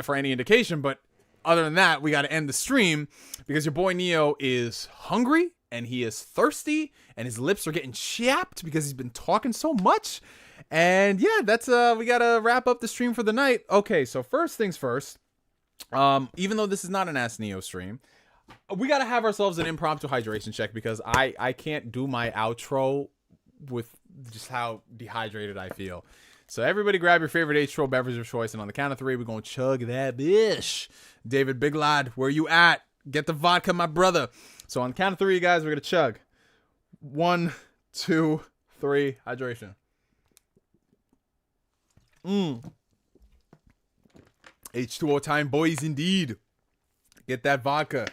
for any indication, but other than that, we got to end the stream because your boy Neo is hungry and he is thirsty and his lips are getting chapped because he's been talking so much. And yeah, that's we got to wrap up the stream for the night. Okay, so first things first, even though this is not an Ask Neo stream, we got to have ourselves an impromptu hydration check because I can't do my outro with just how dehydrated I feel. So everybody grab your favorite H2O beverage of choice, and on the count of 3, we're going to chug that bish. David Big Lad, where you at? Get the vodka, my brother. So on the count of 3, you guys, we're going to chug. 1, 2, 3, hydration. H2O time, boys, indeed. Get that vodka.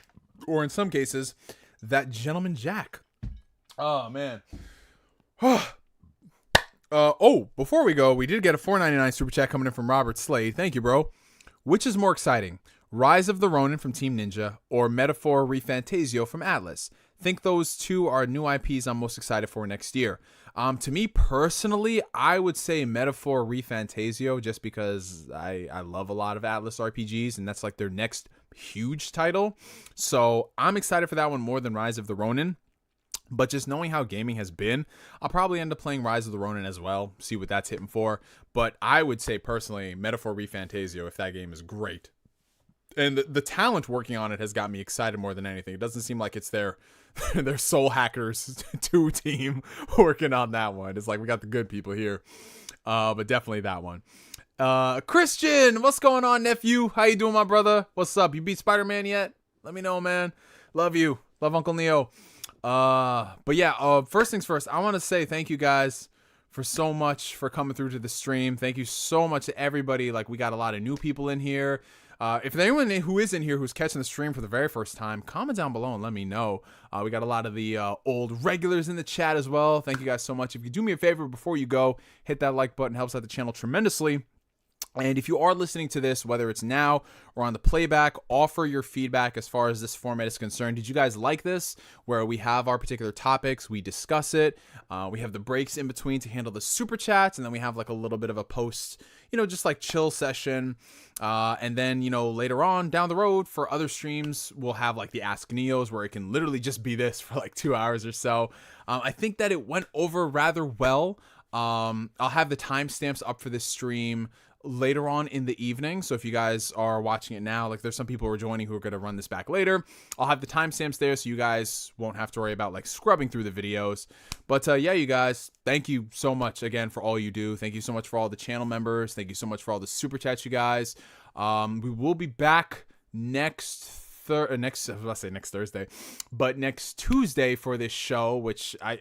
Or in some cases, that Gentleman Jack. Oh, man. Before we go, we did get a $4.99 super chat coming in from Robert Slade. Thank you, bro. Which is more exciting, Rise of the Ronin from Team Ninja or Metaphor ReFantasio from Atlas? Think those two are new IPs I'm most excited for next year. To me personally, I would say Metaphor ReFantasio just because I love a lot of Atlas RPGs and that's like their next huge title. So I'm excited for that one more than Rise of the Ronin. But just knowing how gaming has been, I'll probably end up playing Rise of the Ronin as well, see what that's hitting for. But I would say personally, Metaphor ReFantasio, if that game is great. And the talent working on it has got me excited more than anything. It doesn't seem like it's their Soul Hackers 2 team working on that one. It's like we got the good people here. But definitely that one. Christian, what's going on, nephew? How you doing, my brother? What's up? You beat Spider-Man yet? Let me know, man. Love you. Love Uncle Neo. But yeah, first things first, I want to say thank you guys for so much for coming through to the stream. Thank you so much to everybody. Like, we got a lot of new people in here. If there's anyone who is in here who's catching the stream for the very first time, comment down below and let me know. We got a lot of the old regulars in the chat as well. Thank you guys so much. If you do me a favor before you go, hit that like button. Helps out the channel tremendously. And if you are listening to this, whether it's now or on the playback, offer your feedback as far as this format is concerned. Did you guys like this, where we have our particular topics, we discuss it, we have the breaks in between to handle the super chats, and then we have like a little bit of a post, just like chill session. And then, later on down the road for other streams, we'll have like the Ask Neos, where it can literally just be this for like 2 hours or so. I think that it went over rather well. I'll have the timestamps up for this stream later on in the evening, so if you guys are watching it now, like there's some people who are joining who are going to run this back later, I'll have the timestamps there so you guys won't have to worry about like scrubbing through the videos. But yeah, you guys, thank you so much again for all you do. Thank you so much for all the channel members. Thank you so much for all the super chats, you guys. We will be back next Thursday, but next Tuesday for this show, which I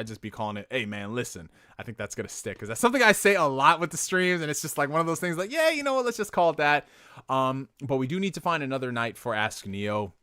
just be calling it, hey man, listen, I think that's gonna stick, because that's something I say a lot with the streams, and it's just like one of those things like, yeah, you know what, let's just call it that. But we do need to find another night for Ask Neo.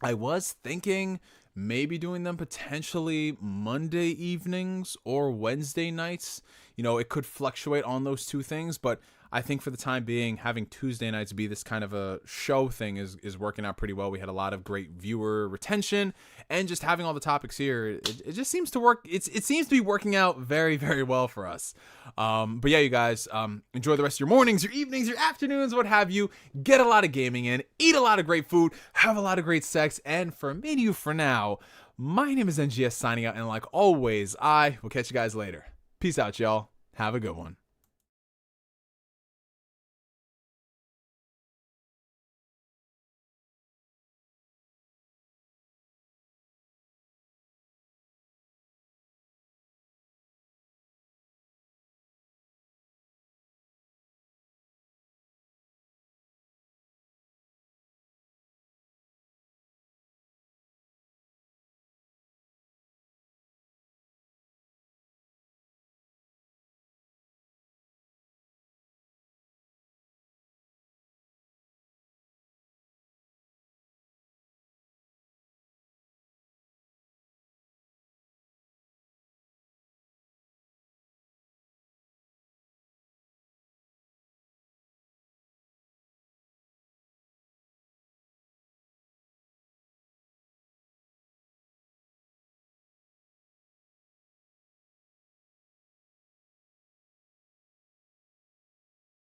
I was thinking maybe doing them potentially Monday evenings or Wednesday nights. It could fluctuate on those two things, but I think for the time being, having Tuesday nights be this kind of a show thing is working out pretty well. We had a lot of great viewer retention, and just having all the topics here, it just seems to work. It seems to be working out very, very well for us. But yeah, you guys, enjoy the rest of your mornings, your evenings, your afternoons, what have you. Get a lot of gaming in, eat a lot of great food, have a lot of great sex, and for me to you for now, my name is NGS signing out, and like always, I will catch you guys later. Peace out, y'all. Have a good one.